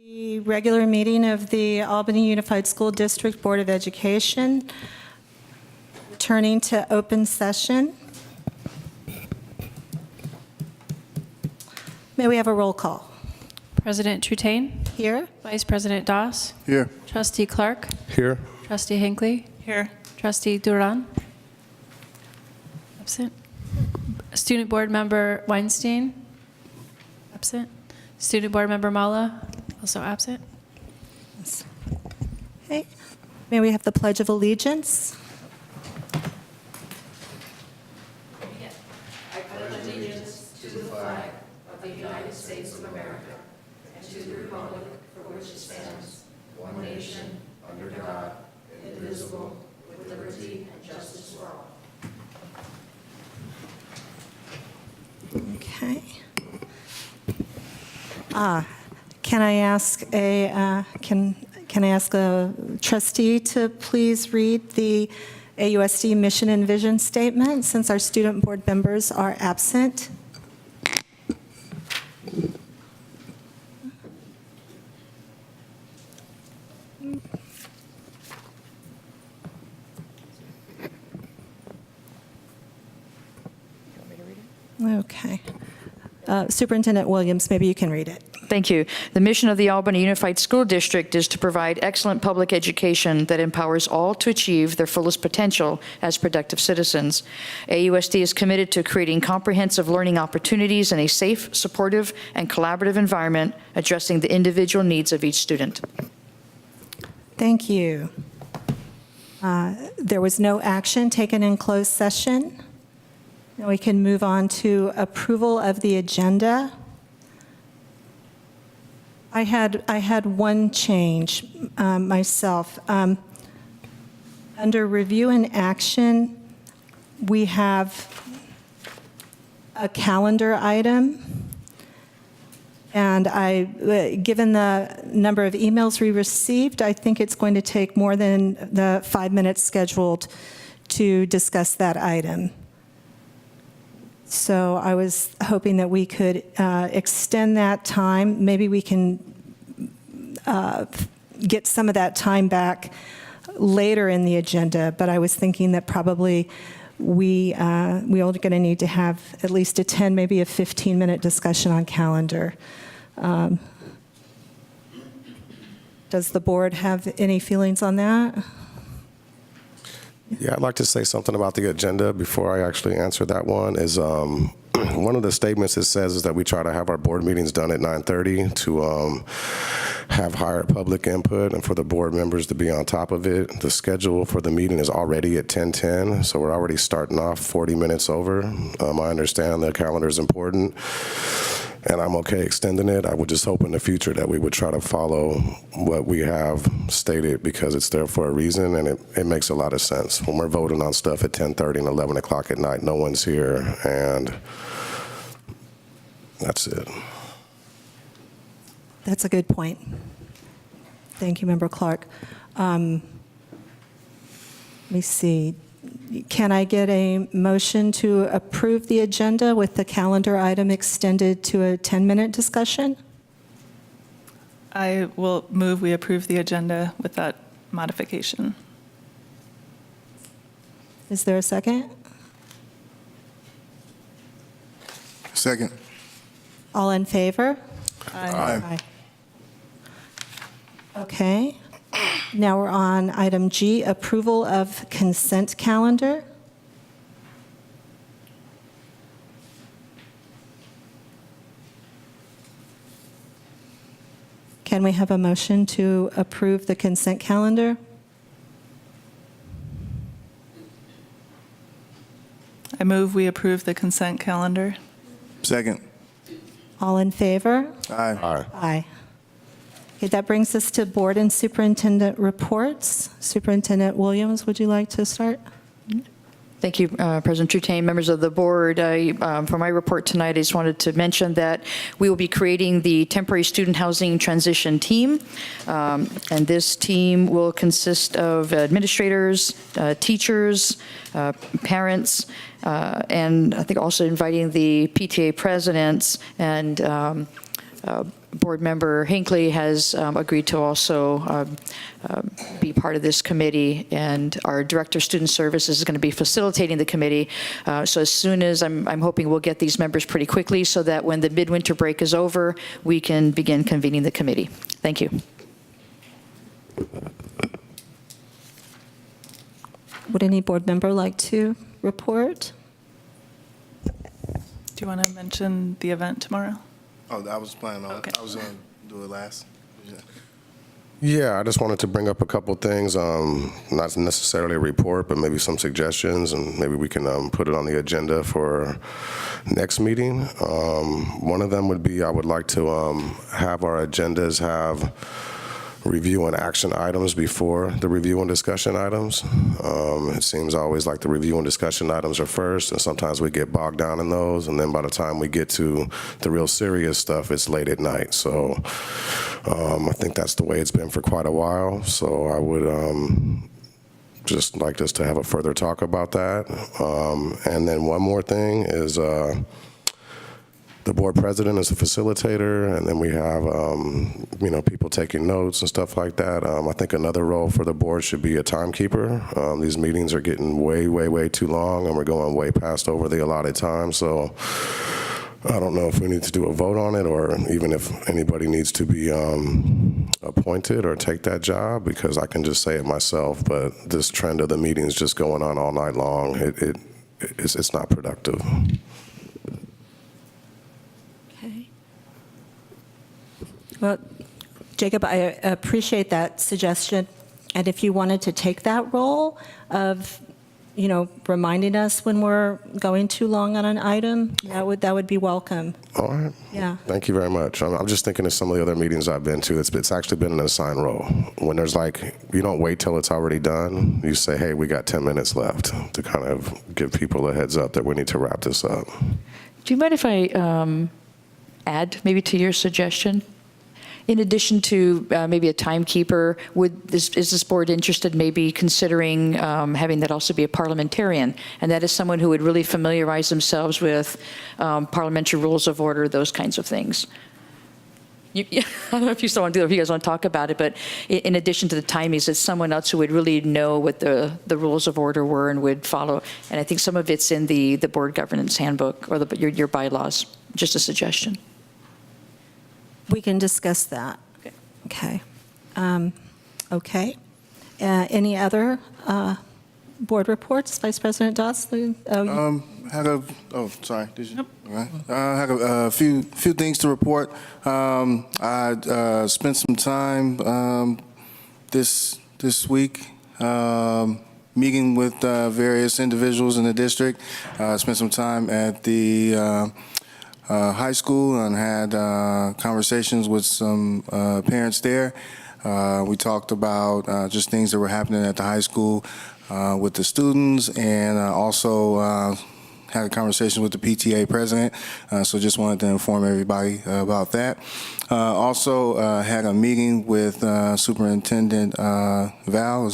The regular meeting of the Albany Unified School District Board of Education, returning to open session. May we have a roll call? President Trutain, Here. Vice President Doss, Here. Trustee Clark, Here. Trustee Hinckley, Here. Trustee Duran, absent. Student Board Member Weinstein, absent. Student Board Member Mala, also absent. Okay. May we have the Pledge of Allegiance? Okay. Can I ask a trustee to please read the AUSD mission and vision statement since our student board members are absent? Okay. Superintendent Williams, maybe you can read it. Thank you. The mission of the Albany Unified School District is to provide excellent public education that empowers all to achieve their fullest potential as productive citizens. AUSD is committed to creating comprehensive learning opportunities in a safe, supportive, and collaborative environment, addressing the individual needs of each student. Thank you. There was no action taken in closed session. Now we can move on to approval of the agenda. I had one change myself. Under review and action, we have a calendar item. And given the number of emails we received, I think it's going to take more than the 5 minutes scheduled to discuss that item. So I was hoping that we could extend that time. Maybe we can get some of that time back later in the agenda, but I was thinking that probably we are going to need to have at least a 10, maybe a 15-minute discussion on calendar. Does the board have any feelings on that? Yeah, I'd like to say something about the agenda before I actually answer that one. Is one of the statements it says is that we try to have our board meetings done at 9:30 to have higher public input and for the board members to be on top of it. The schedule for the meeting is already at 10:10, so we're already starting off 40 minutes over. I understand the calendar is important, and I'm okay extending it. I would just hope in the future that we would try to follow what we have stated because it's there for a reason, and it makes a lot of sense. When we're voting on stuff at 10:30 and 11 o'clock at night, no one's here, and that's it. That's a good point. Thank you, Member Clark. Let me see. Can I get a motion to approve the agenda with the calendar item extended to a 10-minute discussion? I will move we approve the agenda with that modification. Is there a second? Second. All in favor? Aye. Okay. Now we're on item G, approval of consent calendar. Can we have a motion to approve the consent calendar? I move we approve the consent calendar. Second. All in favor? Aye. Aye. Aye. Okay, that brings us to board and superintendent reports. Superintendent Williams, would you like to start? Thank you, President Trutain, members of the board. For my report tonight, I just wanted to mention that we will be creating the temporary student housing transition team. And this team will consist of administrators, teachers, parents, and I think also inviting the PTA presidents and Board Member Hinckley has agreed to also be part of this committee, and our Director of Student Services is going to be facilitating the committee. So as soon as, I'm hoping we'll get these members pretty quickly so that when the midwinter break is over, we can begin convening the committee. Thank you. Would any board member like to report? Do you want to mention the event tomorrow? Oh, I was planning on, Okay. I was going to do it last. Yeah. Yeah, I just wanted to bring up a couple things, not necessarily a report, but maybe some suggestions, and maybe we can put it on the agenda for next meeting. One of them would be, I would like to have our agendas have review and action items before the review and discussion items. It seems always like the review and discussion items are first, and sometimes we get bogged down in those, and then by the time we get to the real serious stuff, it's late at night. So I think that's the way it's been for quite a while. So I would just like us to have a further talk about that. And then one more thing is the board president is a facilitator, and then we have, people taking notes and stuff like that. I think another role for the board should be a timekeeper. These meetings are getting way, way, way too long, and we're going way past over the allotted time. So I don't know if we need to do a vote on it, or even if anybody needs to be appointed or take that job, because I can just say it myself, but this trend of the meetings just going on all night long, it's not productive. Okay. Well, Jacob, I appreciate that suggestion. And if you wanted to take that role of, reminding us when we're going too long on an item, that would be welcome. All right. Yeah. Thank you very much. I'm just thinking of some of the other meetings I've been to. It's actually been an assigned role. When there's you don't wait till it's already done. You say, hey, we got 10 minutes left, to kind of give people a heads up that we need to wrap this up. Do you mind if I add maybe to your suggestion? In addition to maybe a timekeeper, is this board interested maybe considering having that also be a parliamentarian? And that is someone who would really familiarize themselves with parliamentary rules of order, those kinds of things. I don't know if you still want to do it, if you guys want to talk about it, but in addition to the timings, it's someone else who would really know what the rules of order were and would follow. And I think some of it's in the board governance handbook or your bylaws. Just a suggestion. We can discuss that. Okay. Okay. Any other board reports? Vice President Dawson? Sorry. Did you? Nope. All right. I have a few things to report. I spent some time this week meeting with various individuals in the district. Spent some time at the high school and had conversations with some parents there. We talked about just things that were happening at the high school with the students, and also had a conversation with the PTA president, so just wanted to inform everybody about that. Also had a meeting with Superintendent Val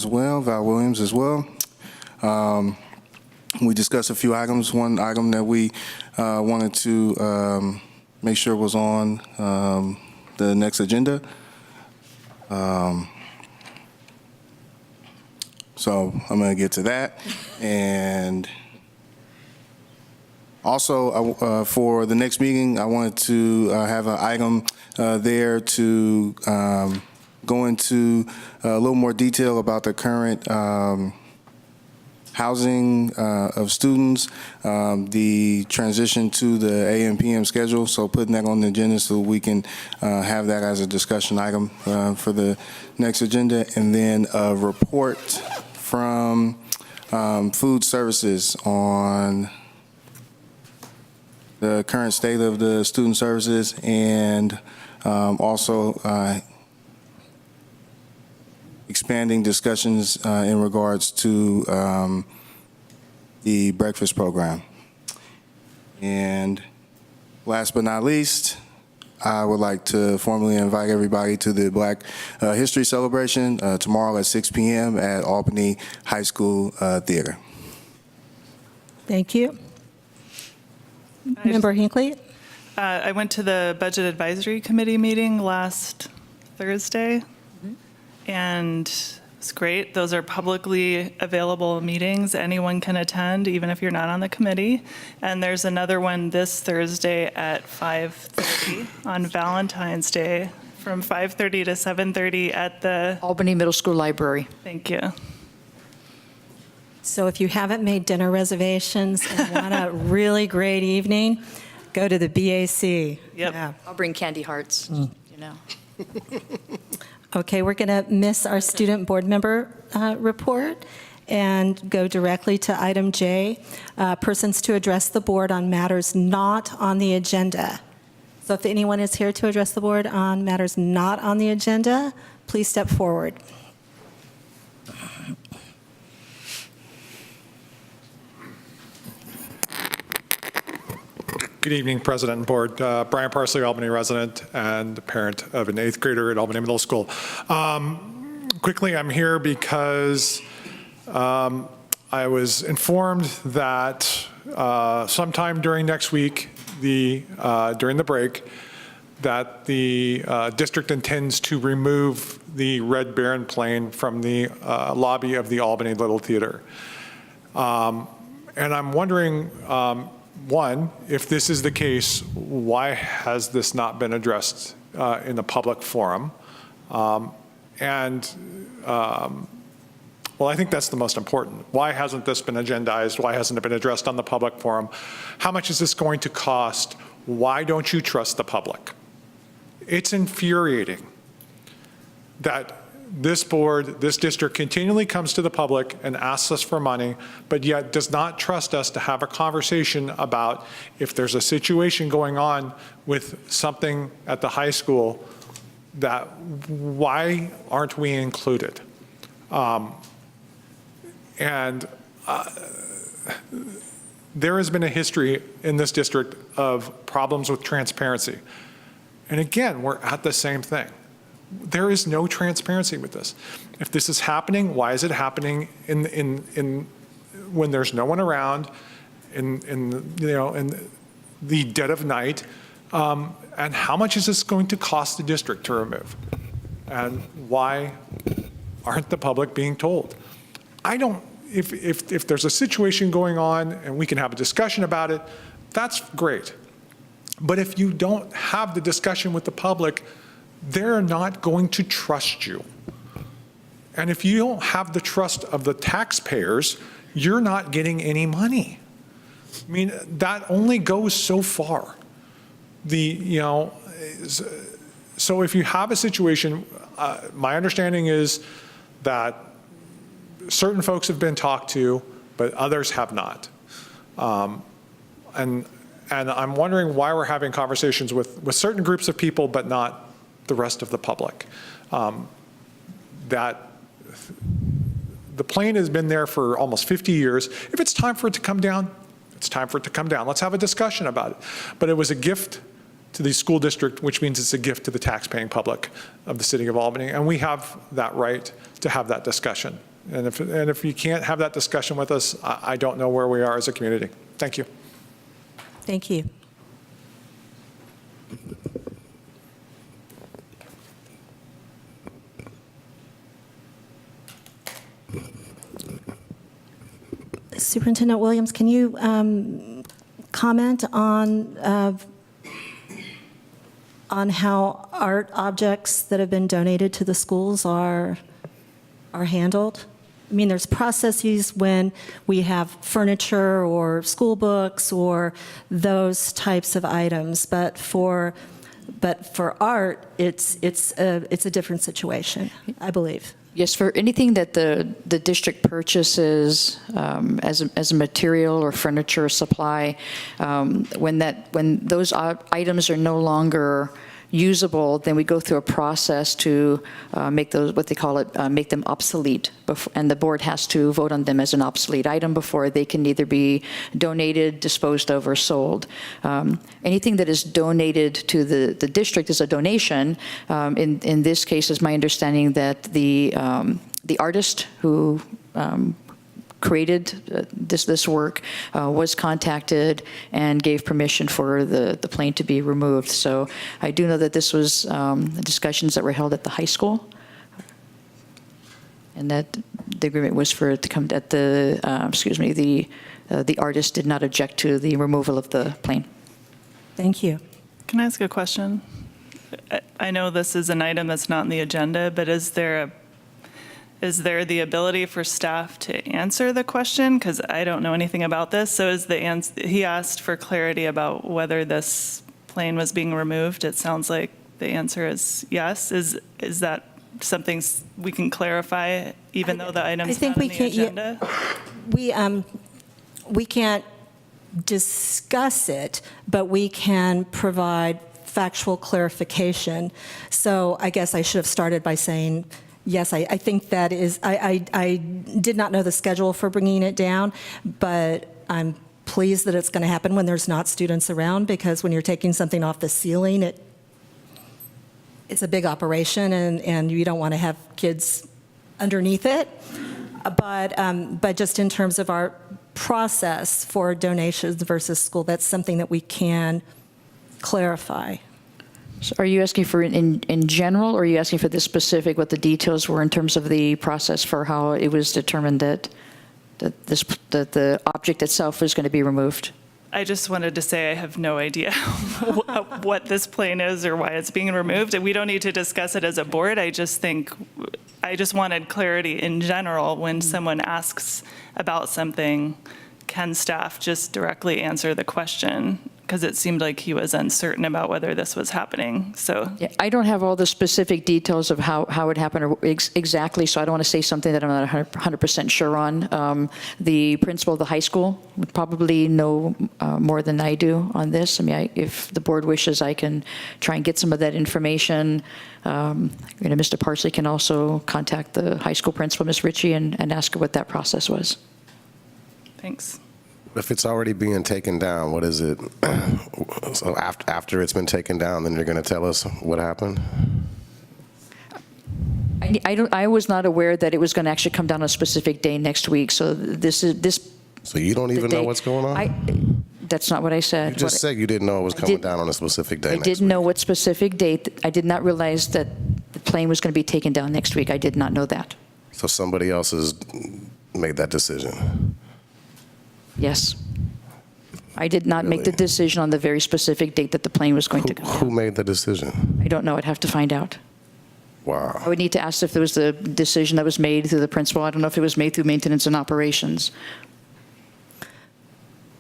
Williams as well. We discussed a few items. One item that we wanted to make sure was on the next agenda. So I'm going to get to that. And also, for the next meeting, I wanted to have an item there to go into a little more detail about the current housing of students, the transition to the AM PM schedule, so putting that on the agenda so we can have that as a discussion item for the next agenda, and then a report from food services on the current state of the student services, and also expanding discussions in regards to the breakfast program. And last but not least, I would like to formally invite everybody to the Black History Celebration tomorrow at 6 p.m. at Albany High School Theater. Thank you. Member Hinckley? I went to the Budget Advisory Committee meeting last Thursday, and it's great. Those are publicly available meetings. Anyone can attend, even if you're not on the committee. And there's another one this Thursday at 5:30 on Valentine's Day, from 5:30 to 7:30 at the, Albany Middle School Library. thank you. So if you haven't made dinner reservations and want a really great evening, go to the BAC. Yep. Yeah. I'll bring candy hearts, you know. Okay, we're going to miss our student board member report and go directly to item J, persons to address the board on matters not on the agenda. So if anyone is here to address the board on matters not on the agenda, please step forward. Good evening, President and Board. Brian Parsley, Albany resident and parent of an 8th grader at Albany Middle School. Quickly, I'm here because I was informed that sometime during next week, during the break, that the district intends to remove the Red Baron plane from the lobby of the Albany Little Theater. And I'm wondering, one, if this is the case, why has this not been addressed in a public forum? Well, I think that's the most important. Why hasn't this been agendized? Why hasn't it been addressed on the public forum? How much is this going to cost? Why don't you trust the public? It's infuriating that this board, this district continually comes to the public and asks us for money, but yet does not trust us to have a conversation about if there's a situation going on with something at the high school, that why aren't we included? There has been a history in this district of problems with transparency. And again, we're at the same thing. There is no transparency with this. If this is happening, why is it happening when there's no one around, in the dead of night? And how much is this going to cost the district to remove? And why aren't the public being told? If there's a situation going on and we can have a discussion about it, that's great. But if you don't have the discussion with the public, they're not going to trust you. And if you don't have the trust of the taxpayers, you're not getting any money. I mean, that only goes so far. So if you have a situation, my understanding is that certain folks have been talked to, but others have not. And I'm wondering why we're having conversations with certain groups of people, but not the rest of the public. That the plane has been there for almost 50 years. If it's time for it to come down, it's time for it to come down. Let's have a discussion about it. But it was a gift to the school district, which means it's a gift to the taxpaying public of the city of Albany. And we have that right to have that discussion. And if you can't have that discussion with us, I don't know where we are as a community. Thank you. Thank you. Superintendent Williams, can you comment on how art objects that have been donated to the schools are handled? I mean, there's processes when we have furniture or school books or those types of items, but for art, it's a different situation, I believe. Yes, for anything that the district purchases as a material or furniture supply, when those items are no longer usable, then we go through a process to make those, what they call it, make them obsolete. And the board has to vote on them as an obsolete item before they can either be donated, disposed of, or sold. Anything that is donated to the district is a donation. In this case, it's my understanding that the artist who created this work was contacted and gave permission for the plane to be removed. So I do know that this was discussions that were held at the high school, and that the agreement was for it to come at the, the artist did not object to the removal of the plane. Thank you. Can I ask a question? I know this is an item that's not on the agenda, but is there the ability for staff to answer the question? Because I don't know anything about this. So he asked for clarity about whether this plane was being removed. It sounds like the answer is yes. Is that something we can clarify, even though the item's not on the agenda? We can't discuss it, but we can provide factual clarification. So I guess I should have started by saying, yes, I think that is, I did not know the schedule for bringing it down, but I'm pleased that it's going to happen when there's not students around, because when you're taking something off the ceiling, it's a big operation, and you don't want to have kids underneath it. But just in terms of our process for donations versus school, that's something that we can clarify. So are you asking for in general, or are you asking for the specific, what the details were in terms of the process for how it was determined that the object itself was going to be removed? I just wanted to say I have no idea what this plane is or why it's being removed. And we don't need to discuss it as a board. I just wanted clarity in general when someone asks about something, can staff just directly answer the question? Because it seemed like he was uncertain about whether this was happening. So Yeah, I don't have all the specific details of how it happened or exactly, so I don't want to say something that I'm not 100% sure on. The principal of the high school would probably know more than I do on this. I mean, if the board wishes, I can try and get some of that information. Mr. Parsley can also contact the high school principal, Ms. Ritchie, and ask her what that process was. thanks. If it's already being taken down, what is it? So after it's been taken down, then you're going to tell us what happened? I was not aware that it was going to actually come down on a specific day next week. So this. So you don't even know what's going on? That's not what I said. You just said you didn't know it was coming down on a specific day I next week. didn't know what specific date. I did not realize that the plane was going to be taken down next week. I did not know that. So somebody else has made that decision? Yes. I did not make the decision on the very specific date that the plane was going to come down. Who made the decision? I don't know. I'd have to find out. Wow. I would need to ask if there was the decision that was made through the principal. I don't know if it was made through maintenance and operations.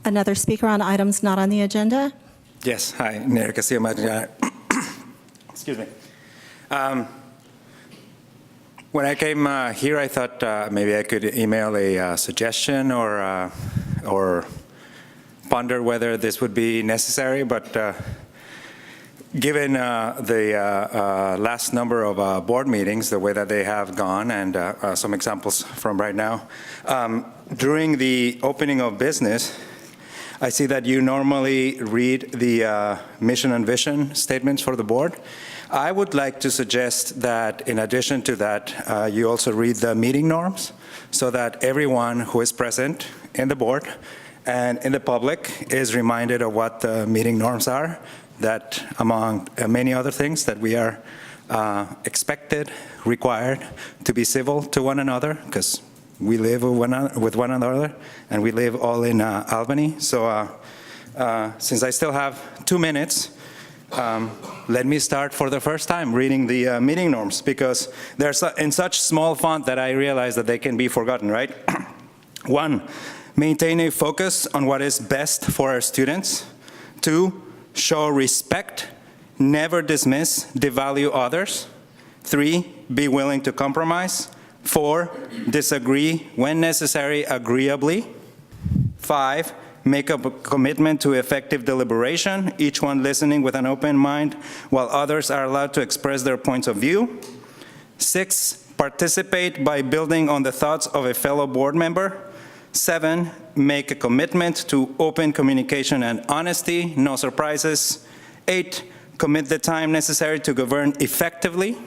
Another speaker on items not on the agenda? Yes, hi, Mayor Castillo. Excuse me. When I came here, I thought maybe I could email a suggestion or ponder whether this would be necessary, but given the last number of board meetings, the way that they have gone, and some examples from right now, during the opening of business, I see that you normally read the mission and vision statements for the board. I would like to suggest that in addition to that, you also read the meeting norms so that everyone who is present in the board and in the public is reminded of what the meeting norms are, that among many other things that we are expected, required to be civil to one another, because we live with one another and we live all in Albany. So since I still have 2 minutes, let me start for the first time reading the meeting norms, because they're in such small font that I realize that they can be forgotten, right? 1, maintain a focus on what is best for our students. 2, show respect, never dismiss, devalue others. 3, be willing to compromise. 4, disagree when necessary agreeably. 5, make a commitment to effective deliberation, each one listening with an open mind while others are allowed to express their points of view. 6, participate by building on the thoughts of a fellow board member. 7, make a commitment to open communication and honesty, no surprises. 8, commit the time necessary to govern effectively.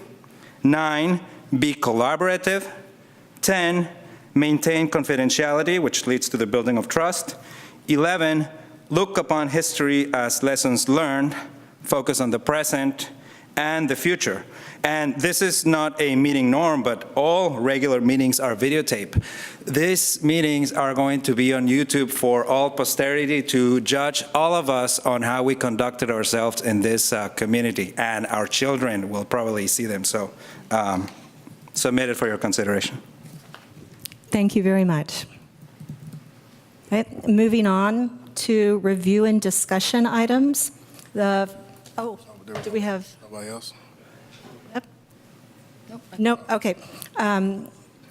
9, be collaborative. 10, maintain confidentiality, which leads to the building of trust. 11, look upon history as lessons learned, focus on the present and the future. And this is not a meeting norm, but all regular meetings are videotaped. These meetings are going to be on YouTube for all posterity to judge all of us on how we conducted ourselves in this community, and our children will probably see them. So submit it for your consideration. Thank you very much. Right, moving on to review and discussion items. Do we have? Nobody else? Yep. Nope, okay.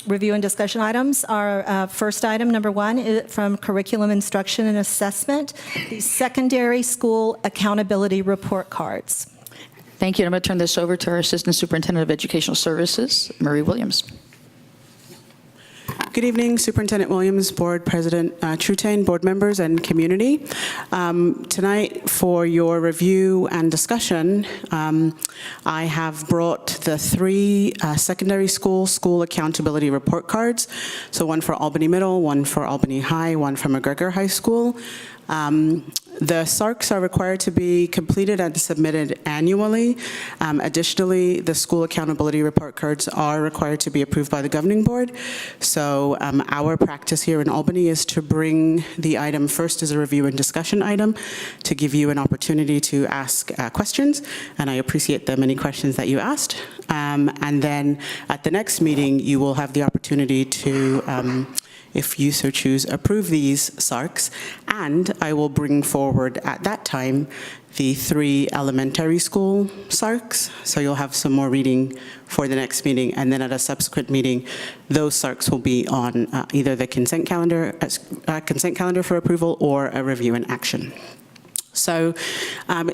Review and discussion items. Our first item, number 1, is from Curriculum Instruction and Assessment, the Secondary School Accountability Report Cards. Thank you. I'm going to turn this over to our Assistant Superintendent of Educational Services, Marie Williams. Good evening, Superintendent Williams, Board President Trutain, board members, and community. Tonight, for your review and discussion, I have brought the 3 secondary school accountability report cards. So one for Albany Middle, one for Albany High, one for McGregor High School. The SARCs are required to be completed and submitted annually. Additionally, the school accountability report cards are required to be approved by the governing board. So our practice here in Albany is to bring the item first as a review and discussion item to give you an opportunity to ask questions, and I appreciate the many questions that you asked. And then at the next meeting, you will have the opportunity to if you so choose, approve these SARCs, and I will bring forward at that time the 3 elementary school SARCs, so you'll have some more reading for the next meeting, and then at a subsequent meeting, those SARCs will be on either the consent calendar for approval or a review and action. So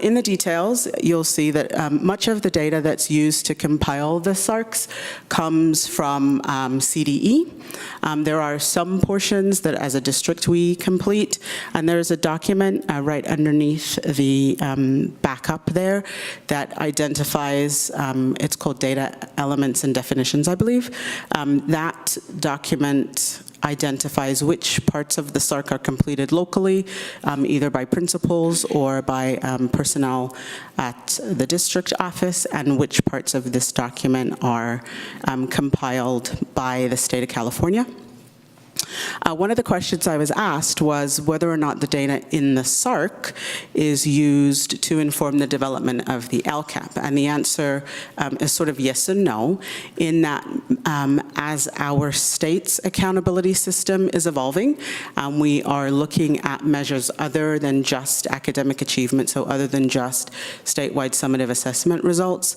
in the details, you'll see that much of the data that's used to compile the SARCs comes from CDE. There are some portions that as a district we complete, and there's a document right underneath the backup there that identifies, it's called Data Elements and Definitions, I believe. That document identifies which parts of the SARC are completed locally, either by principals or by personnel at the district office, and which parts of this document are compiled by the state of California. One of the questions I was asked was whether or not the data in the SARC is used to inform the development of the LCAP. And the answer is sort of yes and no, in that as our state's accountability system is evolving, we are looking at measures other than just academic achievement, so other than just statewide summative assessment results.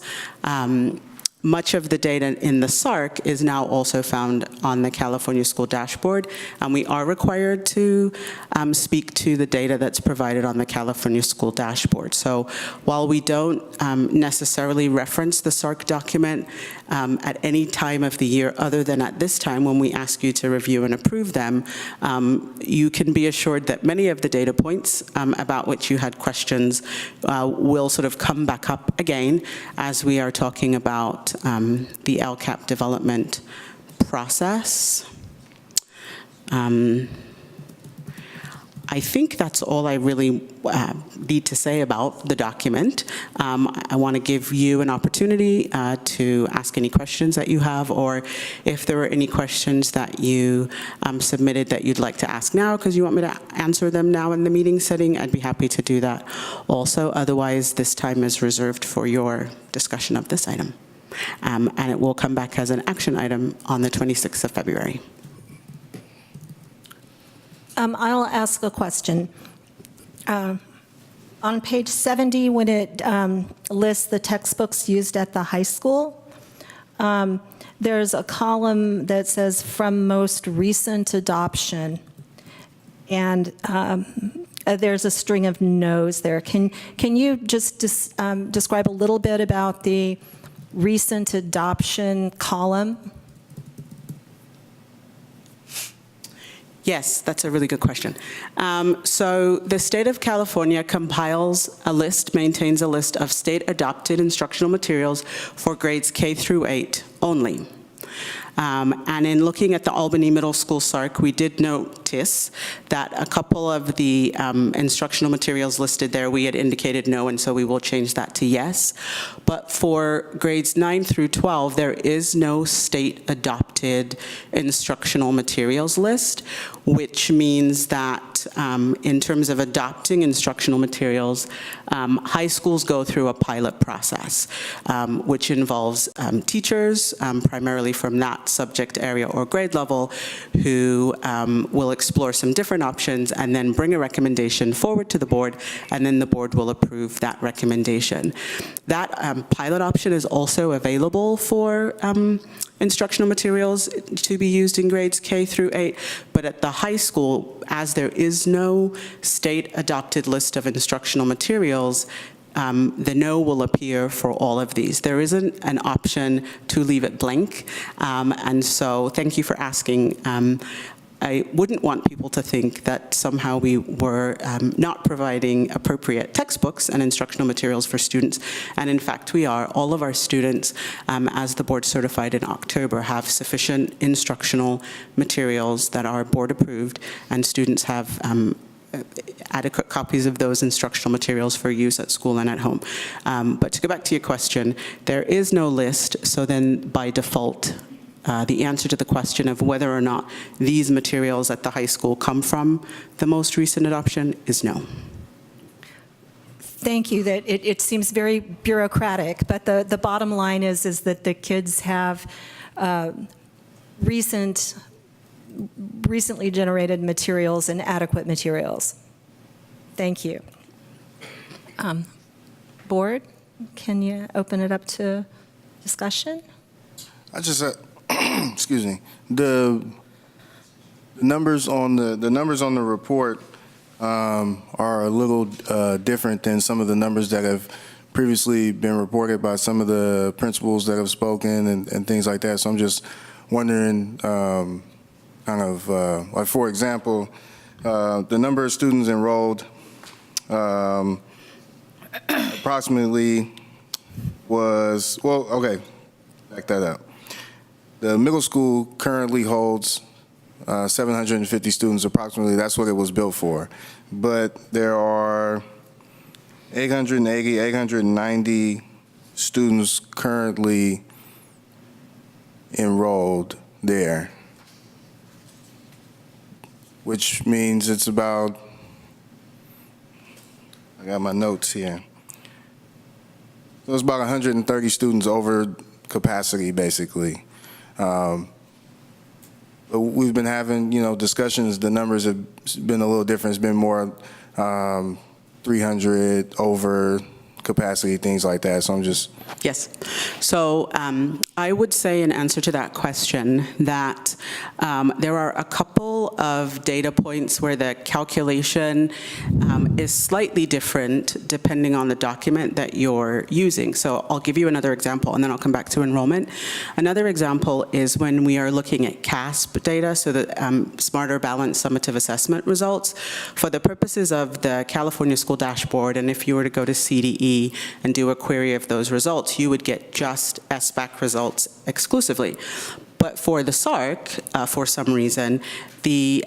Much of the data in the SARC is now also found on the California School Dashboard, and we are required to speak to the data that's provided on the California School Dashboard. So while we don't necessarily reference the SARC document at any time of the year other than at this time when we ask you to review and approve them, you can be assured that many of the data points about which you had questions will sort of come back up again as we are talking about the LCAP development process. I think that's all I really need to say about the document. I want to give you an opportunity to ask any questions that you have, or if there are any questions that you submitted that you'd like to ask now because you want me to answer them now in the meeting setting, I'd be happy to do that also. Otherwise, this time is reserved for your discussion of this item. And it will come back as an action item on the 26th of February. I'll ask a question. On page 70, when it lists the textbooks used at the high school, there's a column that says from most recent adoption, and there's a string of no's there. Can you just describe a little bit about the recent adoption column? Yes, that's a really good question. So the state of California compiles a list, maintains a list of state-adopted instructional materials for grades K through 8 only. And in looking at the Albany Middle School SARC, we did notice that a couple of the instructional materials listed there, we had indicated no, and so we will change that to yes. But for grades 9 through 12, there is no state-adopted instructional materials list, which means that in terms of adopting instructional materials, high schools go through a pilot process, which involves teachers, primarily from that subject area or grade level, who will explore some different options and then bring a recommendation forward to the board, and then the board will approve that recommendation. That pilot option is also available for instructional materials to be used in grades K through 8, but at the high school, as there is no state-adopted list of instructional materials, the no will appear for all of these. There isn't an option to leave it blank, and so thank you for asking. I wouldn't want people to think that somehow we were not providing appropriate textbooks and instructional materials for students, and in fact we are. All of our students, as the board certified in October, have sufficient instructional materials that are board approved, and students have adequate copies of those instructional materials for use at school and at home. But to go back to your question, there is no list, so then by default, the answer to the question of whether or not these materials at the high school come from the most recent adoption is no. Thank you. That it seems very bureaucratic, but the bottom line is that the kids have recently generated materials and adequate materials. Thank you. Board, can you open it up to discussion? I just excuse me. The numbers on the report are a little different than some of the numbers that have previously been reported by some of the principals that have spoken and things like that. So I'm just wondering, like for example, the number of students enrolled approximately was, well, okay, back that up. The middle school currently holds 750 students approximately. That's what it was built for. But there are 880, 890 students currently enrolled there, which means it's about, I got my notes here. So it's about 130 students over capacity, basically. But we've been having, discussions. The numbers have been a little different. It's been more 300 over capacity, things like that. So I'm just... Yes. So I would say in answer to that question that there are a couple of data points where the calculation is slightly different depending on the document that you're using. So I'll give you another example, and then I'll come back to enrollment. Another example is when we are looking at KASB data, so the Smarter Balanced Summative Assessment results. For the purposes of the California School Dashboard, and if you were to go to CDE and do a query of those results, you would get just SBAC results exclusively. But for the SARC, for some reason, the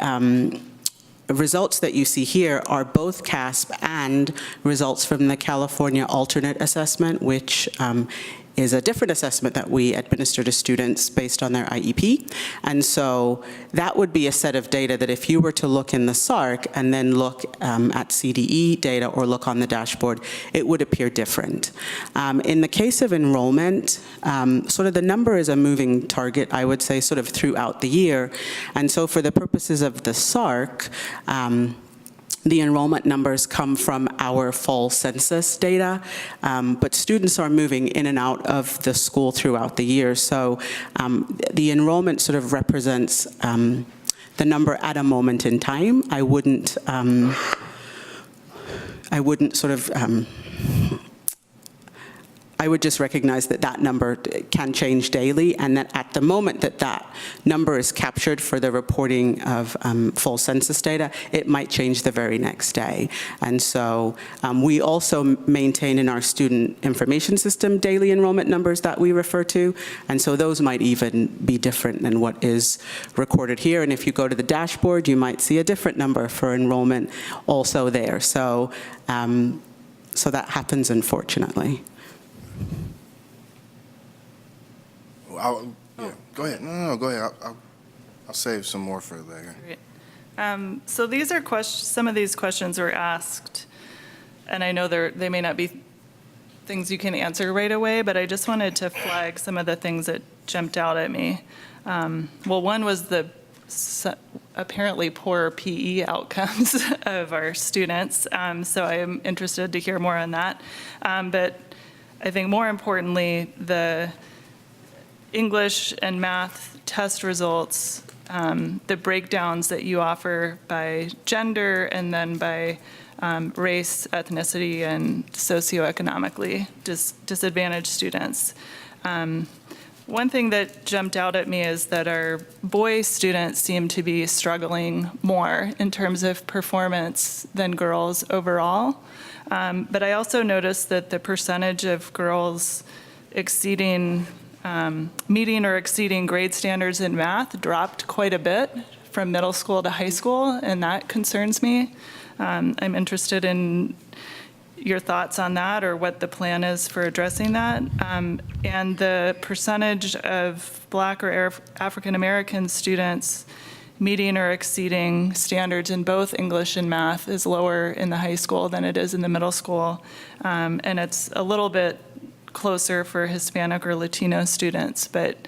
results that you see here are both KASB and results from the California Alternate Assessment, which is a different assessment that we administer to students based on their IEP. And so that would be a set of data that if you were to look in the SARC and then look at CDE data or look on the dashboard, it would appear different. In the case of enrollment, sort of the number is a moving target, I would say, sort of throughout the year. And so for the purposes of the SARC, the enrollment numbers come from our fall census data, but students are moving in and out of the school throughout the year. So the enrollment sort of represents the number at a moment in time. I wouldn't sort of I would just recognize that that number can change daily, and that at the moment that that number is captured for the reporting of full census data, it might change the very next day. And so we also maintain in our student information system daily enrollment numbers that we refer to, and so those might even be different than what is recorded here. And if you go to the dashboard, you might see a different number for enrollment also there. So, so that happens, unfortunately. Yeah, go ahead. No, go ahead. I'll save some more for later. Great. So these are some of these questions were asked, and I know they may not be things you can answer right away, but I just wanted to flag some of the things that jumped out at me. Well, one was the apparently poor PE outcomes of our students, so I am interested to hear more on that. But I think more importantly, the English and math test results, the breakdowns that you offer by gender and then by race, ethnicity, and socioeconomically disadvantaged students. One thing that jumped out at me is that our boy students seem to be struggling more in terms of performance than girls overall. But I also noticed that the percentage of girls meeting or exceeding grade standards in math dropped quite a bit from middle school to high school, and that concerns me. I'm interested in your thoughts on that, or what the plan is for addressing that. And the percentage of Black or African American students meeting or exceeding standards in both English and math is lower in the high school than it is in the middle school. And it's a little bit closer for Hispanic or Latino students, but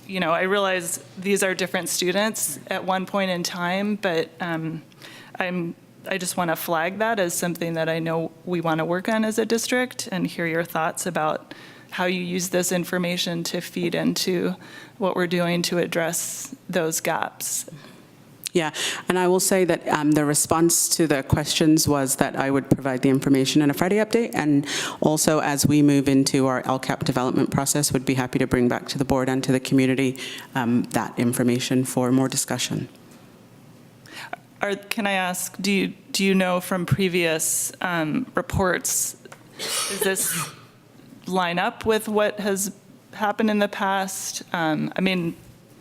you know, I realize these are different students at one point in time, but I just want to flag that as something that I know we want to work on as a district, and hear your thoughts about how you use this information to feed into what we're doing to address those gaps. Yeah, and I will say that the response to the questions was that I would provide the information in a Friday update, and also as we move into our LCAP development process, would be happy to bring back to the board and to the community that information for more discussion. Can I ask, do you know from previous reports, does this line up with what has happened in the past? I mean,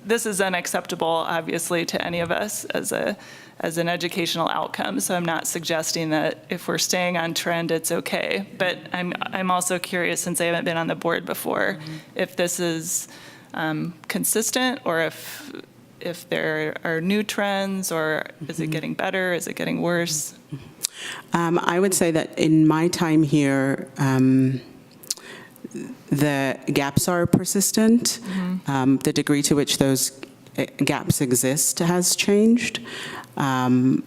this is unacceptable, obviously, to any of us as an educational outcome. So I'm not suggesting that if we're staying on trend, it's okay. But I'm also curious, since I haven't been on the board before, if this is consistent, or if there are new trends, or is it getting better? Is it getting worse? I would say that in my time here, the gaps are persistent. The degree to which those gaps exist has changed. So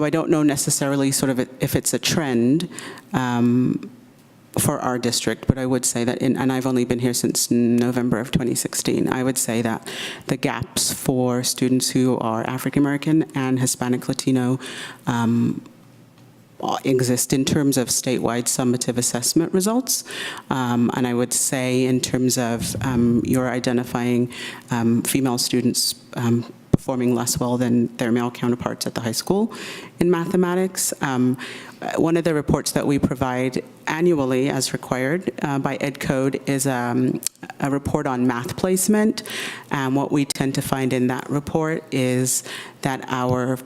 I don't know necessarily sort of if it's a trend for our district, but I would say that, and I've only been here since November of 2016, I would say that the gaps for students who are African American and Hispanic Latino exist in terms of statewide summative assessment results. And I would say in terms of you're identifying female students performing less well than their male counterparts at the high school in mathematics. One of the reports that we provide annually as required by Ed Code is a report on math placement. What we tend to find in that report is that our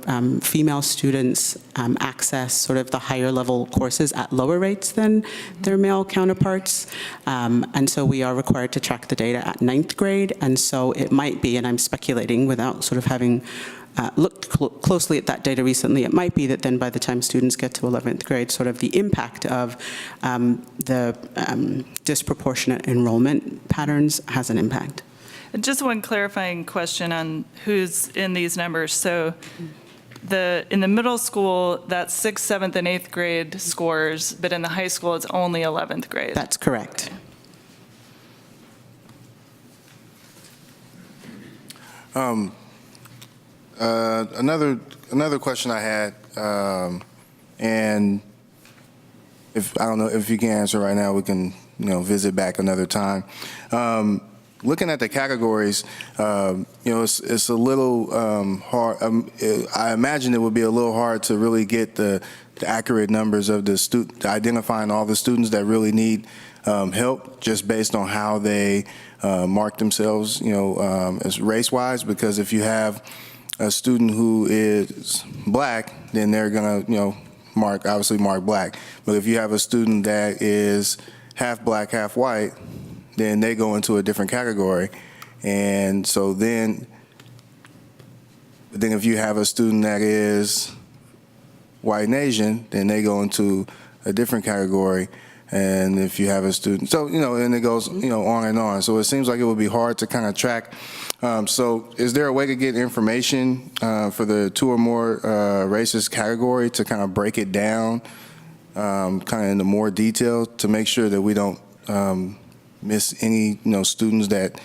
female students access sort of the higher level courses at lower rates than their male counterparts. And so we are required to track the data at 9th grade. And so it might be, and I'm speculating without sort of having looked closely at that data recently, it might be that then by the time students get to 11th grade, sort of the impact of the disproportionate enrollment patterns has an impact. Just one clarifying question on who's in these numbers. So in the middle school, that's 6th, 7th, and 8th grade scores, but in the high school, it's only 11th grade. That's correct. Okay. Another question I had, and if, I don't know, if you can't answer right now, we can, visit back another time. Looking at the categories, it's a little hard. I imagine it would be a little hard to really get the accurate numbers of the identifying all the students that really need help, just based on how they mark themselves, as race-wise. Because if you have a student who is black, then they're gonna, obviously mark black. But if you have a student that is half black, half white, then they go into a different category. And so then if you have a student that is white and Asian, then they go into a different category. And if you have a student, so, and it goes, on and on. So it seems like it would be hard to kind of track. So is there a way to get information for the 2 or more races category to kind of break it down kind of into more detail to make sure that we don't miss any, students that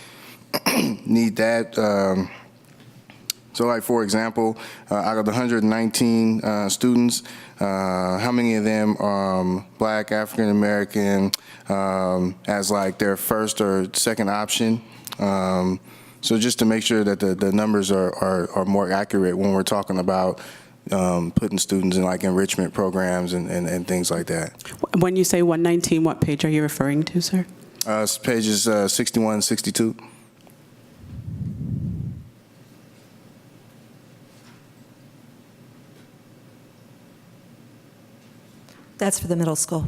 need that? So like, for example, out of the 119 students, how many of them are black, African American, as like their first or second option? So just to make sure that the numbers are more accurate when we're talking about putting students in like enrichment programs and things like that. When you say 119, what page are you referring to, sir? It's pages 61 and 62. That's for the middle school.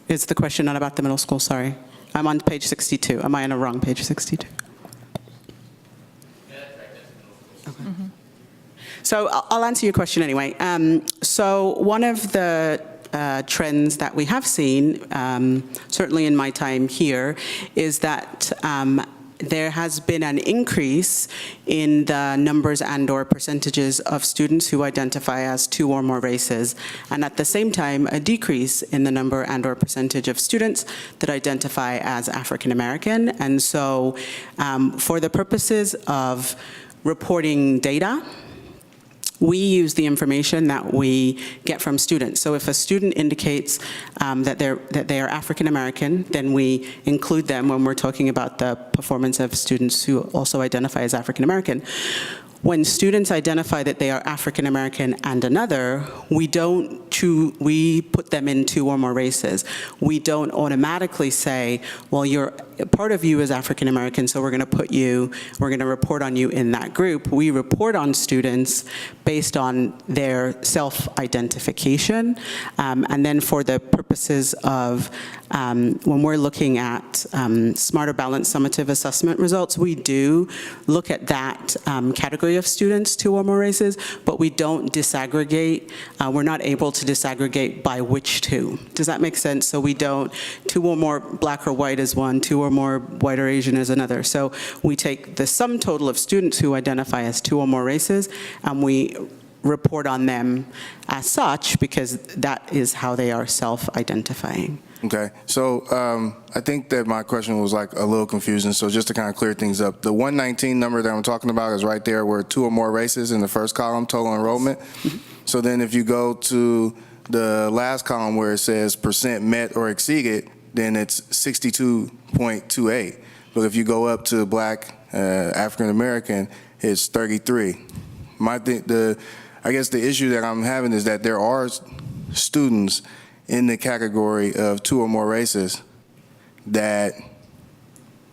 Is the question not about the middle school? Sorry. I'm on page 62. Am I on a wrong page 62? Okay. So I'll answer your question anyway. So one of the trends that we have seen, certainly in my time here, is that there has been an increase in the numbers and/or percentages of students who identify as 2 or more races, and at the same time, a decrease in the number and/or percentage of students that identify as African American. And so, for the purposes of reporting data, we use the information that we get from students. So if a student indicates that they are African American, then we include them when we're talking about the performance of students who also identify as African American. When students identify that they are African American and another, we put them in 2 or more races. We don't automatically say, well, part of you is African American, so we're going to report on you in that group. We report on students based on their self-identification. And then for the purposes of when we're looking at smarter balanced summative assessment results, we do look at that category of students, 2 or more races, but we don't disaggregate. We're not able to disaggregate by which 2. Does that make sense? So we don't, 2 or more black or white is one, 2 or more white or Asian is another. So we take the sum total of students who identify as 2 or more races, and we report on them as such because that is how they are self-identifying. Okay, so I think that my question was like a little confusing, so just to kind of clear things up, the 119 number that I'm talking about is right there where 2 or more races in the first column, total enrollment. So then if you go to the last column where it says percent met or exceeded, then it's 62.28. But if you go up to black, African American, it's 33. I guess the issue that I'm having is that there are students in the category of 2 or more races that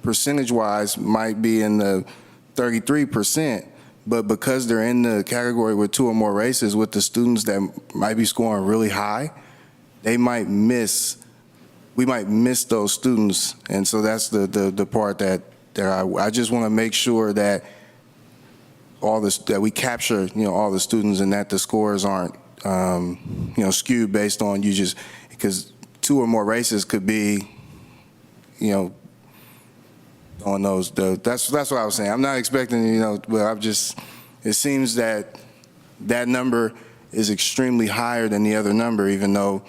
percentage-wise might be in the 33%, but because they're in the category with 2 or more races with the students that might be scoring really high, we might miss those students. And so that's the part that I just want to make sure that that we capture, all the students and that the scores aren't skewed based on because 2 or more races could be, on those. That's what I was saying. I'm not expecting, but it seems that number is extremely higher than the other number, even though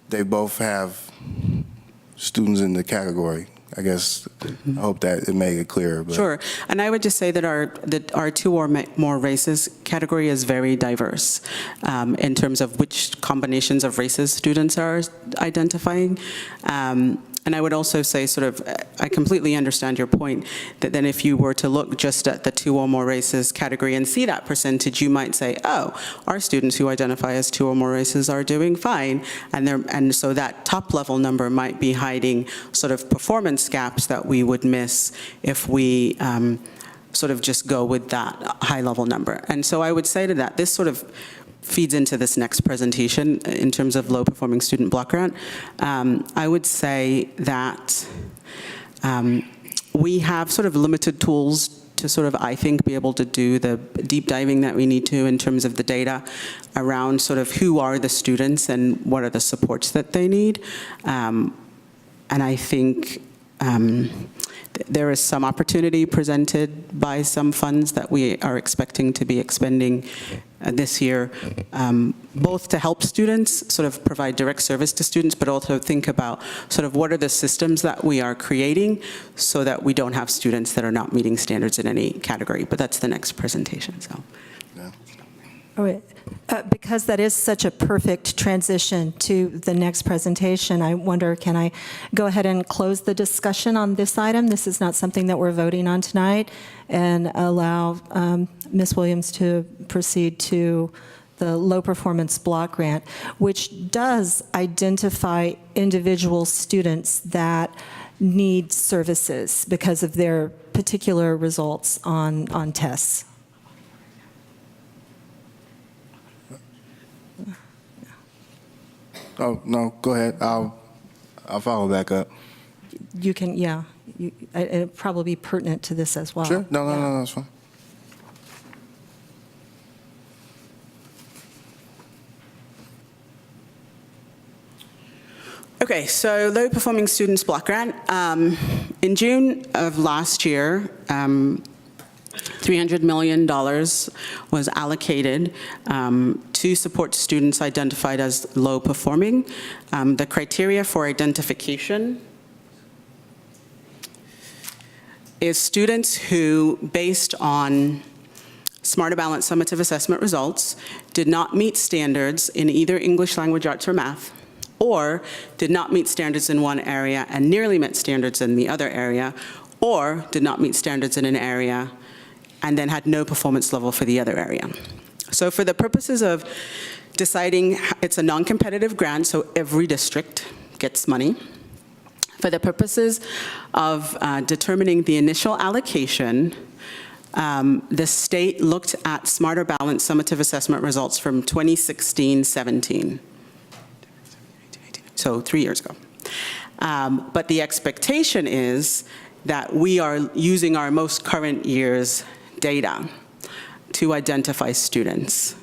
they both have students in the category. I guess, I hope that it made it clear. But. Sure. And I would just say that our two or more races category is very diverse in terms of which combinations of races students are identifying. And I would also say I completely understand your point that then if you were to look just at the two or more races category and see that percentage, you might say, oh, our students who identify as two or more races are doing fine. And so that top level number might be hiding performance gaps that we would miss if we just go with that high level number. And so I would say to that, this feeds into this next presentation in terms of low-performing student block grant. I would say that we have limited tools to I think, be able to do the deep diving that we need to in terms of the data around who are the students and what are the supports that they need. And I think there is some opportunity presented by some funds that we are expecting to be expending this year, both to help students provide direct service to students, but also think about what are the systems that we are creating so that we don't have students that are not meeting standards in any category. But that's the next presentation. So. Yeah. All right. Because that is such a perfect transition to the next presentation, I wonder, can I go ahead and close the discussion on this item? This is not something that we're voting on tonight, and allow Ms. Williams to proceed to the low performance block grant, which does identify individual students that need services because of their particular results on tests. Oh, no, go ahead. I'll follow back up. You can, yeah. It'd probably be pertinent to this as well. Sure. No, that's fine. Okay, so low performing students block grant. In June of last year, $300 million was allocated to support students identified as low performing. The criteria for identification is students who, based on Smarter Balanced summative assessment results, did not meet standards in either English language arts or math, or did not meet standards in one area and nearly met standards in the other area, or did not meet standards in an area and then had no performance level for the other area. So for the purposes of deciding, it's a non-competitive grant, so every district gets money. For the purposes of determining the initial allocation, the state looked at Smarter Balanced summative assessment results from 2016-17. So 3 years ago. But the expectation is that we are using our most current year's data to identify students,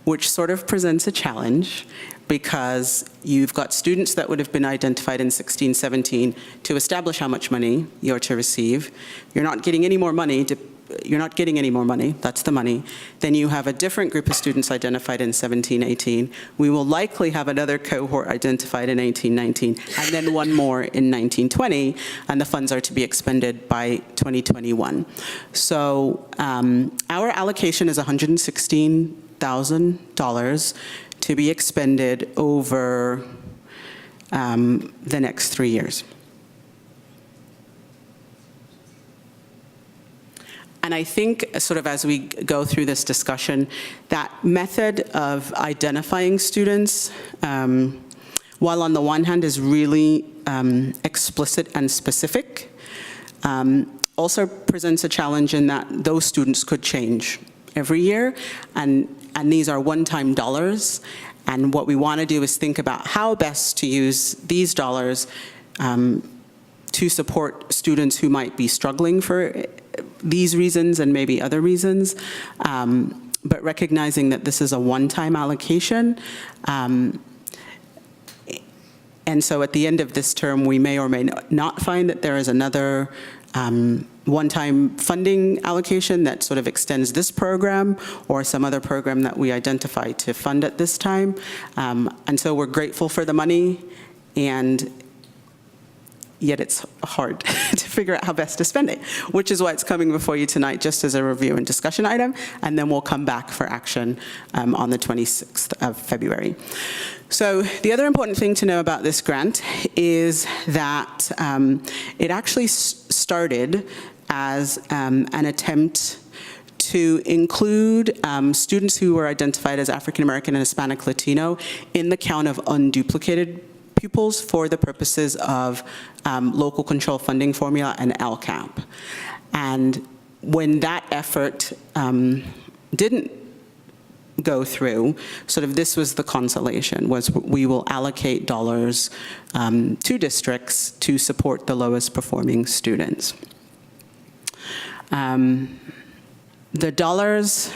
which presents a challenge because you've got students that would have been identified in 16-17 to establish how much money you're to receive. You're not getting any more money. That's the money. Then you have a different group of students identified in 17-18. We will likely have another cohort identified in 18-19, and then one more in 19-20, and the funds are to be expended by 2021. So our allocation is $116,000 to be expended over the next 3 years. And I think as we go through this discussion, that method of identifying students, while on the one hand is really explicit and specific, also presents a challenge in that those students could change every year, and these are one-time dollars. And what we want to do is think about how best to use these dollars to support students who might be struggling for these reasons and maybe other reasons, but recognizing that this is a one-time allocation. And so at the end of this term, we may or may not find that there is another one-time funding allocation that extends this program or some other program that we identify to fund at this time. And so we're grateful for the money, and yet it's hard to figure out how best to spend it, which is why it's coming before you tonight just as a review and discussion item, and then we'll come back for action on the 26th of February. So the other important thing to know about this grant is that it actually started as an attempt to include students who were identified as African American and Hispanic Latino in the count of unduplicated pupils for the purposes of local control funding formula and LCAP. And when that effort didn't go through, sort of this was the consolation, was we will allocate dollars to districts to support the lowest performing students. The dollars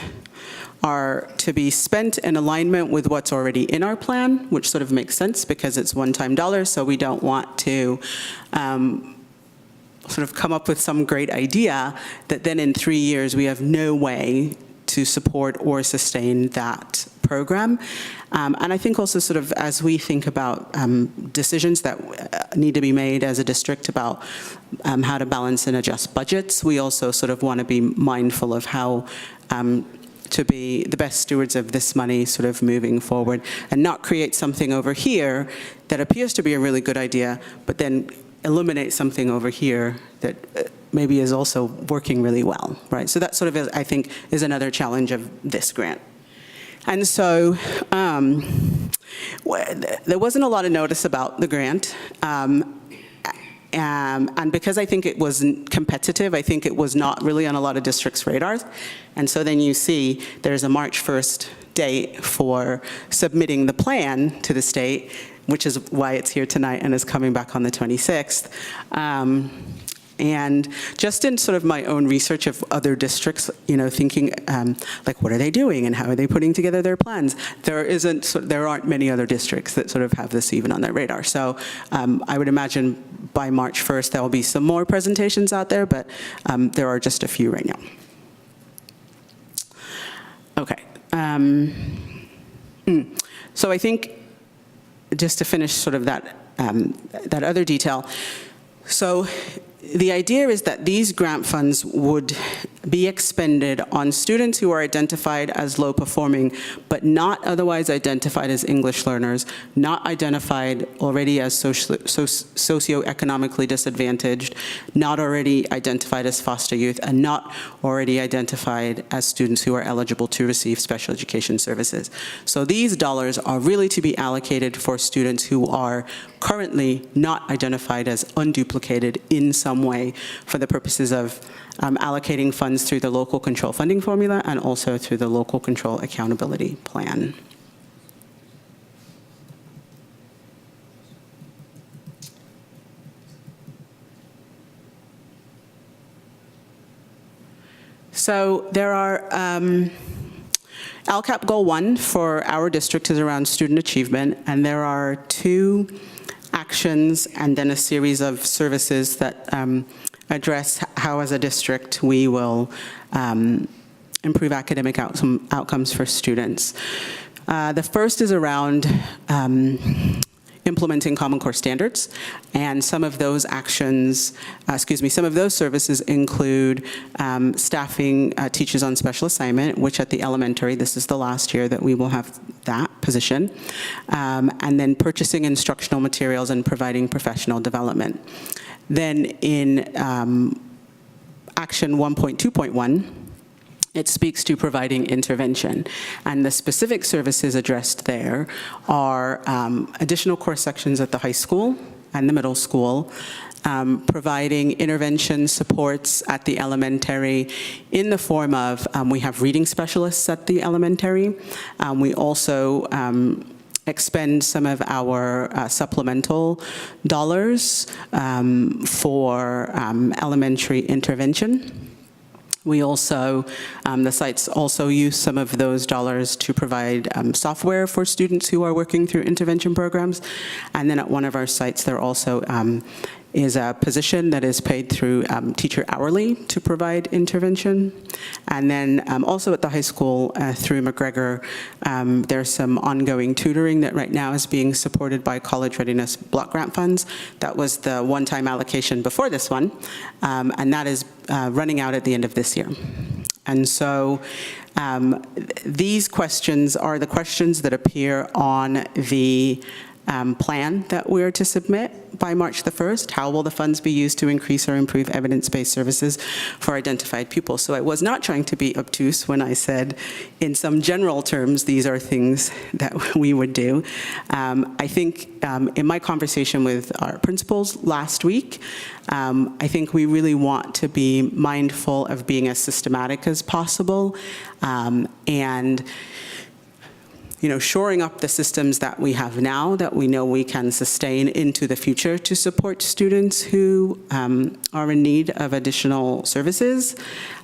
are to be spent in alignment with what's already in our plan, which sort of makes sense because it's one-time dollars, so we don't want to sort of come up with some great idea that then in 3 years we have no way to support or sustain that program. And I think also sort of as we think about decisions that need to be made as a district about how to balance and adjust budgets, we also sort of want to be mindful of how to be the best stewards of this money sort of moving forward and not create something over here that appears to be a really good idea, but then eliminate something over here that maybe is also working really well, right? So that sort of, I think, is another challenge of this grant. And so there wasn't a lot of notice about the grant. And because I think it wasn't competitive, I think it was not really on a lot of districts' radars. And so then you see there's a March 1st date for submitting the plan to the state, which is why it's here tonight and is coming back on the 26th. And just in sort of my own research of other districts, you know, thinking like, what are they doing and how are they putting together their plans? There aren't many other districts that sort of have this even on their radar. So I would imagine by March 1st there will be some more presentations out there, but there are just a few right now. Okay. So I think just to finish sort of that that other detail. So the idea is that these grant funds would be expended on students who are identified as low performing, but not otherwise identified as English learners, not identified already as socioeconomically disadvantaged, not already identified as foster youth, and not already identified as students who are eligible to receive special education services. So these dollars are really to be allocated for students who are currently not identified as unduplicated in some way for the purposes of allocating funds through the local control funding formula and also through the local control accountability plan. So there are LCAP Goal 1 for our district is around student achievement, and there are 2 actions and then a series of services that address how as a district we will improve academic outcomes for students. The first is around implementing Common Core standards, and some of those actions, some of those services include staffing teachers on special assignment, which at the elementary, this is the last year that we will have that position, and then purchasing instructional materials and providing professional development. Then in action 1.2.1, it speaks to providing intervention. And the specific services addressed there are additional course sections at the high school and the middle school, providing intervention supports at the elementary in the form of, we have reading specialists at the elementary. We also expend some of our supplemental dollars for elementary intervention. We also, the sites also use some of those dollars to provide software for students who are working through intervention programs. And then at one of our sites, they're also is a position that is paid through teacher hourly to provide intervention. And then also at the high school through McGregor, there's some ongoing tutoring that right now is being supported by College Readiness Block Grant funds. That was the one-time allocation before this one, and that is running out at the end of this year. And so these questions are the questions that appear on the plan that we're to submit by March the 1st. How will the funds be used to increase or improve evidence-based services for identified pupils? So I was not trying to be obtuse when I said, in some general terms, these are things that we would do. I think in my conversation with our principals last week, I think we really want to be mindful of being as systematic as possible, and shoring up the systems that we have now that we know we can sustain into the future to support students who are in need of additional services,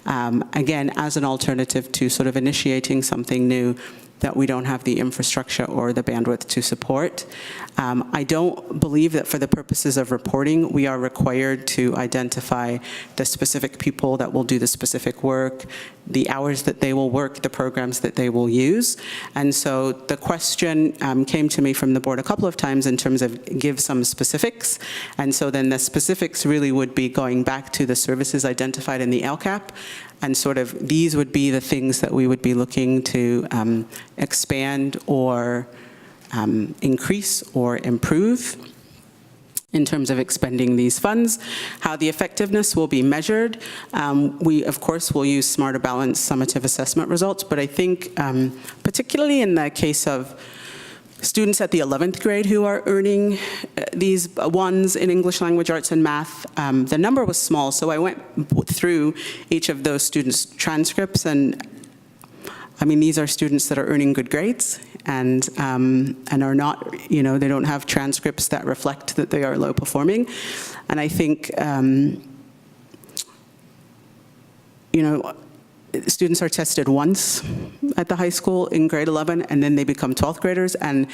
again, as an alternative to sort of initiating something new that we don't have the infrastructure or the bandwidth to support. I don't believe that for the purposes of reporting, we are required to identify the specific people that will do the specific work, the hours that they will work, the programs that they will use. And so the question came to me from the board a couple of times in terms of give some specifics. And so then the specifics really would be going back to the services identified in the LCAP, and sort of these would be the things that we would be looking to expand or increase or improve in terms of expending these funds. How the effectiveness will be measured, we of course will use smarter balanced summative assessment results, but I think particularly in the case of students at the 11th grade who are earning these ones in English language arts and math, the number was small, so I went through each of those students' transcripts, and I mean, these are students that are earning good grades and are not, they don't have transcripts that reflect that they are low performing. And I think, students are tested once at the high school in grade 11, and then they become 12th graders, and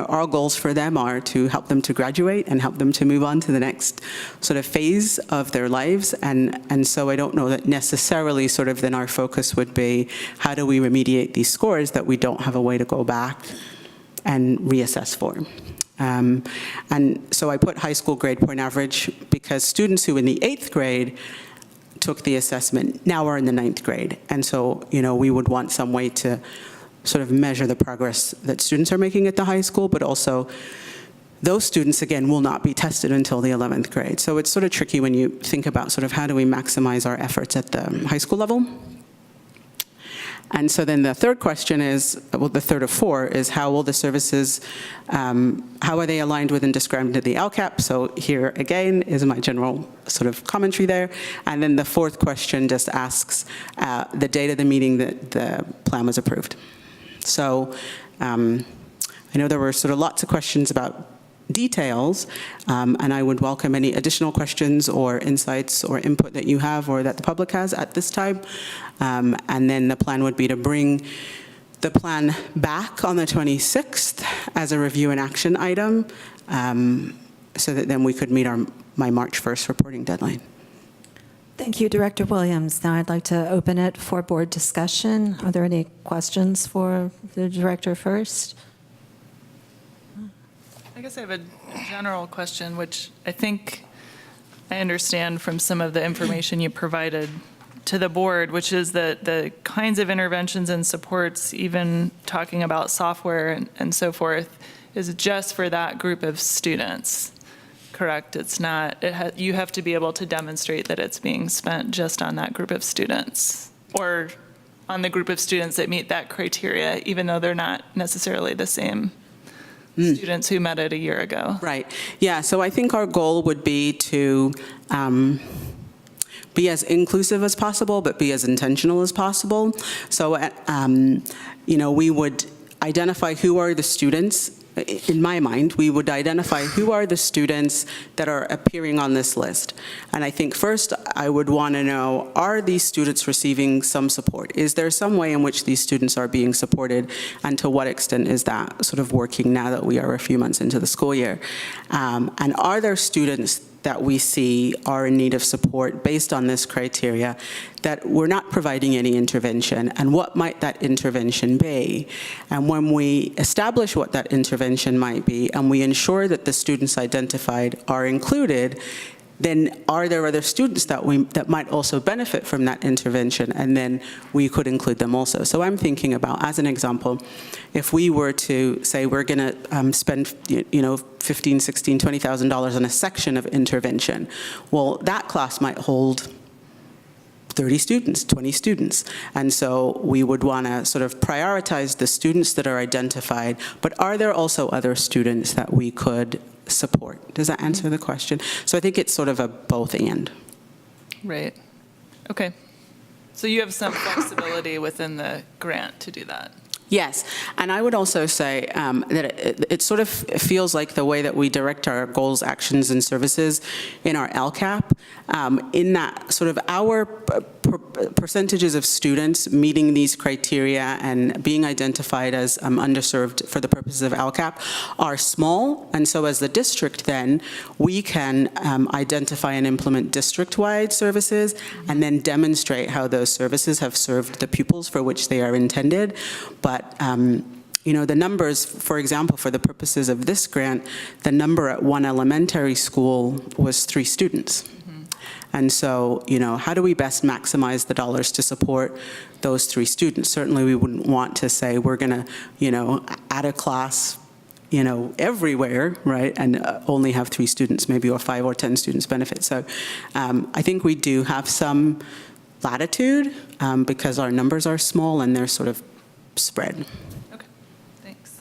our goals for them are to help them to graduate and help them to move on to the next sort of phase of their lives. And so I don't know that necessarily sort of then our focus would be how do we remediate these scores that we don't have a way to go back and reassess for. And so I put high school grade point average because students who in the 8th grade took the assessment now are in the 9th grade. And so, we would want some way to sort of measure the progress that students are making at the high school, but also those students, again, will not be tested until the 11th grade. So it's sort of tricky when you think about sort of how do we maximize our efforts at the high school level. And so then the third question is, well, the third of four is how will the services, how are they aligned with and described to the LCAP? So here again is my general sort of commentary there. And then the fourth question just asks the date of the meeting that the plan was approved. So I know there were sort of lots of questions about details, and I would welcome any additional questions or insights or input that you have or that the public has at this time. And then the plan would be to bring the plan back on the 26th as a review and action item, so that then we could meet my March 1st reporting deadline. Thank you, Director Williams. Now I'd like to open it for board discussion. Are there any questions for the director first? I guess I have a general question, which I think I understand from some of the information you provided to the board, which is that the kinds of interventions and supports, even talking about software and so forth, is just for that group of students, correct? It's not, you have to be able to demonstrate that it's being spent just on that group of students, or on the group of students that meet that criteria, even though they're not necessarily the same students who met it a year ago. Right. Yeah, so I think our goal would be to be as inclusive as possible, but be as intentional as possible. So, we would identify who are the students. In my mind, we would identify who are the students that are appearing on this list. And I think first I would want to know, are these students receiving some support? Is there some way in which these students are being supported, and to what extent is that sort of working now that we are a few months into the school year? And are there students that we see are in need of support based on this criteria, that we're not providing any intervention, and what might that intervention be? And when we establish what that intervention might be, and we ensure that the students identified are included, then are there other students that might also benefit from that intervention, and then we could include them also. So I'm thinking about, as an example, if we were to say we're going to spend, $15,000, $16,000, $20,000 on a section of intervention, well, that class might hold 30 students, 20 students. And so we would want to sort of prioritize the students that are identified, but are there also other students that we could support? Does that answer the question? So I think it's sort of a both and. Right. Okay. So you have some flexibility within the grant to do that. Yes, and I would also say that it sort of feels like the way that we direct our goals, actions, and services in our LCAP, in that sort of our percentages of students meeting these criteria and being identified as underserved for the purposes of LCAP are small, and so as the district then, we can identify and implement district-wide services and then demonstrate how those services have served the pupils for which they are intended. But the numbers, for example, for the purposes of this grant, the number at one elementary school was 3 students. Mm-hmm. And so, how do we best maximize the dollars to support those 3 students? Certainly we wouldn't want to say we're going to, add a class, everywhere, right, and only have 3 students, maybe, or 5 or 10 students benefit. So I think we do have some latitude because our numbers are small and they're sort of spread. Okay, thanks.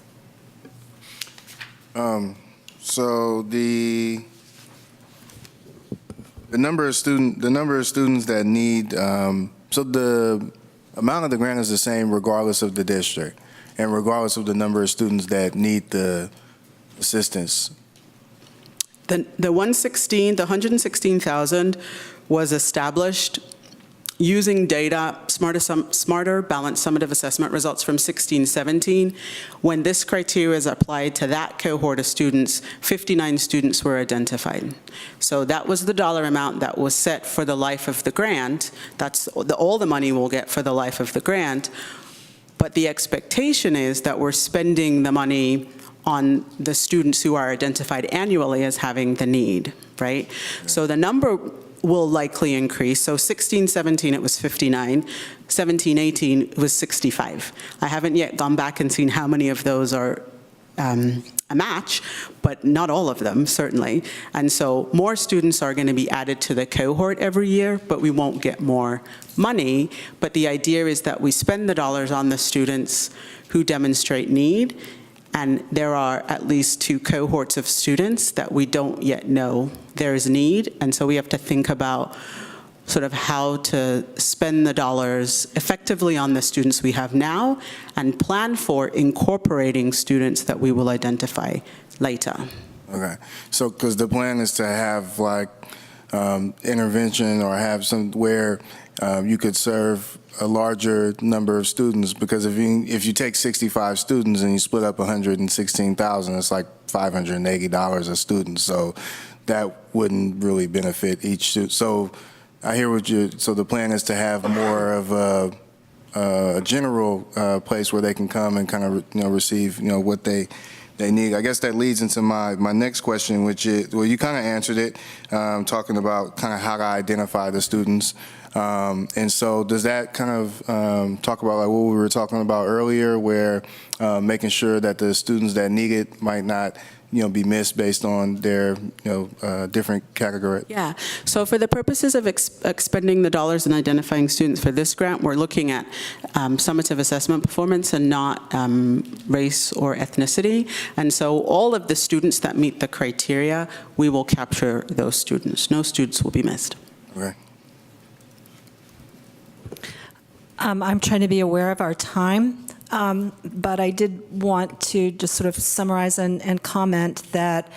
So the number of students that need, so the amount of the grant is the same regardless of the district and regardless of the number of students that need the assistance. The 116,000 was established using data, smarter balanced summative assessment results from 16-17. When this criteria is applied to that cohort of students, 59 students were identified. So that was the dollar amount that was set for the life of the grant. That's all the money we'll get for the life of the grant. But the expectation is that we're spending the money on the students who are identified annually as having the need, right? So the number will likely increase. So 16-17, it was 59. 17-18, it was 65. I haven't yet gone back and seen how many of those are a match, but not all of them, certainly. And so more students are going to be added to the cohort every year, but we won't get more money. But the idea is that we spend the dollars on the students who demonstrate need, and there are at least 2 cohorts of students that we don't yet know there is need, and so we have to think about sort of how to spend the dollars effectively on the students we have now and plan for incorporating students that we will identify later. Okay, so because the plan is to have like intervention or have some where you could serve a larger number of students, because if you take 65 students and you split up 116,000, it's like $580 a student. So that wouldn't really benefit each student. So I hear what so the plan is to have more of a general place where they can come and kind of receive what they need. I guess that leads into my next question, which is, well, you kind of answered it, talking about kind of how to identify the students. And so does that kind of talk about like what we were talking about earlier, where making sure that the students that need it might not be missed based on their different category? Yeah, so for the purposes of expending the dollars and identifying students for this grant, we're looking at summative assessment performance and not race or ethnicity. And so all of the students that meet the criteria, we will capture those students. No students will be missed. Okay. I'm trying to be aware of our time, but I did want to just sort of summarize and comment that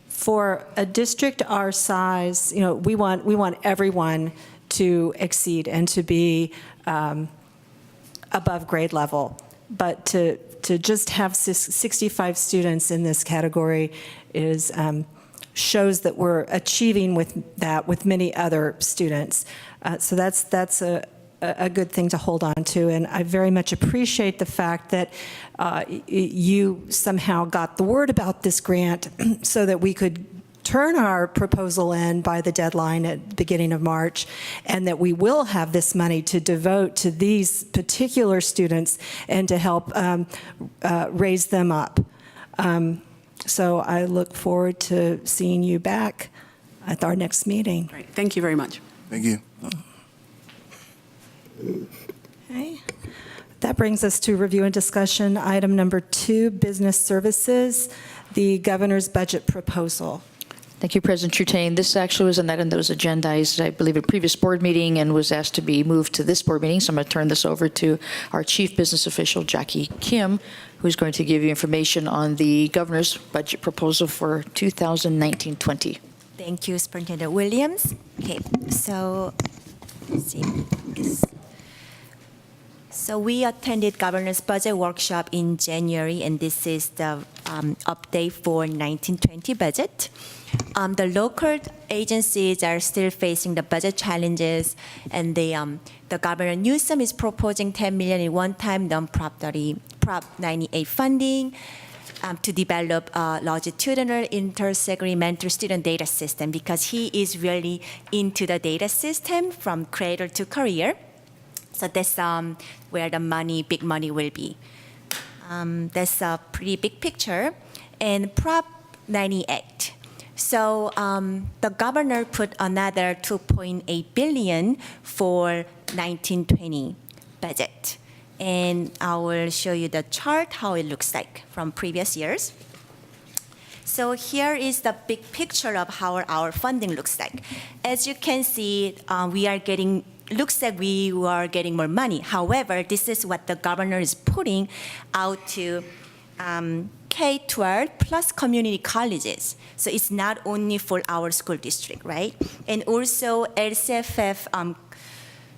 for a district our size, we want everyone to exceed and to be above grade level. But to just have 65 students in this category is shows that we're achieving with many other students. So that's a good thing to hold on to, and I very much appreciate the fact that you somehow got the word about this grant so that we could turn our proposal in by the deadline at the beginning of March, and that we will have this money to devote to these particular students and to help raise them up. So I look forward to seeing you back at our next meeting. Great. Thank you very much. Thank you. Okay. That brings us to review and discussion. Item number 2, business services, the governor's budget proposal. Thank you, President Trutain. This actually was an item that was agendized, I believe, at a previous board meeting and was asked to be moved to this board meeting. So I'm going to turn this over to our Chief Business Official, Jackie Kim, who's going to give you information on the governor's budget proposal for 2019-20. Thank you, Superintendent Williams. Okay, so let's see this. So we attended governor's budget workshop in January, and this is the update for 1920 budget. The local agencies are still facing the budget challenges, and the Governor Newsom is proposing $10 million in one-time non-Prop 98 funding to develop a longitudinal intersegmental student data system, because he is really into the data system from cradle to career. So that's where the big money will be. That's a pretty big picture. And Prop 98. So the governor put another $2.8 billion for 1920 budget. And I will show you the chart, how it looks like from previous years. So here is the big picture of how our funding looks like. As you can see, looks like we are getting more money. However, this is what the governor is putting out to K-12 plus community colleges. So it's not only for our school district, right? And also LCFF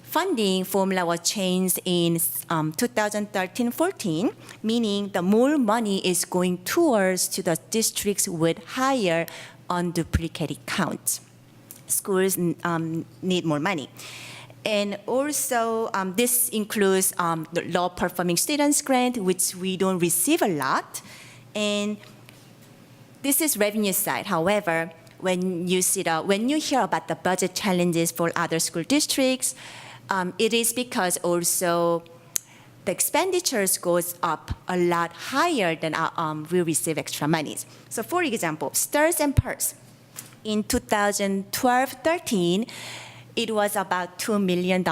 funding formula was changed in 2013-14, meaning the more money is going towards to the districts with higher unduplicated counts. Schools need more money. And also, this includes the low-performing students grant, which we don't receive a lot. And this is revenue side. However, when you hear about the budget challenges for other school districts, it is because also the expenditures goes up a lot higher than we receive extra monies. So, for example, STIRS and PERS in 2012-13. It was about $2 million.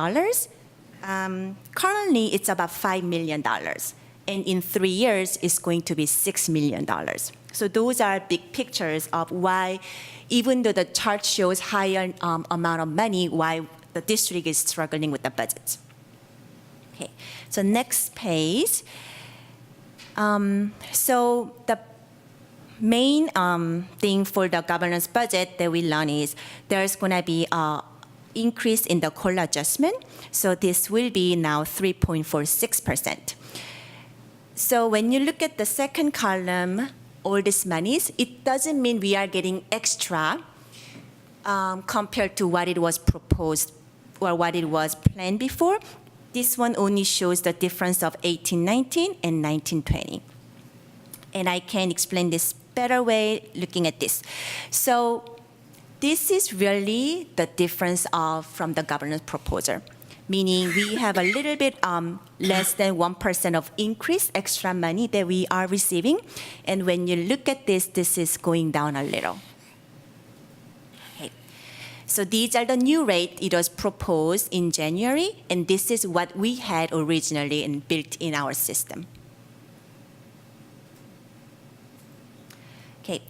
Currently, it's about $5 million. And in 3 years, it's going to be $6 million. So those are big pictures of why, even though the chart shows higher amount of money, why the district is struggling with the budget. Okay, so next page. So the main thing for the governor's budget that we learn is there's going to be a increase in the COLA adjustment. So this will be now 3.46%. So when you look at the second column, all these monies, it doesn't mean we are getting extra compared to what it was proposed or what it was planned before. This one only shows the difference of 18-19 and 19-20. And I can explain this better way looking at this. So this is really the difference from the governor's proposal, meaning we have a little bit less than 1% of increase extra money that we are receiving. And when you look at this, this is going down a little. Okay. So these are the new rate. It was proposed in January, and this is what we had originally and built in our system. Okay.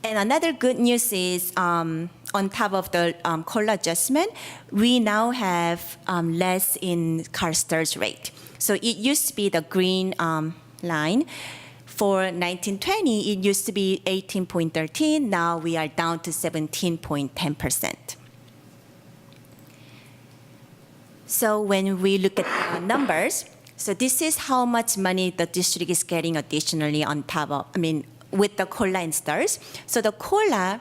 And another good news is on top of the COLA adjustment, we now have less in CAR-STARS rate. So it used to be the green line. For 1920, it used to be 18.13. Now we are down to 17.10%. So when we look at the numbers, so this is how much money the district is getting additionally on top of, with the COLA and STARS. So the COLA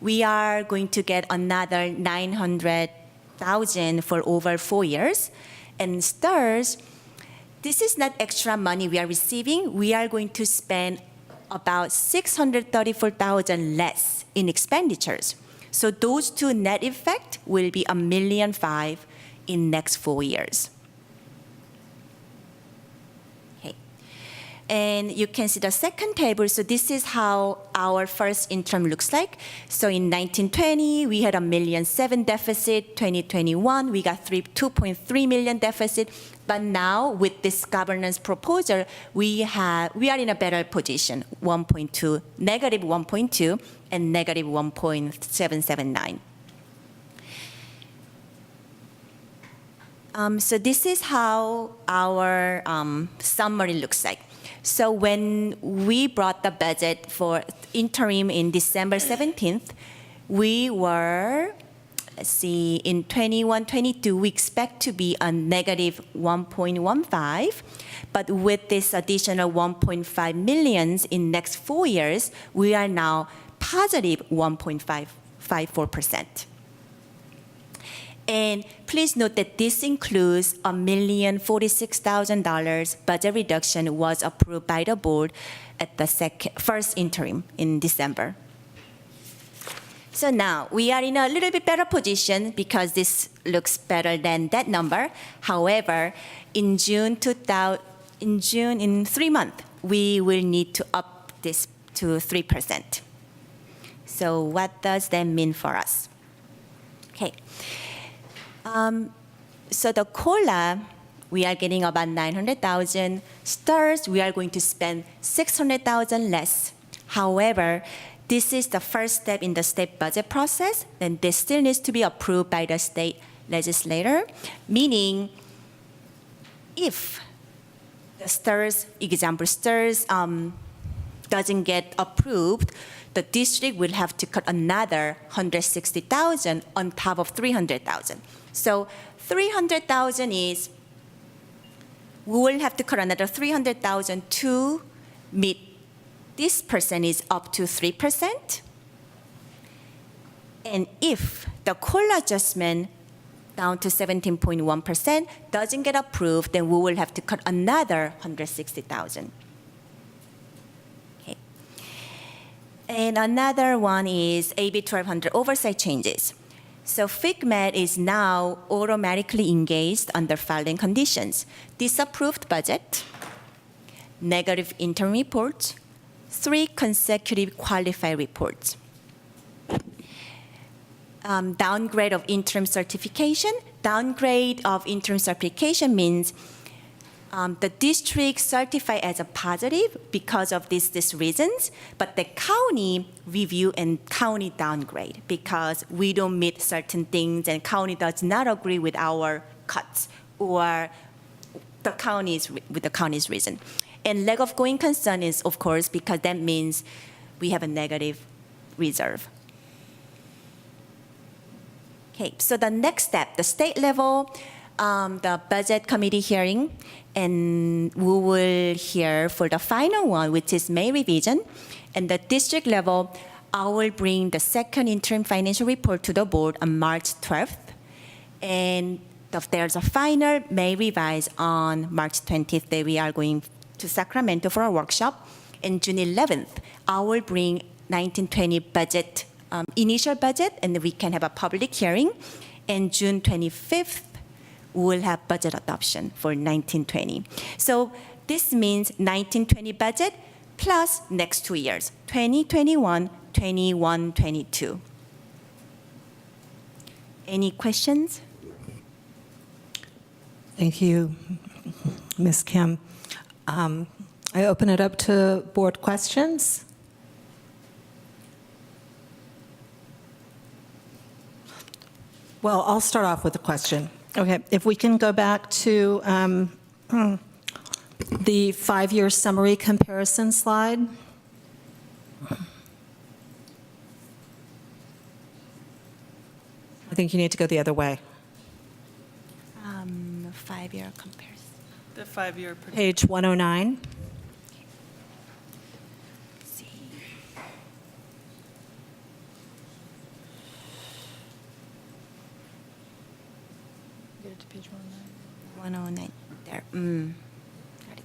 we are going to get another 900,000 for over 4 years. And STARS, this is not extra money we are receiving. We are going to spend about 634,000 less in expenditures. So those two net effect will be $1.5 million in next 4 years. Okay. And you can see the second table. So this is how our first interim looks like. So in 1920, we had $1.7 million deficit. 2021, we got $2.3 million deficit. But now with this governance proposal, we are in a better position, -1.2 and -1.779. So this is how our summary looks like. So when we brought the budget for interim in December 17th, we were, let's see, in 21-22, we expect to be a -1.15, but with this additional 1.5 million in next 4 years, we are now positive 1.54%. And please note that this includes $1,046,000 budget reduction was approved by the board at the first interim in December. So now we are in a little bit better position because this looks better than that number. However, in June, in 3 months, we will need to up this to 3%. So what does that mean for us? Okay. So the COLA, we are getting about 900,000. STARS, we are going to spend 600,000 less. However, this is the first step in the state budget process, and this still needs to be approved by the state legislator, meaning if the STARS, example STARS doesn't get approved, the district will have to cut another 160,000 on top of 300,000. So 300,000 is, we will have to cut another 300,000 to meet this percentage up to 3%. And if the COLA adjustment down to 17.1% doesn't get approved, then we will have to cut another 160,000. Okay. And another one is AB 1200 oversight changes. So FIGMED is now automatically engaged under following conditions: disapproved budget, negative interim reports, 3 consecutive qualified reports. Downgrade of interim certification. Downgrade of interim certification means the district certified as a positive because of these reasons, but the county review and county downgrade because we don't meet certain things and county does not agree with our cuts or the county's reason. And lack of going concern is, of course, because that means we have a negative reserve. Okay, so the next step, the state level, the budget committee hearing, and we will hear for the final one, which is May revision. And the district level, I will bring the second interim financial report to the board on March 12th. And there's a final May revise on March 20th that we are going to Sacramento for a workshop. And June 11th, I will bring 1920 budget, initial budget, and we can have a public hearing. And June 25th, we'll have budget adoption for 1920. So this means 1920 budget plus next 2 years, 2021, 21, 22. Any questions? Thank you, Ms. Kim. I open it up to board questions. Well, I'll start off with a question. Okay, if we can go back to the 5-year summary comparison slide. I think you need to go the other way. 5-year comparison. The 5-year. Page 109. it to page 109 there. Got it.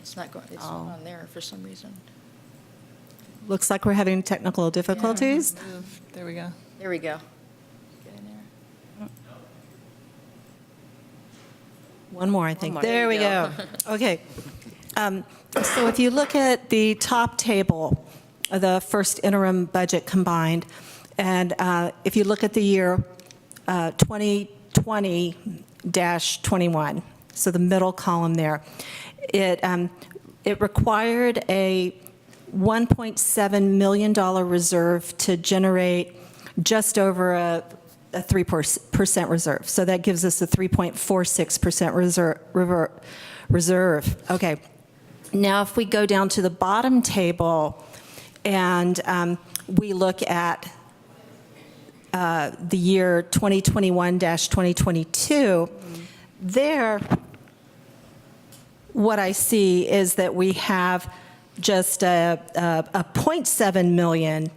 It's not going, it's Oh. not on there for some reason. Looks like we're having technical difficulties. There we go. There we go. Get in there. One more, I think. more. There we go. Okay. So if you look at the top table, the first interim budget combined, and if you look at the year 2020-21, so the middle column there, it required a $1.7 million reserve to generate just over a 3% reserve. So that gives us a 3.46% reserve. Okay. Now, if we go down to the bottom table and we look at the year 2021-2022, there, what I see is that we have just a 0.7 million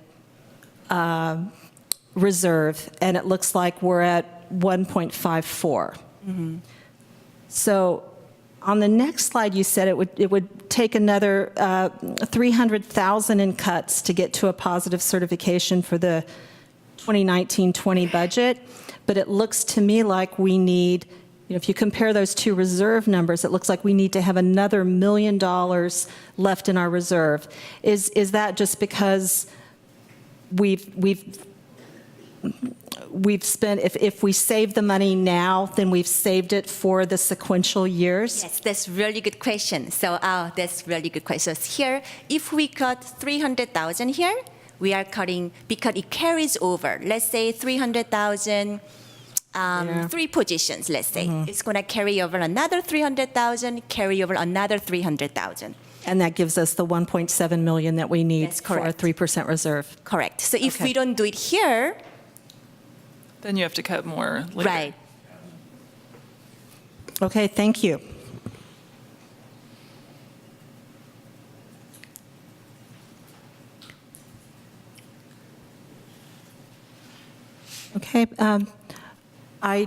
reserve, and it looks like we're at 1.54. So on the next slide, you said it would take another 300,000 in cuts to get to a positive certification for the 2019-20 budget, but it looks to me like we need, if you compare those two reserve numbers, it looks like we need to have another $1 million left in our reserve. Is that just because we've spent, if we save the money now, then we've saved it for the sequential years? Yes, that's really good question. So that's really good question. So here, if we cut 300,000 here, we are cutting because it carries over. Let's say 300,000, three positions. Let's say it's going to carry over another 300,000, carry over another 300,000. And that gives us the 1.7 million that we need That's for a correct. 3% reserve. Correct. So if Okay. we don't do it here, Then you have to cut more later. right? Okay, thank you. Okay, I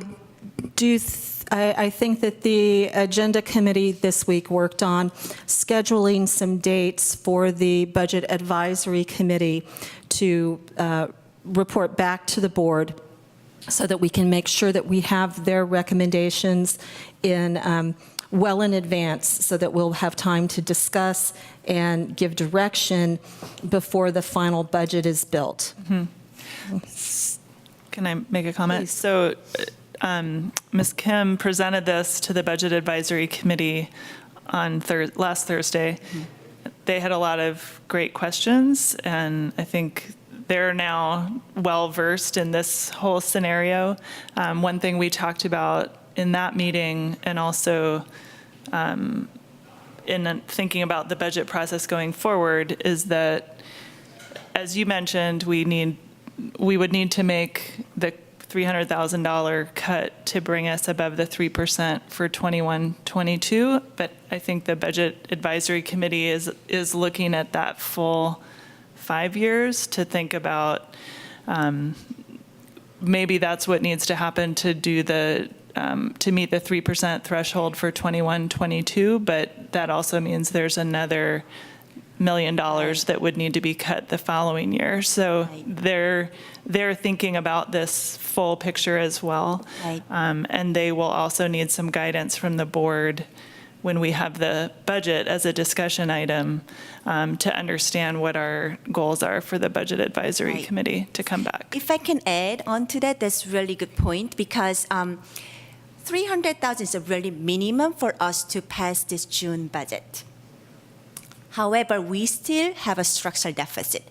think that the Agenda Committee this week worked on scheduling some dates for the Budget Advisory Committee to report back to the board so that we can make sure that we have their recommendations in well in advance so that we'll have time to discuss and give direction before the final budget is built. Can I make a comment? Please. So Ms. Kim presented this to the Budget Advisory Committee on last Thursday. They had a lot of great questions, and I think they're now well-versed in this whole scenario. One thing we talked about in that meeting, and also in thinking about the budget process going forward, is that, as you mentioned, we would need to make the $300,000 cut to bring us above the 3% for 21-22. But I think the Budget Advisory Committee is looking at that full 5 years to think about maybe that's what needs to happen to do to meet the 3% threshold for 21-22. But that also means there's another $1 million that would need to be cut the following year. So they're thinking about this full picture as well. Right. And they will also need some guidance from the board when we have the budget as a discussion item to understand what our goals are for the Budget Advisory Right. Committee to come back. If I can add on to that, that's a really good point, because 300,000 is a really minimum for us to pass this June budget. However, we still have a structural deficit,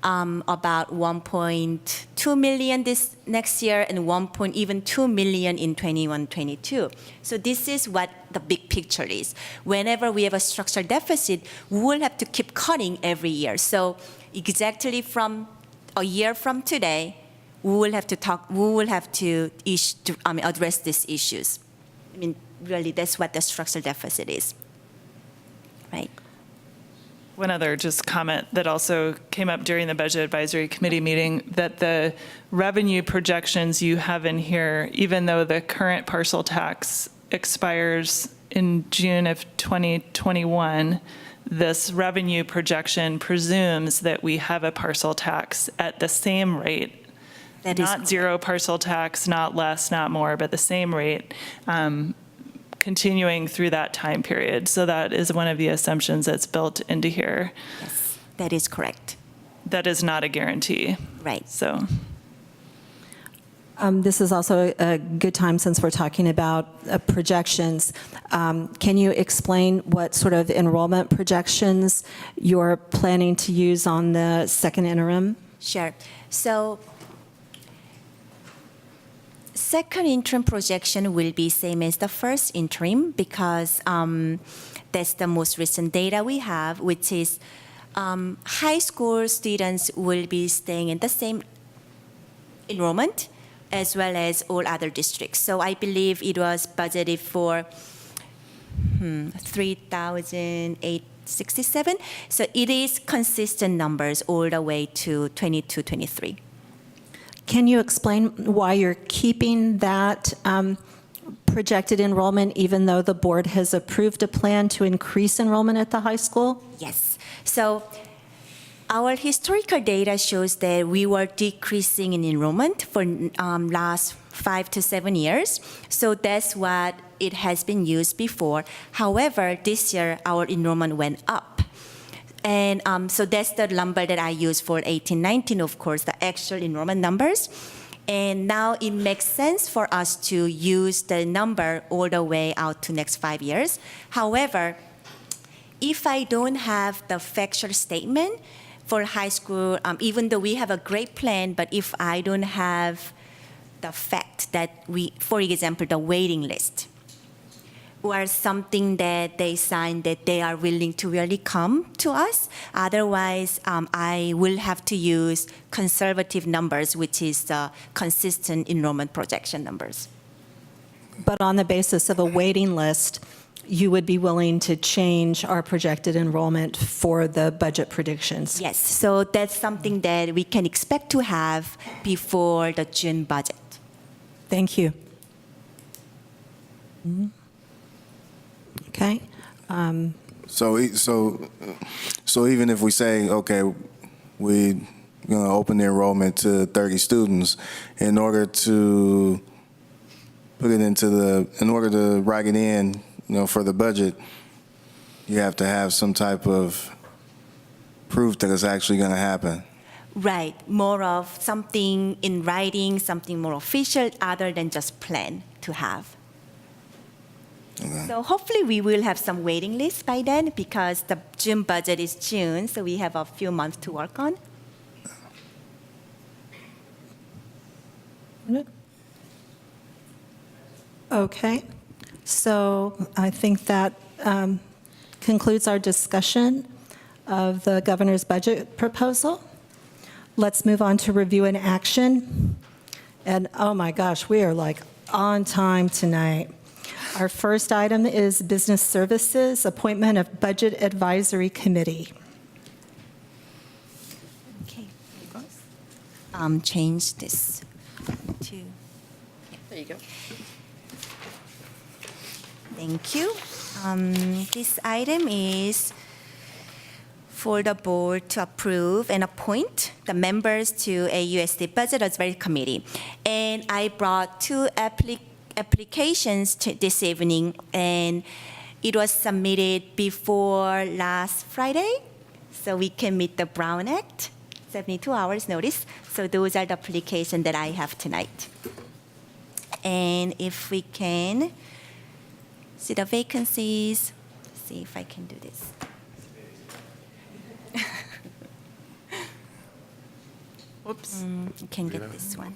about 1.2 million this next year and 1.2 million in 21-22. So this is what the big picture is. Whenever we have a structural deficit, we will have to keep cutting every year. So exactly from a year from today, we will have to address these issues. Really, that's what the structural deficit is, right? One other just comment that also came up during the Budget Advisory Committee meeting, that the revenue projections you have in here, even though the current parcel tax expires in June of 2021, this revenue projection presumes that we have a parcel tax at the same rate. That is Not zero parcel tax, not less, not more, but the same rate, continuing through that time period. So that is one of the assumptions that's built into here. Yes, that is correct. That is not a guarantee. Right. So, This is also a good time, since we're talking about projections. Can you explain what sort of enrollment projections you're planning to use on the second interim? Sure. So second interim projection will be same as the first interim, because that's the most recent data we have, which is high school students will be staying in the same enrollment as well as all other districts. So I believe it was budgeted for 3,867. So it is consistent numbers all the way to 22, 23. Can you explain why you're keeping that projected enrollment, even though the board has approved a plan to increase enrollment at the high school? Yes. So our historical data shows that we were decreasing in enrollment for last 5 to 7 years. So that's what it has been used before. However, this year our enrollment went up. And so that's the number that I use for 18-19, of course, the actual enrollment numbers. And now it makes sense for us to use the number all the way out to next 5 years. However, if I don't have the factual statement for high school, even though we have a great plan, but if I don't have the fact that we, for example, the waiting list, or something that they sign that they are willing to really come to us. Otherwise, I will have to use conservative numbers, which is the consistent enrollment projection numbers. But on the basis of a waiting list, you would be willing to change our projected enrollment for the budget predictions? Yes, so that's something that we can expect to have before the June budget. Thank you. Okay. So even if we say, okay, we're going to open the enrollment to 30 students, in order to put it into in order to write it in, for the budget, you have to have some type of proof that it's actually going to happen. Right, more of something in writing, something more official other than just plan to have. Okay. So hopefully we will have some waiting list by then, because the June budget is June, so we have a few months to work on. Okay. So I think that concludes our discussion of the governor's budget proposal. Let's move on to review and action. And oh my gosh, we are like on time tonight. Our first item is Business Services, appointment of Budget Advisory Committee. Okay. Change this to. There you go. Thank you. This item is for the board to approve and appoint the members to AUSD Budget Advisory Committee. And I brought two applications this evening, and it was submitted before last Friday, so we can meet the Brown Act, 72 hours notice. So those are the applications that I have tonight. And if we can see the vacancies, see if I can do this. whoops. You can get this one.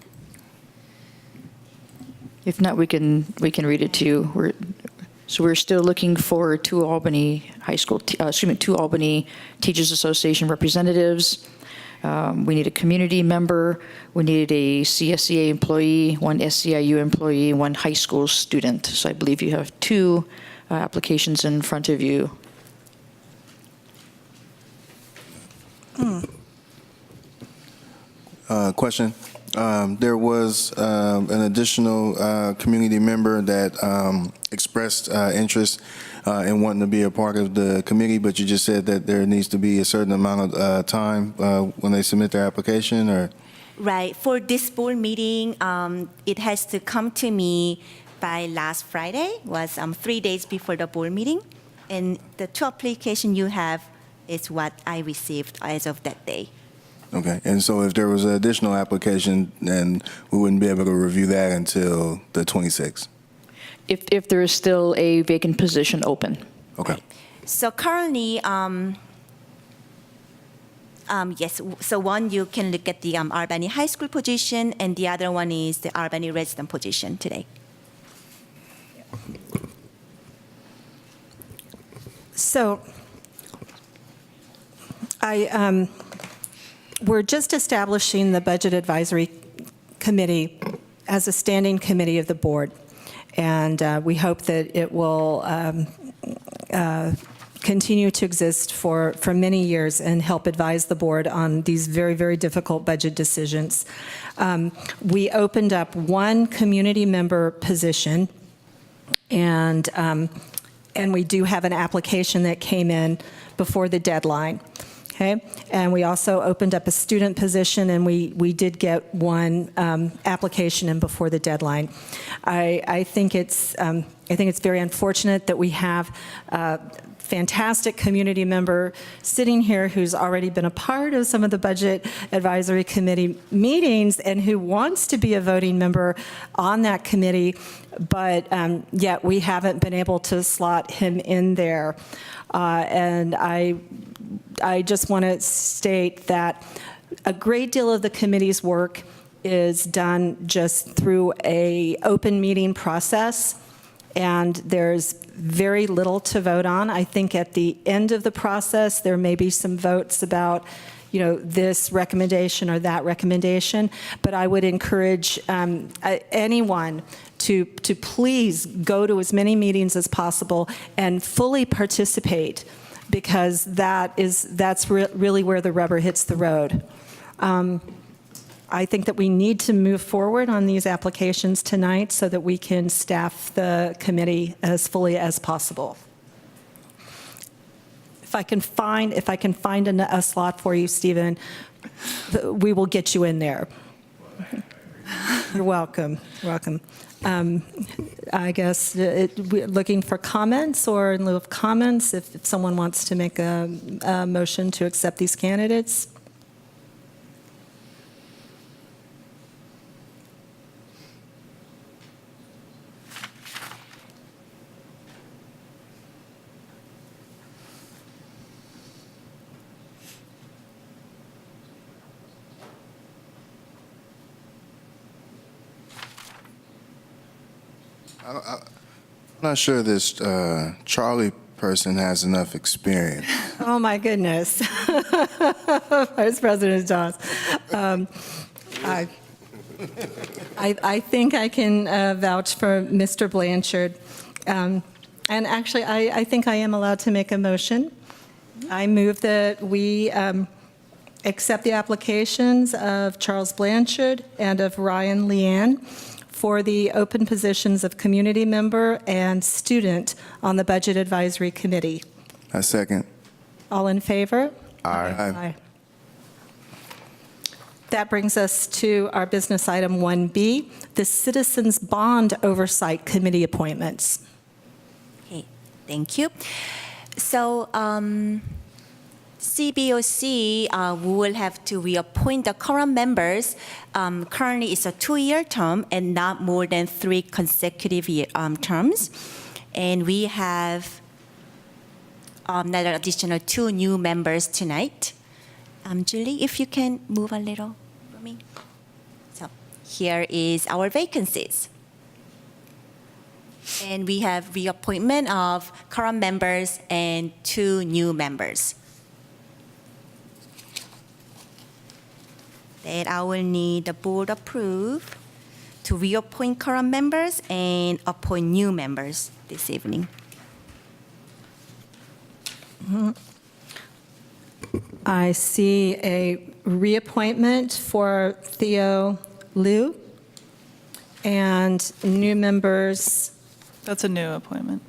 If not, we can read it to you. We're still looking for two Albany Teachers Association representatives. We need a community member. We need a CSEA employee, one SCIU employee, one high school student. So I believe you have two applications in front of you. Question. There was an additional community member that expressed interest in wanting to be a part of the committee, but you just said that there needs to be a certain amount of time when they submit their application, or? Right. For this board meeting, it has to come to me by last Friday, was 3 days before the board meeting. And the 2 applications you have is what I received as of that day. Okay, and so if there was an additional application, then we wouldn't be able to review that until the 26th? If there is still a vacant position open. Okay. So currently, yes, so one, you can look at the Albany High School position, and the other one is the Albany resident position today. So we're just establishing the Budget Advisory Committee as a standing committee of the board. And we hope that it will continue to exist for many years and help advise the board on these very, very difficult budget decisions. We opened up 1 community member position, and we do have an application that came in before the deadline. Okay, and we also opened up a student position, and we did get 1 application in before the deadline. I think it's very unfortunate that we have a fantastic community member sitting here who's already been a part of some of the Budget Advisory Committee meetings and who wants to be a voting member on that committee, but yet we haven't been able to slot him in there. And I just want to state that a great deal of the committee's work is done just through an open meeting process, and there's very little to vote on. I think at the end of the process, there may be some votes about, this recommendation or that recommendation, but I would encourage anyone to please go to as many meetings as possible and fully participate, because that's really where the rubber hits the road. I think that we need to move forward on these applications tonight so that we can staff the committee as fully as possible. If I can find a slot for you, Stephen, we will get you in there. You're welcome. Welcome. I guess we're looking for comments, or in lieu of comments, if someone wants to make a motion to accept these candidates. I'm not sure this Charlie person has enough experience. Oh, my goodness. Vice President Dawes. I think I can vouch for Mr. Blanchard. And actually, I think I am allowed to make a motion. I move that we accept the applications of Charles Blanchard and of Ryan Leanne for the open positions of community member and student on the Budget Advisory Committee. I second. All in favor? Aye. That brings us to our business item 1B, the Citizens Bond Oversight Committee appointments. Okay, thank you. So CBOC will have to reappoint the current members. Currently, it's a 2-year term and not more than 3 consecutive terms. And we have another additional 2 new members tonight. Julie, if you can move a little for me. So here is our vacancies. And we have reappointment of current members and 2 new members. That I will need the board approve to reappoint current members and appoint new members this evening. Mm-hmm. I see a reappointment for Theo Liu and new members. That's a new appointment.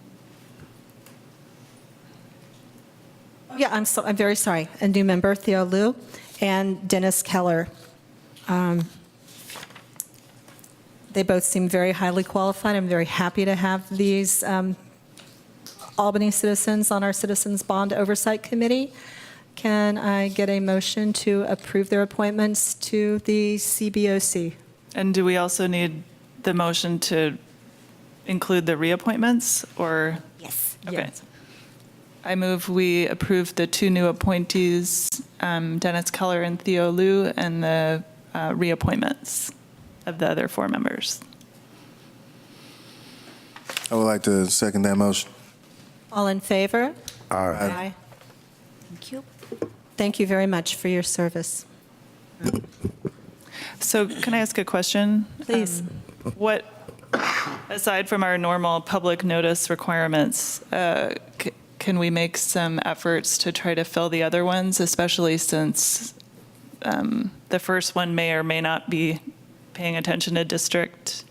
Yeah, I'm very sorry. A new member, Theo Liu, and Dennis Keller. They both seem very highly qualified. I'm very happy to have these Albany citizens on our Citizens Bond Oversight Committee. Can I get a motion to approve their appointments to the CBOC? And do we also need the motion to include the reappointments, or? Yes. Okay. Yes. I move we approve the two new appointees, Dennis Keller and Theo Liu, and the reappointments of the other 4 members. I would like to second that motion. All in favor? Aye. Thank you. Thank you very much for your service. So can I ask a question? Please. What, aside from our normal public notice requirements, can we make some efforts to try to fill the other ones, especially since the first one may or may not be paying attention to district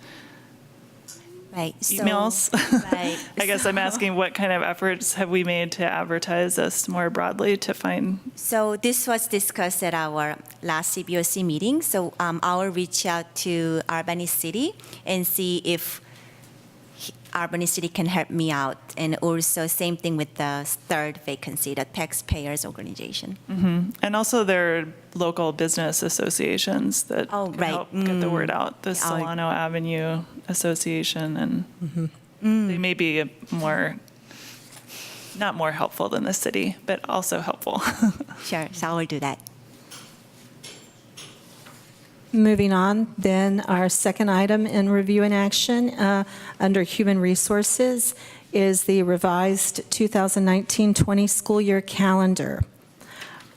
Right. So, emails? Right. I guess I'm asking what kind of efforts have we made to advertise this more broadly to find? So this was discussed at our last CBOC meeting. So I'll reach out to Albany City and see if Albany City can help me out. And also same thing with the third vacancy, the taxpayers organization. And also there are local business associations that Oh, can right. help get the word out. The Solano Avenue Association, and they may be not more helpful than the city, but also helpful. Sure, so I will do that. Moving on, then, our second item in review and action under Human Resources is the revised 2019-20 school year calendar.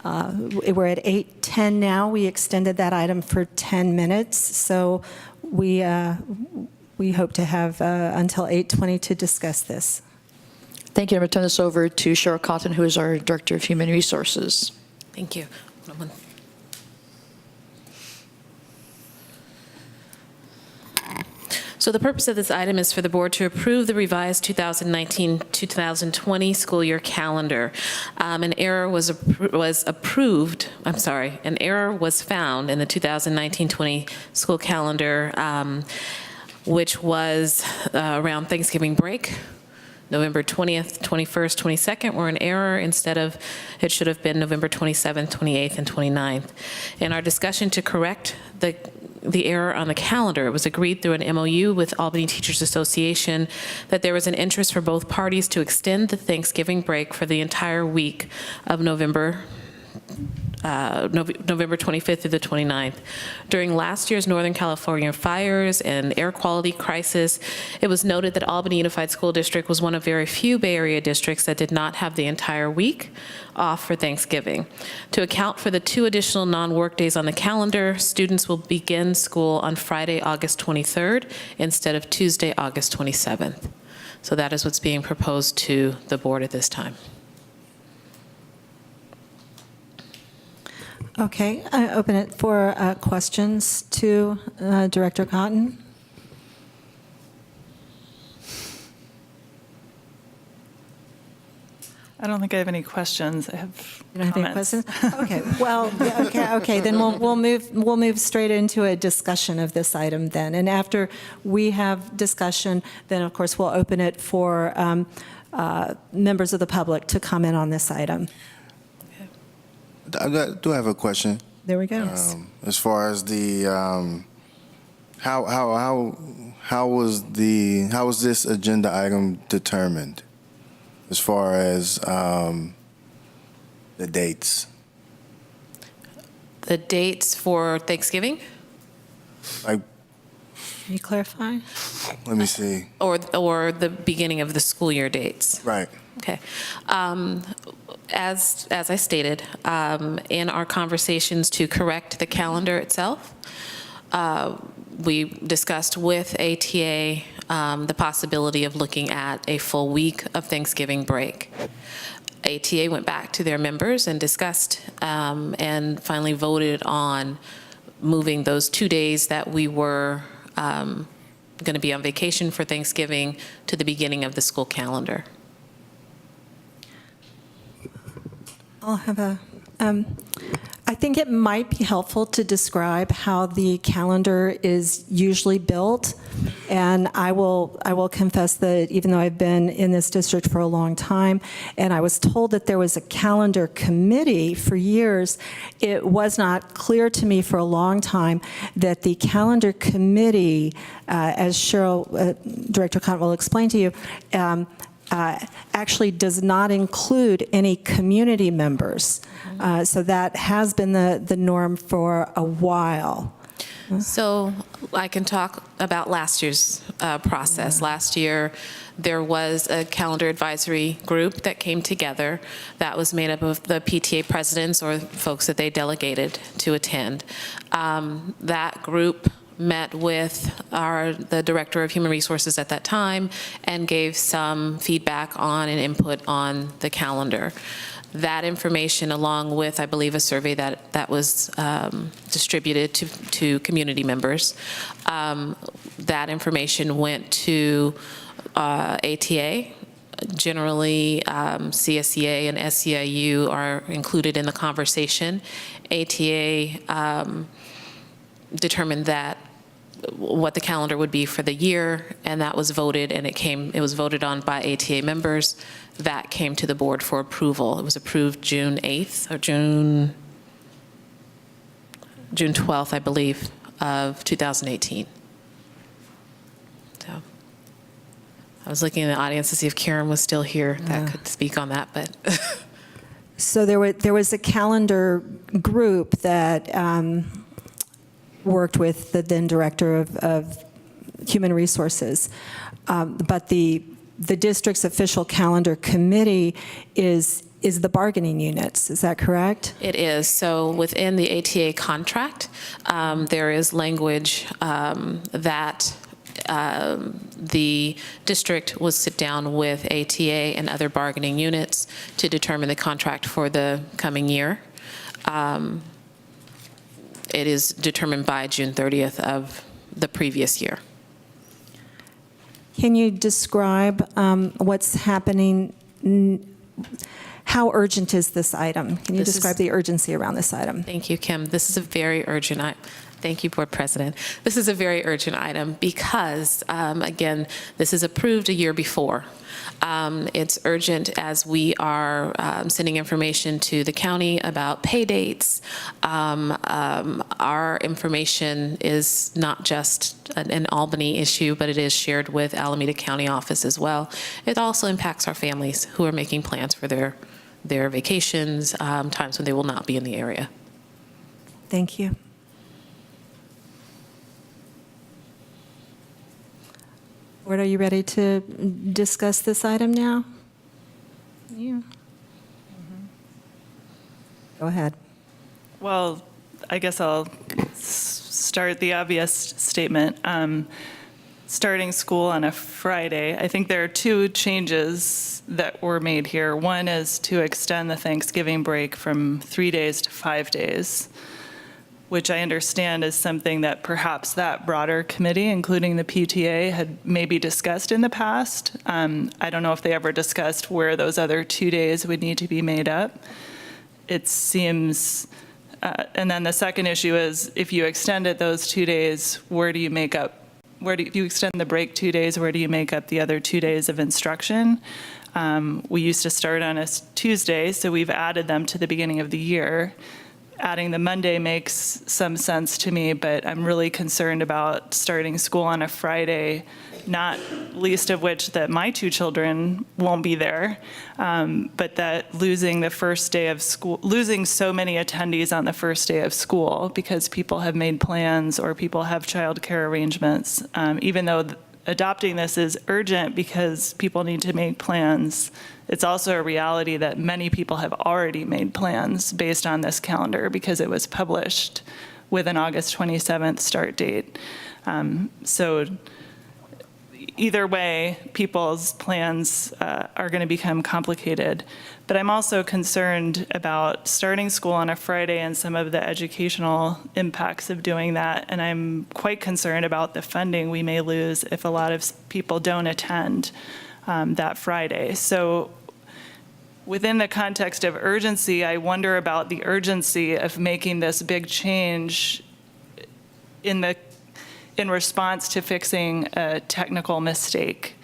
We're at 8:10 now. We extended that item for 10 minutes, so we hope to have until 8:20 to discuss this. Thank you. I'm going to turn this over to Cheryl Cotton, who is our Director of Human Resources. Thank you. So the purpose of this item is for the board to approve the revised 2019-2020 school year calendar. An error was found in the 2019-20 school calendar, which was around Thanksgiving break. November 20th, 21st, 22nd were an error. Instead of, it should have been November 27th, 28th, and 29th. In our discussion to correct the error on the calendar, it was agreed through an MOU with Albany Teachers Association that there was an interest for both parties to extend the Thanksgiving break for the entire week of November 25th through the 29th. During last year's Northern California fires and air quality crisis, it was noted that Albany Unified School District was one of very few Bay Area districts that did not have the entire week off for Thanksgiving. To account for the 2 additional non-work days on the calendar, students will begin school on Friday, August 23rd instead of Tuesday, August 27th. So that is what's being proposed to the board at this time. Okay, I open it for questions to Director Cotton. I don't think I have any questions. I have You don't have any comments. questions? Okay, well, yeah, okay, then we'll move straight into a discussion of this item then. And after we have discussion, then of course we'll open it for members of the public to comment on this item. I do have a question. There we go. As far as the how was this agenda item determined? As far as the dates, The dates for Thanksgiving like, Can you clarify? let me see. or the beginning of the school year dates? Right. Okay. As I stated, in our conversations to correct the calendar itself, we discussed with ATA the possibility of looking at a full week of Thanksgiving break. ATA went back to their members and discussed and finally voted on moving those 2 days that we were going to be on vacation for Thanksgiving to the beginning of the school calendar. I'll have a, I think it might be helpful to describe how the calendar is usually built. And I will confess that even though I've been in this district for a long time, and I was told that there was a calendar committee for years, it was not clear to me for a long time that the calendar committee, as Cheryl, Director Cotton will explain to you, actually does not include any community members. So that has been the norm for a while. So I can talk about last year's process. Last year, there was a calendar advisory group that came together that was made up of the PTA presidents or folks that they delegated to attend. That group met with the Director of Human Resources at that time and gave some feedback on and input on the calendar. That information, along with, I believe, a survey that was distributed to community members, that information went to ATA. Generally, CSEA and SEIU are included in the conversation. ATA determined that what the calendar would be for the year, and that was voted, and it was voted on by ATA members. That came to the board for approval. It was approved June 8th or June 12th, I believe, of 2018. So I was looking in the audience to see if Karen was still here that could speak on that, but. So there was a calendar group that worked with the then Director of Human Resources, but the district's official calendar committee is the bargaining units. Is that correct? It is. So within the ATA contract, there is language that the district will sit down with ATA and other bargaining units to determine the contract for the coming year. It is determined by June 30th of the previous year. Can you describe what's happening? How urgent is this item? Can you describe the urgency around this item? Thank you, Kim. This is a very urgent item. Thank you, Board President. This is a very urgent item because, again, this is approved a year before. It's urgent as we are sending information to the county about pay dates. Our information is not just an Albany issue, but it is shared with Alameda County office as well. It also impacts our families who are making plans for their vacations, times when they will not be in the area. Thank you. Board, are you ready to discuss this item now? Yeah. Go ahead. Well, I guess I'll start the obvious statement. Starting school on a Friday, I think there are two changes that were made here. One is to extend the Thanksgiving break from 3 days to 5 days, which I understand is something that perhaps that broader committee, including the PTA, had maybe discussed in the past. I don't know if they ever discussed where those other 2 days would need to be made up. It seems, and then the second issue is if you extend it those 2 daes, where do you make up, if you extend the break 2 days, where do you make up the other 2 days of instruction? We used to start on a Tuesday, so we've added them to the beginning of the year. Adding the Monday makes some sense to me, but I'm really concerned about starting school on a Friday, not least of which that my 2 children won't be there, but that losing the first day of school, losing so many attendees on the first day of school because people have made plans or people have childcare arrangements, even though adopting this is urgent because people need to make plans, it's also a reality that many people have already made plans based on this calendar because it was published with an August 27th start date. So either way, people's plans are going to become complicated. But I'm also concerned about starting school on a Friday and some of the educational impacts of doing that. And I'm quite concerned about the funding we may lose if a lot of people don't attend that Friday. So within the context of urgency, I wonder about the urgency of making this big change in response to fixing a technical mistake,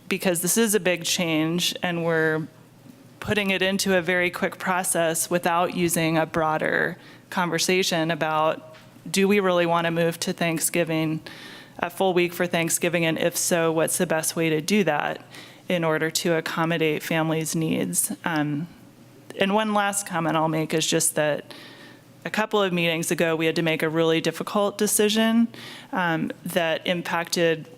because this is a big change and we're putting it into a very quick process without using a broader conversation about, do we really want to move to Thanksgiving, a full week for Thanksgiving, and if so, what's the best way to do that in order to accommodate families' needs? And one last comment I'll make is just that a couple of meetings ago, we had to make a really difficult decision that impacted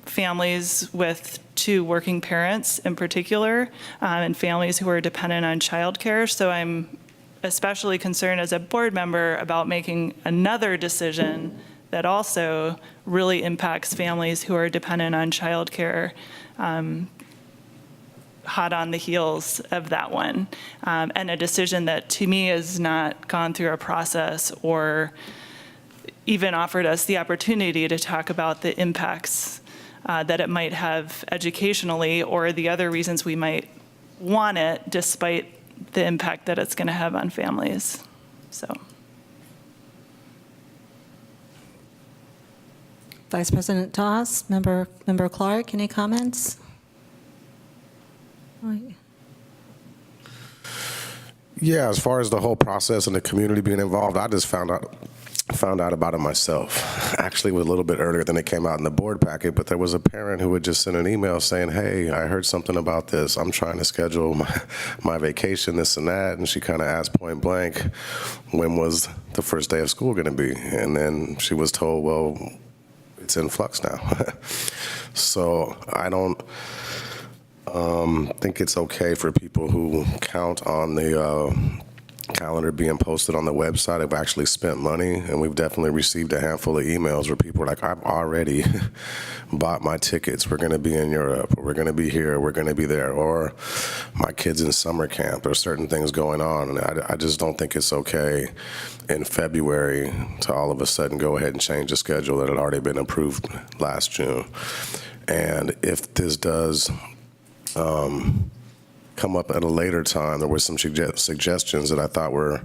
families with 2 working parents in particular, and families who are dependent on childcare. So I'm especially concerned as a board member about making another decision that also really impacts families who are dependent on childcare, hot on the heels of that one, and a decision that to me has not gone through a process or even offered us the opportunity to talk about the impacts that it might have educationally or the other reasons we might want it despite the impact that it's going to have on families. So. Vice President Toss, Member Clark, any comments? Yeah, as far as the whole process and the community being involved, I just found out about it myself. Actually, it was a little bit earlier than it came out in the board packet, but there was a parent who had just sent an email saying, hey, I heard something about this. I'm trying to schedule my vacation, this and that. And she kind of asked point blank, when was the first day of school going to be? And then she was told, well, it's in flux now. So I don't think it's okay for people who count on the calendar being posted on the website have actually spent money, and we've definitely received a handful of emails where people are like, I've already bought my tickets, we're going to be in Europe, or we're going to be here, we're going to be there, or my kids in summer camp, there's certain things going on, and I just don't think it's okay in February to all of a sudden go ahead and change the schedule that had already been approved last June. And if this does come up at a later time, there were some suggestions that I thought were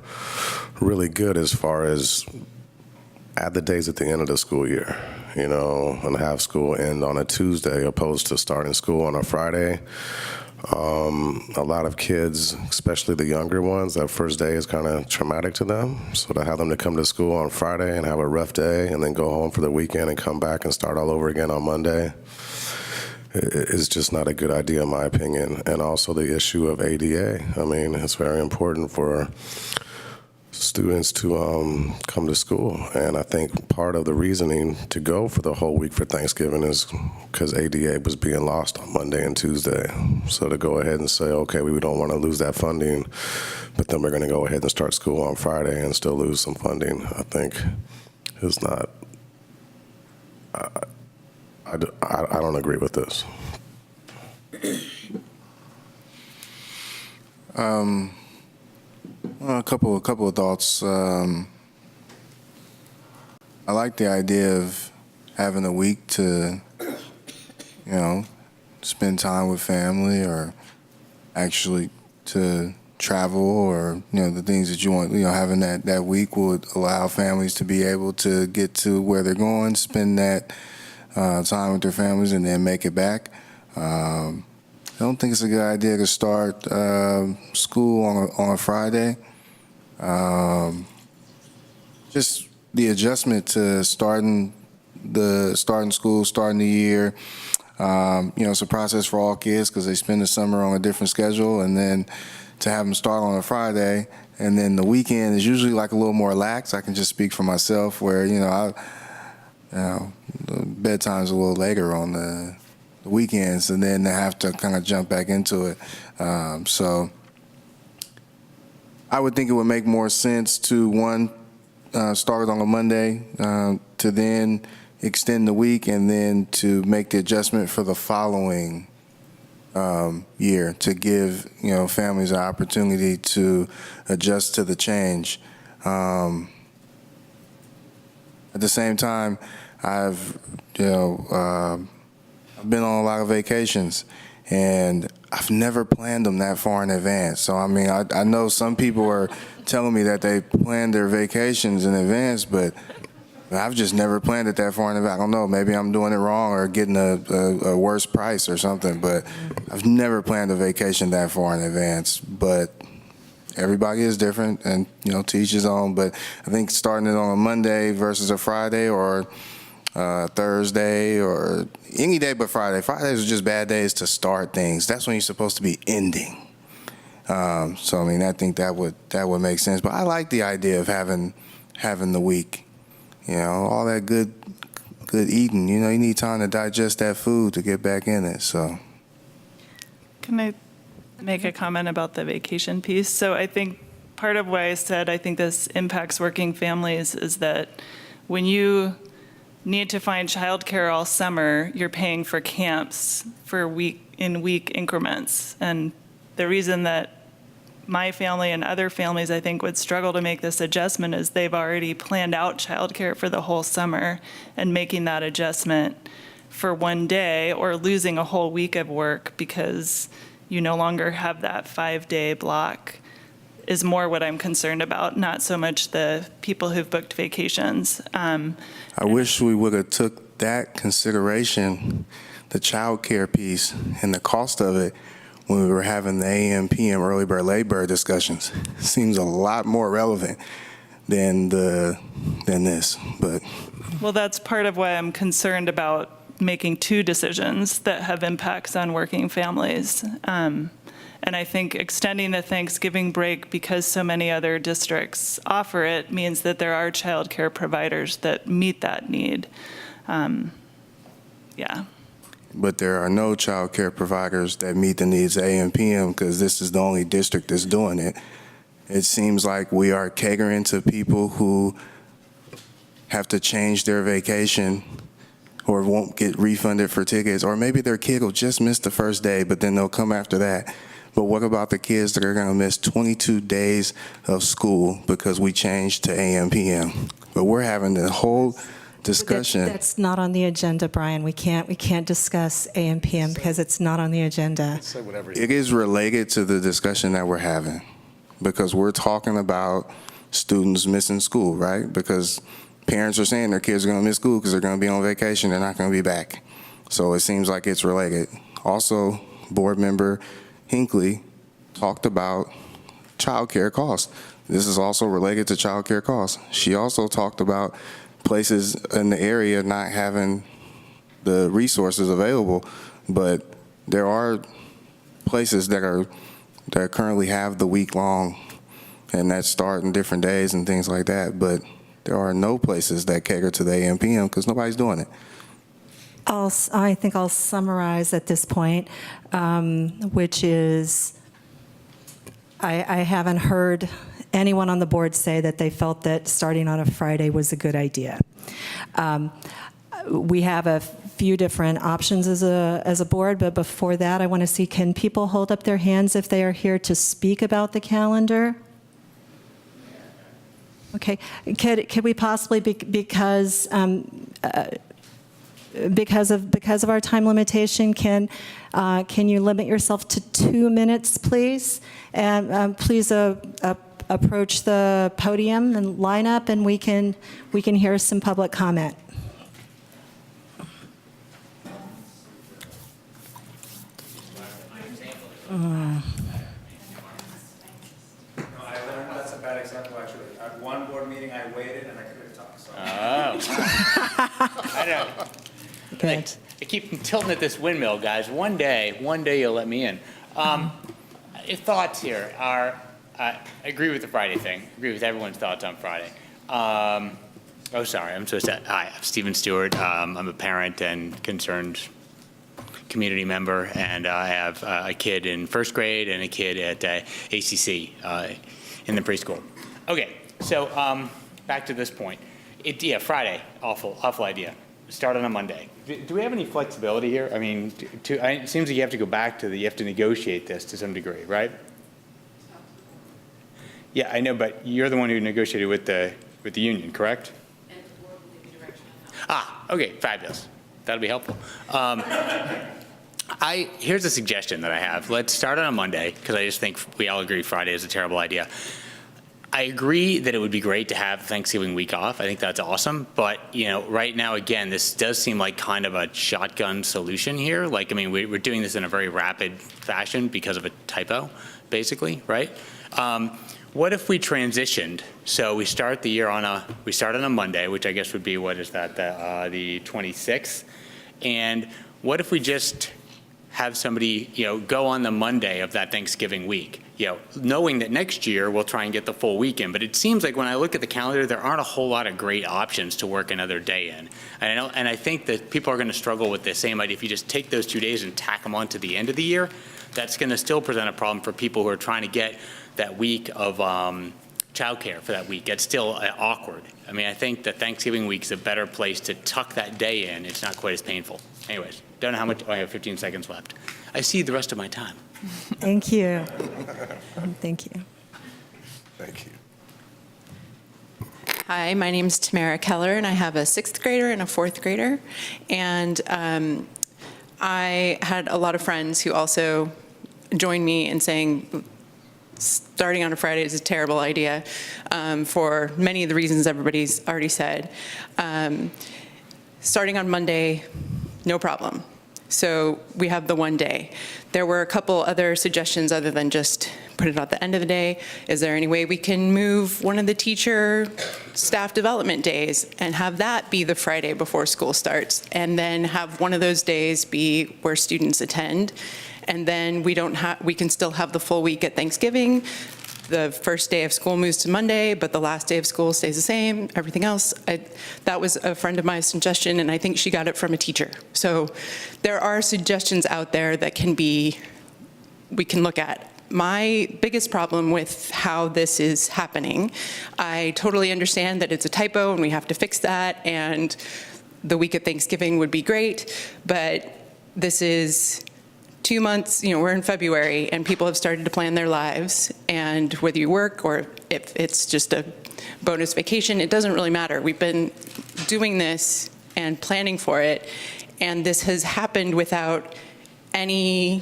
really good as far as add the days at the end of the school year, and have school end on a Tuesday opposed to starting school on a Friday. A lot of kids, especially the younger ones, that first day is kind of traumatic to them. So to have them to come to school on Friday and have a rough day and then go home for the weekend and come back and start all over again on Monday, is just not a good idea, in my opinion. And also the issue of ADA. I mean, it's very important for students to come to school. And I think part of the reasoning to go for the whole week for Thanksgiving is because ADA was being lost on Monday and Tuesday. So to go ahead and say, okay, we don't want to lose that funding, but then we're going to go ahead and start school on Friday and still lose some funding, I think is not... I don't agree with this. A couple of thoughts. I like the idea of having a week to, spend time with family, or actually to travel, or the things that you want. Having that week would allow families to be able to get to where they're going, spend that time with their families, and then make it back. I don't think it's a good idea to start school on a Friday. Just the adjustment to starting school, starting the year. It's a process for all kids because they spend the summer on a different schedule, and then to have them start on a Friday, and then the weekend is usually like a little more lax. I can just speak for myself, where bedtime's a little later on the weekends, and then they have to kind of jump back into it. So I would think it would make more sense to, one, start on a Monday, to then extend the week and then to make the adjustment for the following year to give, families an opportunity to adjust to the change. At the same time, I've been on a lot of vacations, and I've never planned them that far in advance. So, I mean, I know some people are telling me that they plan their vacations in advance, but I've just never planned it that far in advance. I don't know, maybe I'm doing it wrong or getting a worse price or something, but I've never planned a vacation that far in advance. But everybody is different, and, to each his own. But I think starting it on a Monday versus a Friday or Thursday or any day but Friday. Fridays are just bad days to start things. That's when you're supposed to be ending. So I mean, I think that would make sense. But I like the idea of having the week. All that good eating. You need time to digest that food to get back in it. So. Can I make a comment about the vacation piece? So I think part of why I said I think this impacts working families is that when you need to find childcare all summer, you're paying for camps for week increments. And the reason that my family and other families, I think, would struggle to make this adjustment is they've already planned out childcare for the whole summer, and making that adjustment for one day or losing a whole week of work because you no longer have that 5-day block is more what I'm concerned about, not so much the people who've booked vacations. I wish we would have took that consideration, the child care piece and the cost of it, when we were having the AM, PM, early bird, late bird discussions. Seems a lot more relevant than this. But well, that's part of why I'm concerned about making two decisions that have impacts on working families. And I think extending the Thanksgiving break because so many other districts offer it means that there are child care providers that meet that need. Yeah. But there are no child care providers that meet the needs of AM, PM because this is the only district that's doing it. It seems like we are catering to people who have to change their vacation or won't get refunded for tickets, or maybe their kid will just miss the first day, but then they'll come after that. But what about the kids that are going to miss 22 days of school because we changed to AM, PM? But we're having the whole discussion. That's not on the agenda, Brian. We can't discuss AM, PM because it's not on the agenda. Say whatever. It is related to the discussion that we're having because we're talking about students missing school, right? Because parents are saying their kids are going to miss school because they're going to be on vacation. They're not going to be back. So it seems like it's related. Also, board member Hinckley talked about child care costs. This is also related to child care costs. She also talked about places in the area not having the resources available, but there are places that currently have the week long and that start in different days and things like that, but there are no places that cater to the AM, PM because nobody's doing it. I think I'll summarize at this point, which is I haven't heard anyone on the board say that they felt that starting on a Friday was a good idea. We have a few different options as a board, but before that, I want to see, can people hold up their hands if they are here to speak about the calendar? Okay, could we possibly, because of our time limitation, can you limit yourself to 2 minutes, please? And please approach the podium and line up, and we can hear some public comment. I learned that's a bad example, actually. At one board meeting, I waited and I couldn't talk. So. I know. Good. I keep tilting at this windmill, guys. One day you'll let me in. Thoughts here are, I agree with the Friday thing. Agree with everyone's thoughts on Friday. Hi, I'm Stephen Stewart. I'm a parent and concerned community member, and I have a kid in first grade and a kid at ACC in the preschool. Okay, so back to this point. Friday, awful idea. start on a Monday. Do we have any flexibility here? I mean, it seems like you have to go back to you have to negotiate this to some degree, right? Yeah, I know, but you're the one who negotiated with the union, correct? Okay, fabulous. That'll be helpful. Here's a suggestion that I have. Let's start on a Monday, because I just think we all agree Friday is a terrible idea. I agree that it would be great to have Thanksgiving week off. I think that's awesome. But, right now, again, this does seem like kind of a shotgun solution here. Like, I mean, we're doing this in a very rapid fashion because of a typo, basically, right? What if we transitioned? So we start the year on a Monday, which I guess would be, what is that, the 26th? And what if we just have somebody, go on the Monday of that Thanksgiving week, knowing that next year we'll try and get the full weekend. But it seems like when I look at the calendar, there aren't a whole lot of great options to work another day in. And I think that people are going to struggle with the same idea. If you just take those 2 days and tack them on to the end of the year, that's going to still present a problem for people who are trying to get that week of childcare for that week. It's still awkward. I mean, I think that Thanksgiving week is a better place to tuck that day in. It's not quite as painful. Anyways, don't know how much. I have 15 seconds left. I see the rest of my time. Thank you. Thank you. Thank you. Hi, my name is Tamara Keller, and I have a 6th grader and a 4th grader. And I had a lot of friends who also joined me in saying starting on a Friday is a terrible idea for many of the reasons everybody's already said. Starting on Monday, no problem. So we have the one day. There were a couple other suggestions other than just put it at the end of the day. Is there any way we can move one of the teacher staff development days and have that be the Friday before school starts, and then have one of those days be where students attend? And then we can still have the full week at Thanksgiving. The first day of school moves to Monday, but the last day of school stays the same. Everything else, that was a friend of mine's suggestion, and I think she got it from a teacher. So there are suggestions out there that we can look at. My biggest problem with how this is happening, I totally understand that it's a typo and we have to fix that, and the week of Thanksgiving would be great, but this is 2 months, we're in February, and people have started to plan their lives, and whether you work or if it's just a bonus vacation, it doesn't really matter. We've been doing this and planning for it, and this has happened without any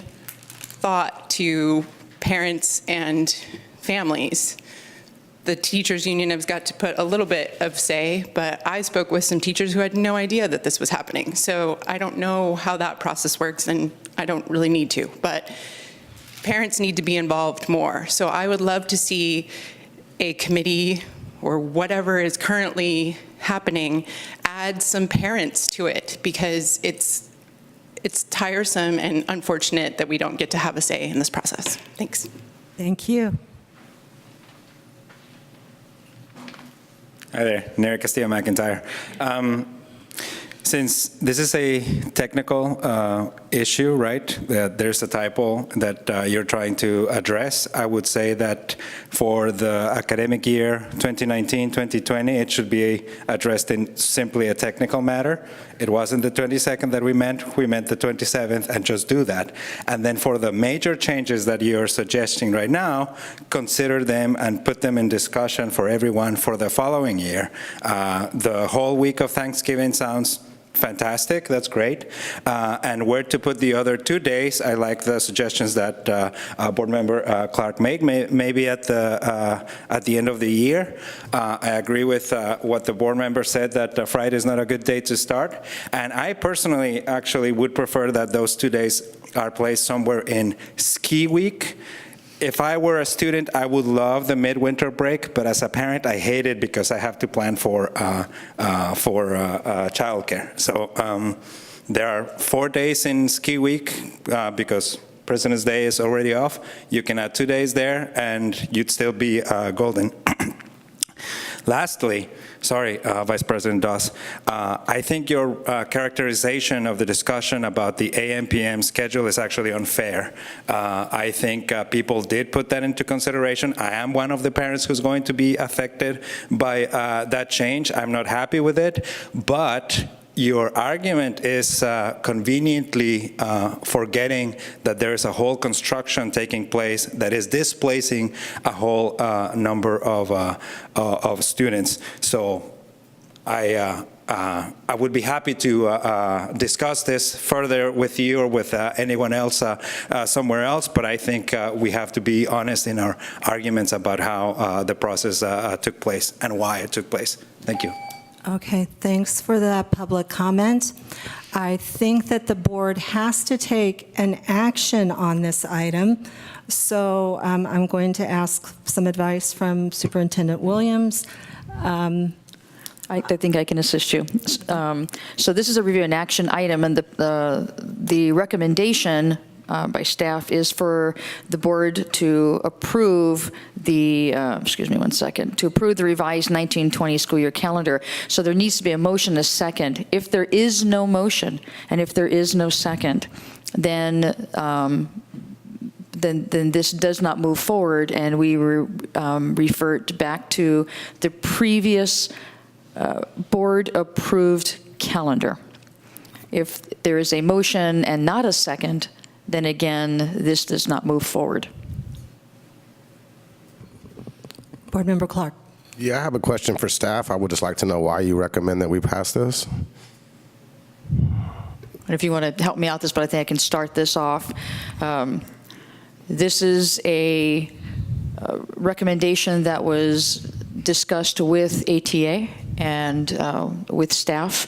thought to parents and families. The teachers union has got to put a little bit of say, but I spoke with some teachers who had no idea that this was happening. So I don't know how that process works, and I don't really need to, but parents need to be involved more. So I would love to see a committee or whatever is currently happening add some parents to it, because it's tiresome and unfortunate that we don't get to have a say in this process. Thanks. Thank you. Hi there, Neri Castillo McIntyre. Since this is a technical issue, right, there's a typo that you're trying to address, I would say that for the academic year 2019-2020, it should be addressed in simply a technical matter. It wasn't the 22nd that we meant the 27th, and just do that. And then for the major changes that you're suggesting right now, consider them and put them in discussion for everyone for the following year. The whole week of Thanksgiving sounds fantastic, that's great. And where to put the other 2 days, I like the suggestions that Board Member Clark made, maybe at the end of the year. I agree with what the board member said, that Friday is not a good day to start. And I personally actually would prefer that those 2 days are placed somewhere in ski week. If I were a student, I would love the midwinter break, but as a parent, I hate it because I have to plan for childcare. So there are 4 days in ski week because President's Day is already off. You can add 2 days there, and you'd still be golden. Lastly, sorry, Vice President Doss, I think your characterization of the discussion about the AM/PM schedule is actually unfair. I think people did put that into consideration. I am one of the parents who's going to be affected by that change. I'm not happy with it, but your argument is conveniently forgetting that there is a whole construction taking place that is displacing a whole number of students. So I would be happy to discuss this further with you or with anyone else somewhere else, but I think we have to be honest in our arguments about how the process took place and why it took place. Thank you. Okay, thanks for that public comment. I think that the board has to take an action on this item, so I'm going to ask some advice from Superintendent Williams. I think I can assist you. So this is a review and action item, and the recommendation by staff is for the board to approve the, excuse me one second, to approve the revised 1920 school year calendar. So there needs to be a motion, a second. If there is no motion, and if there is no second, then this does not move forward, and we revert back to the previous board-approved calendar. If there is a motion and not a second, then again, this does not move forward. Board Member Clark. Yeah, I have a question for staff. I would just like to know why you recommend that we pass this. And if you want to help me out this, but I think I can start this off. This is a recommendation that was discussed with ATA and with staff,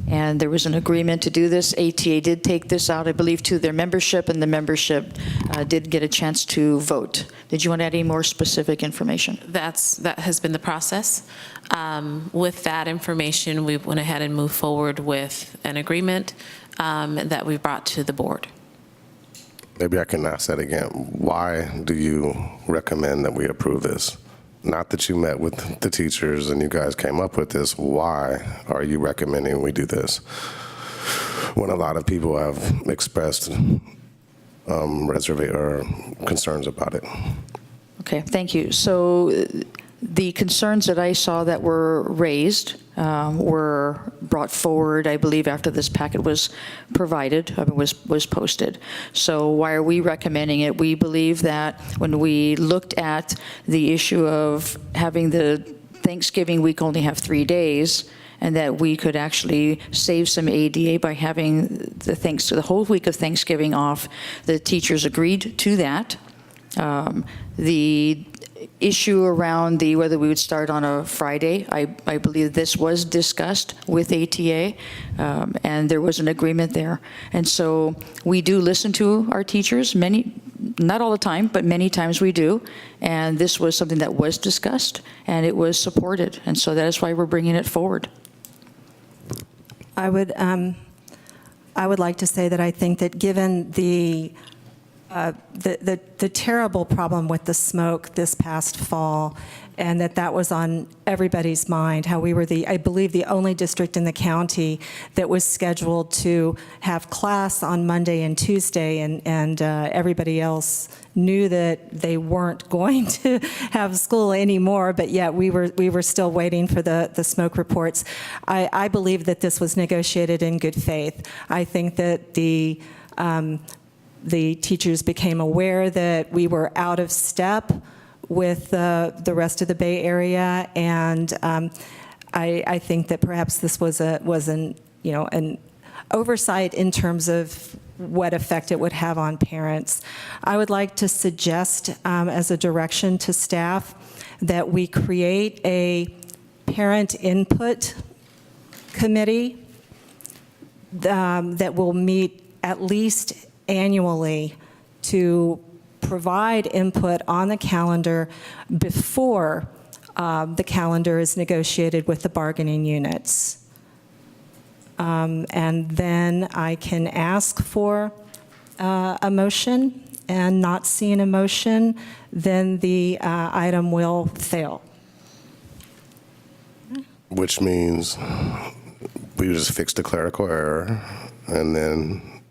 and there was an agreement to do this. ATA did take this out, I believe, to their membership, and the membership did get a chance to vote. Did you want to add any more specific information? That has been the process. With that information, we went ahead and moved forward with an agreement that we brought to the board. Maybe I can ask that again. Why do you recommend that we approve this? Not that you met with the teachers and you guys came up with this. Why are you recommending we do this? When a lot of people have expressed concerns about it. Okay, thank you. So the concerns that I saw that were raised were brought forward, I believe, after this packet was provided, was posted. So why are we recommending it? We believe that when we looked at the issue of having the Thanksgiving week only have 3 days, and that we could actually save some ADA by having the whole week of Thanksgiving off, the teachers agreed to that. The issue around whether we would start on a Friday, I believe this was discussed with ATA, and there was an agreement there. And so we do listen to our teachers, not all the time, but many times we do. And this was something that was discussed, and it was supported. And so that is why we're bringing it forward. I would like to say that I think that given the terrible problem with the smoke this past fall, and that was on everybody's mind, how we were I believe, the only district in the county that was scheduled to have class on Monday and Tuesday, and everybody else knew that they weren't going to have school anymore, but yet we were still waiting for the smoke reports. I believe that this was negotiated in good faith. I think that the teachers became aware that we were out of step with the rest of the Bay Area, and I think that perhaps this was an oversight in terms of what effect it would have on parents. I would like to suggest as a direction to staff that we create a parent input committee that will meet at least annually to provide input on the calendar before the calendar is negotiated with the bargaining units. And then I can ask for a motion, and not seeing a motion, then the item will fail. Which means we just fix the clerical error, and then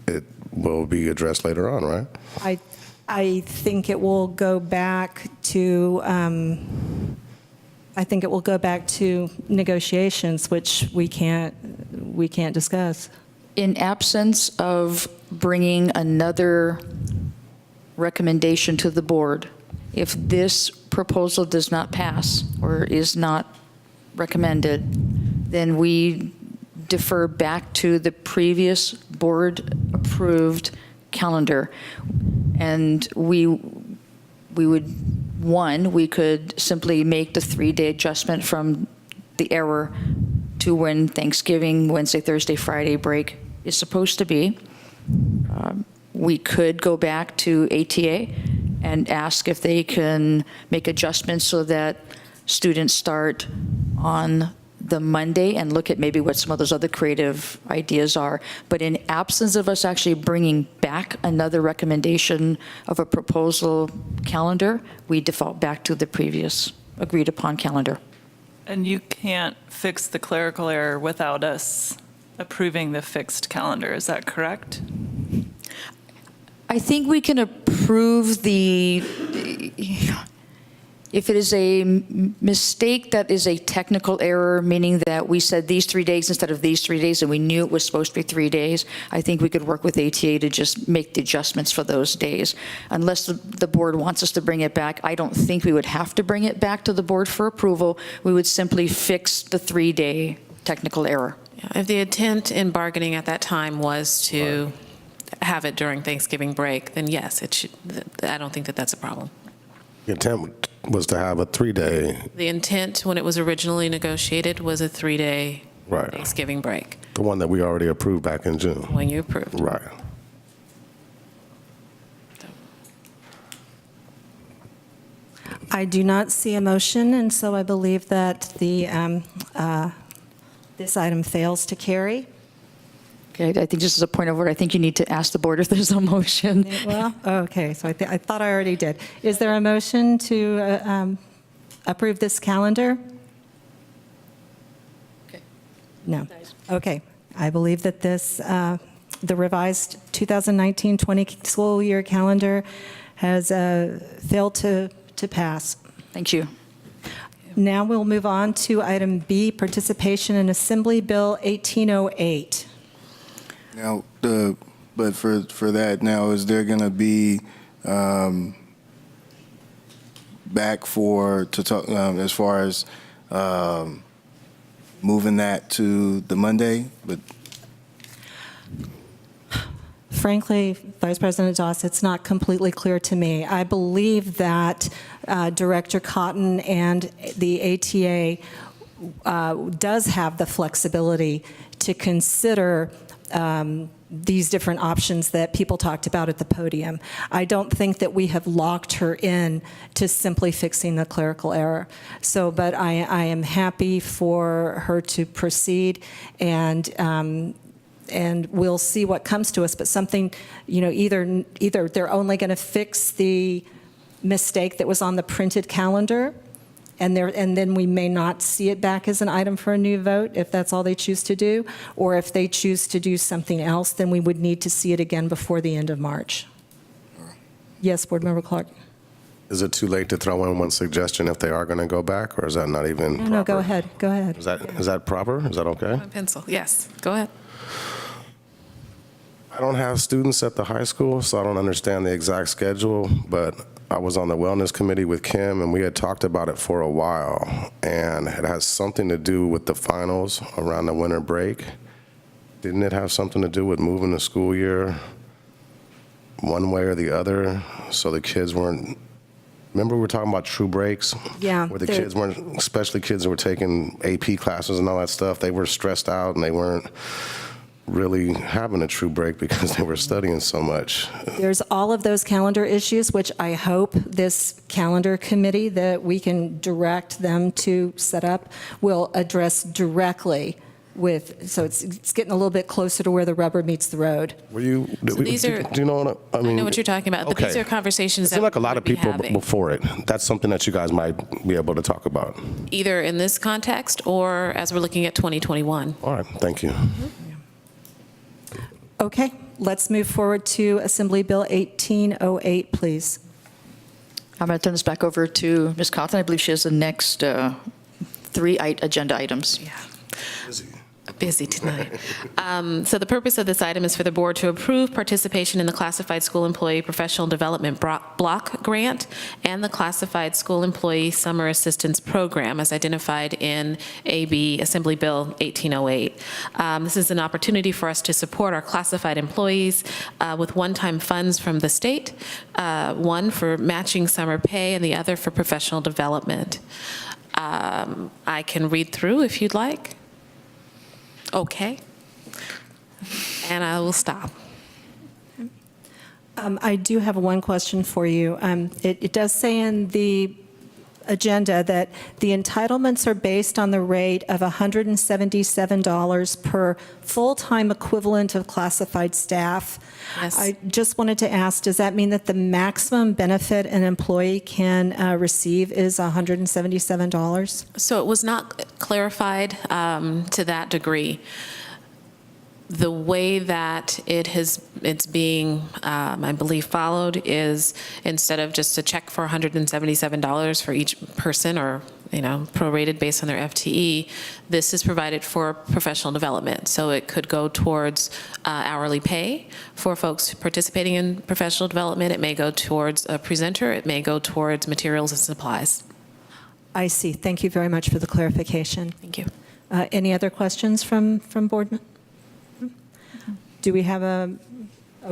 it will be addressed later on, right? I think it will go back to negotiations, which we can't we can't discuss. In absence of bringing another recommendation to the board, if this proposal does not pass or is not recommended, then we defer back to the previous board-approved calendar. And we would, one, we could simply make the 3-day adjustment from the error to when Thanksgiving, Wednesday, Thursday, Friday break is supposed to be. We could go back to ATA and ask if they can make adjustments so that students start on the Monday and look at maybe what some of those other creative ideas are. But in absence of us actually bringing back another recommendation of a proposal calendar, we default back to the previous agreed upon calendar. And you can't fix the clerical error without us approving the fixed calendar, is that correct? I think we can approve the, if it is a mistake that is a technical error, meaning that we said these 3 days instead of these 3 days and we knew it was supposed to be 3 days, I think we could work with ATA to just make the adjustments for those days. Unless the board wants us to bring it back, I don't think we would have to bring it back to the board for approval. We would simply fix the 3-day technical error. Yeah, if the intent in bargaining at that time was to have it during Thanksgiving break, then yes, it should. I don't think that that's a problem. The intent was to have a 3-day. The intent when it was originally negotiated was a 3-day Right. Thanksgiving break. The one that we already approved back in June. When you approved. Right. I do not see a motion, and so I believe that this item fails to carry. Okay, I think just as a point of order, I think you need to ask the board if there's a motion. Well, okay, so I thought I already did. Is there a motion to approve this calendar? Okay. No. Okay. I believe that the revised 2019-20 school year calendar has failed to pass. Thank you. Now we'll move on to item B, participation in Assembly Bill 1808. Now, but for that, now, is there going to be back to talk as far as moving that to the Monday? But Frankly, Vice President Doss, it's not completely clear to me. I believe that Director Cotton and the ATA does have the flexibility to consider these different options that people talked about at the podium. I don't think that we have locked her in to simply fixing the clerical error. So, but I am happy for her to proceed, and we'll see what comes to us. But something, you know, either they're only going to fix the mistake that was on the printed calendar, and then we may not see it back as an item for a new vote if that's all they choose to do, or if they choose to do something else, then we would need to see it again before the end of March. Yes, Board Member Clark. Is it too late to throw in one suggestion if they are going to go back, or is that not even proper? No, go ahead. Go ahead. Is that proper? Is that okay? Pencil, yes, go ahead. I don't have students at the high school, so I don't understand the exact schedule, but I was on the wellness committee with Kim, and we had talked about it for a while, and it has something to do with the finals around the winter break. Didn't it have something to do with moving the school year one way or the other, so the kids weren't, remember we were talking about true breaks? Yeah. Where the kids weren't, especially kids who were taking AP classes and all that stuff, they were stressed out and they weren't really having a true break because they were studying so much. There's all of those calendar issues, which I hope this calendar committee that we can direct them to set up will address directly with, so it's getting a little bit closer to where the rubber meets the road. Were you, So these are- do you know what I mean? I know what you're talking about, but these okay. are conversations It that seemed like a lot we of would be people having, before it. That's something that you guys might be able to talk about. either in this context or as we're looking at 2021. All right, thank you. Okay, let's move forward to Assembly Bill 1808, please. I'm going to turn this back over to Ms. Cawthon. I believe she has the next 3 agenda items. Yeah. busy tonight. So the purpose of this item is for the board to approve participation in the Classified School Employee Professional Development Block Grant and the Classified School Employee Summer Assistance Program as identified in AB Assembly Bill 1808. This is an opportunity for us to support our classified employees with one-time funds from the state, one for matching summer pay and the other for professional development. I can read through if you'd like. Okay. And I will stop. I do have one question for you. It does say in the agenda that the entitlements are based on the rate of $177 per full-time equivalent of classified staff. Yes. I just wanted to ask, does that mean that the maximum benefit an employee can receive is $177? So it was not clarified to that degree. The way that it's being, I believe, followed is instead of just a check for $177 for each person or, prorated based on their FTE, this is provided for professional development. So it could go towards hourly pay for folks participating in professional development. It may go towards a presenter. It may go towards materials and supplies. I see. Thank you very much for the clarification. Thank you. Any other questions from board members? Do we have oh,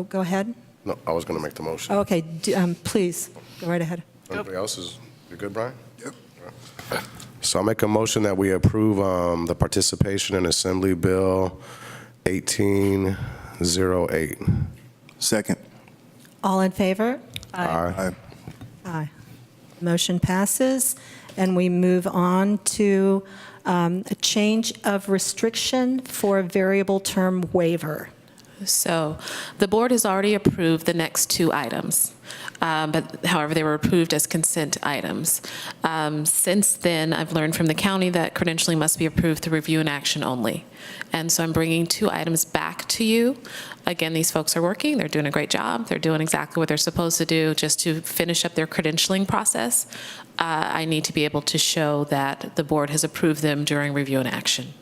go ahead. No, I was going to make the motion. Okay, please, go right ahead. Anybody else you good, Brian? Yep. So I'll make a motion that we approve the participation in Assembly Bill 1808. Second. All in favor? Aye. Aye. Motion passes, and we move on to a change of restriction for a variable term waiver. So the board has already approved the next two items, but however, they were approved as consent items. Since then, I've learned from the county that credentialing must be approved through review and action only. And so I'm bringing two items back to you. Again, these folks are working. They're doing a great job. They're doing exactly what they're supposed to do just to finish up their credentialing process. I need to be able to show that the board has approved them during review and action.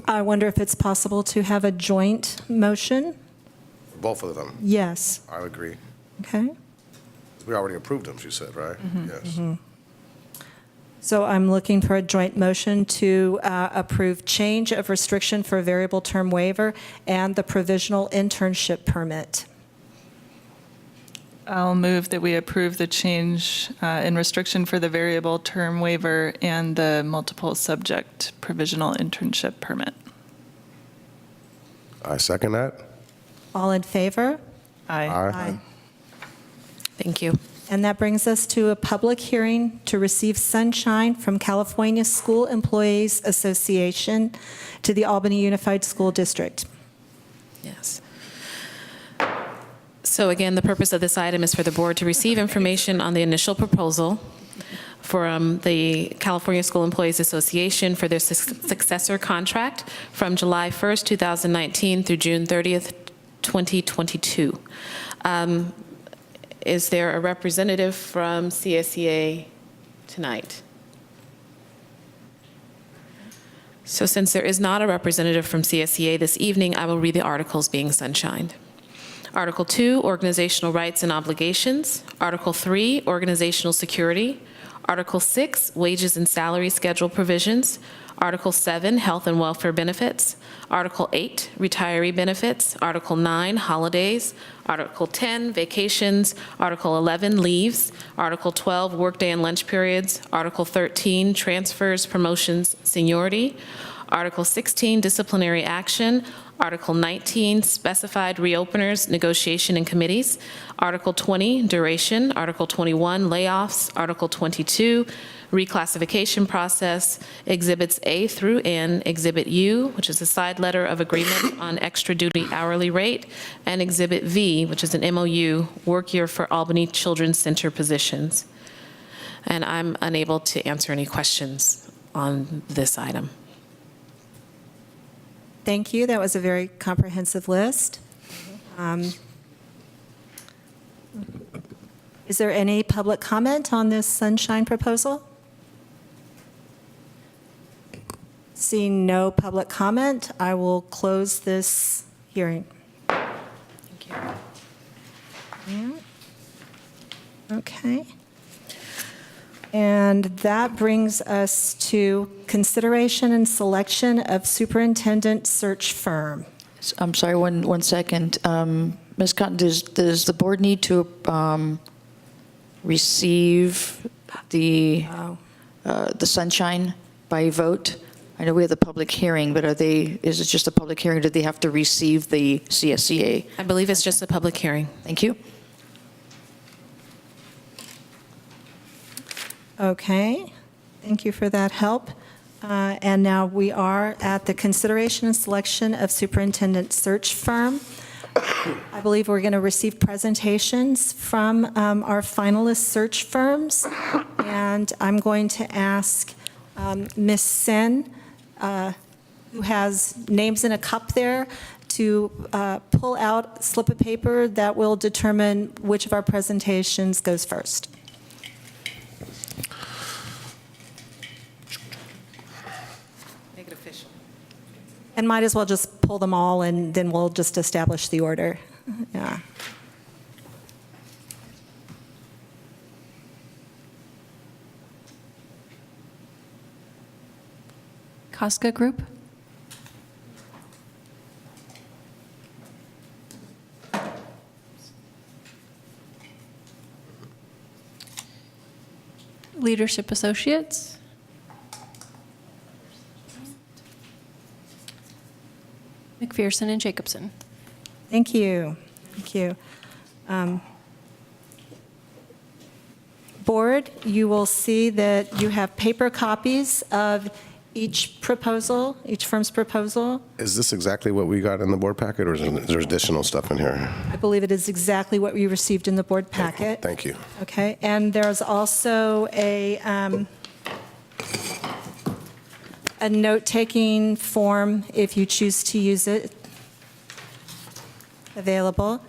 I wonder if it's possible to have a joint motion? Both of them. Yes. I agree. Okay. We already approved them, she said, right? Yes. So I'm looking for a joint motion to approve change of restriction for a variable term waiver and the provisional internship permit. I'll move that we approve the change in restriction for the variable term waiver and the multiple subject provisional internship permit. I second that. All in favor? Aye. Thank you. And that brings us to a public hearing to receive sunshine from California School Employees Association to the Albany Unified School District. Yes. So again, the purpose of this item is for the board to receive information on the initial proposal from the California School Employees Association for their successor contract from July 1st, 2019 through June 30th, 2022. Is there a representative from CSEA tonight? So since there is not a representative from CSEA this evening, I will read the articles being sunshined. Article 2, Organizational Rights and Obligations. Article 3, Organizational Security. Article 6, Wages and Salary Schedule Provisions. Article 7, Health and Welfare Benefits. Article 8, Retiree Benefits. Article 9, Holidays. Article 10, Vacations. Article 11, Leaves. Article 12, Workday and Lunch Periods. Article 13, Transfers, Promotions, Seniority. Article 16, Disciplinary Action. Article 19, Specified Reopeners, Negotiation and Committees. Article 20, Duration. Article 21, Layoffs. Article 22, Reclassification Process. Exhibits A through N. Exhibit U, which is a side letter of agreement on extra duty hourly rate. And Exhibit V, which is an MOU, work year for Albany Children's Center positions. And I'm unable to answer any questions on this item. Thank you. That was a very comprehensive list. Is there any public comment on this sunshine proposal? Seeing no public comment, I will close this hearing. Thank you. Okay. And that brings us to consideration and selection of superintendent search firm. I'm sorry, one second. Ms. Cotton, does the board need to receive the sunshine by vote? I know we have the public hearing, but is it just a public hearing? Do they have to receive the CSCA? I believe it's just a public hearing. Thank you. Okay, thank you for that help. And now we are at the consideration and selection of superintendent search firm. I believe we're going to receive presentations from our finalist search firms. And I'm going to ask Ms. Sen, who has names in a cup there, to pull out a slip of paper that will determine which of our presentations goes first. Make it official. And might as well just pull them all, and then we'll just establish the order. Yeah. Casca Group? Leadership Associates? McPherson and Jacobson. Thank you. Thank you. Board, you will see that you have paper copies of each proposal, each firm's proposal. Is this exactly what we got in the board packet, or is there additional stuff in here? I believe it is exactly what we received in the board packet. Thank you. Okay, and there's also a note-taking form, if you choose to use it, available.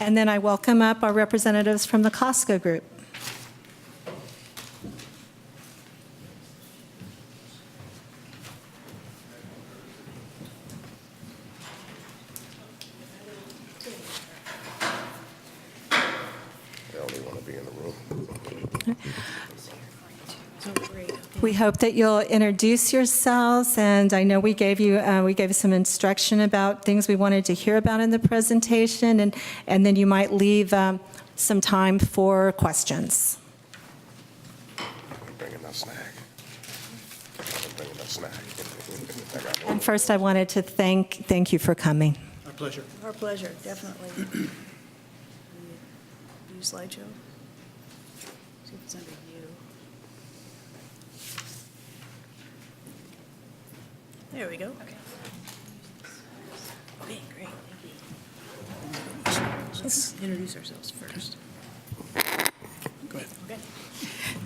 And then I welcome up our representatives from the Casca Group. They only want to be in the room. We hope that you'll introduce yourselves, and I know we gave you some instruction about things we wanted to hear about in the presentation, and then you might leave some time for questions. Bringing that snack. Bringing that snack. And first, I wanted to thank you for coming. My pleasure. Our pleasure, definitely. New slideshow. See if it's under you. There we go. Okay. Okay, great, thank you. Let's introduce ourselves first. Go ahead. Okay.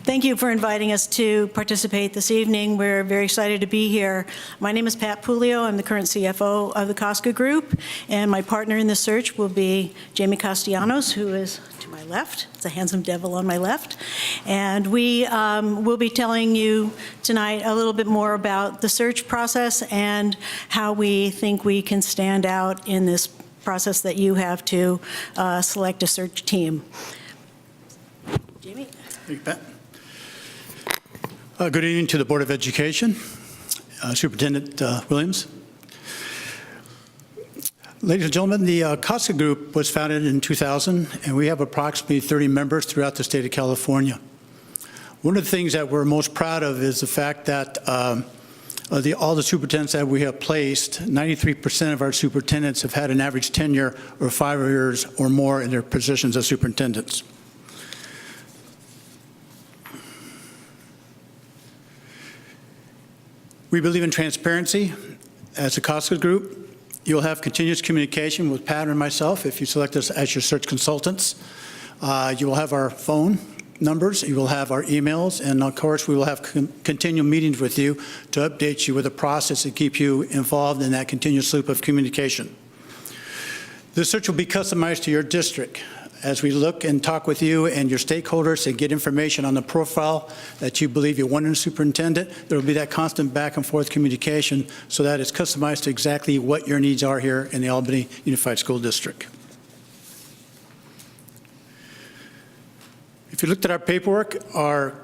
Thank you for inviting us to participate this evening. We're very excited to be here. My name is Pat Pulio. I'm the current CFO of the Casca Group, and my partner in the search will be Jamie Castellanos, who is to my left. It's a handsome devil on my left. And we will be telling you tonight a little bit more about the search process and how we think we can stand out in this process that you have to select a search team. Jamie? Thank you, Pat. Good evening to the Board of Education, Superintendent Williams. Ladies and gentlemen, the Casca Group was founded in 2000, and we have approximately 30 members throughout the state of California. One of the things that we're most proud of is the fact that all the superintendents that we have placed, 93% of our superintendents have had an average tenure of 5 years or more in their positions as superintendents. We believe in transparency. As a Casca Group, you'll have continuous communication with Pat and myself if you select us as your search consultants. You will have our phone numbers, you will have our emails, and of course we will have continual meetings with you to update you with the process and keep you involved in that continuous loop of communication. The search will be customized to your district, as we look and talk with you and your stakeholders and get information on the profile that you believe you want in a superintendent, there will be that constant back and forth communication so that it's customized to exactly what your needs are here in the Albany Unified School District. If you looked at our paperwork, our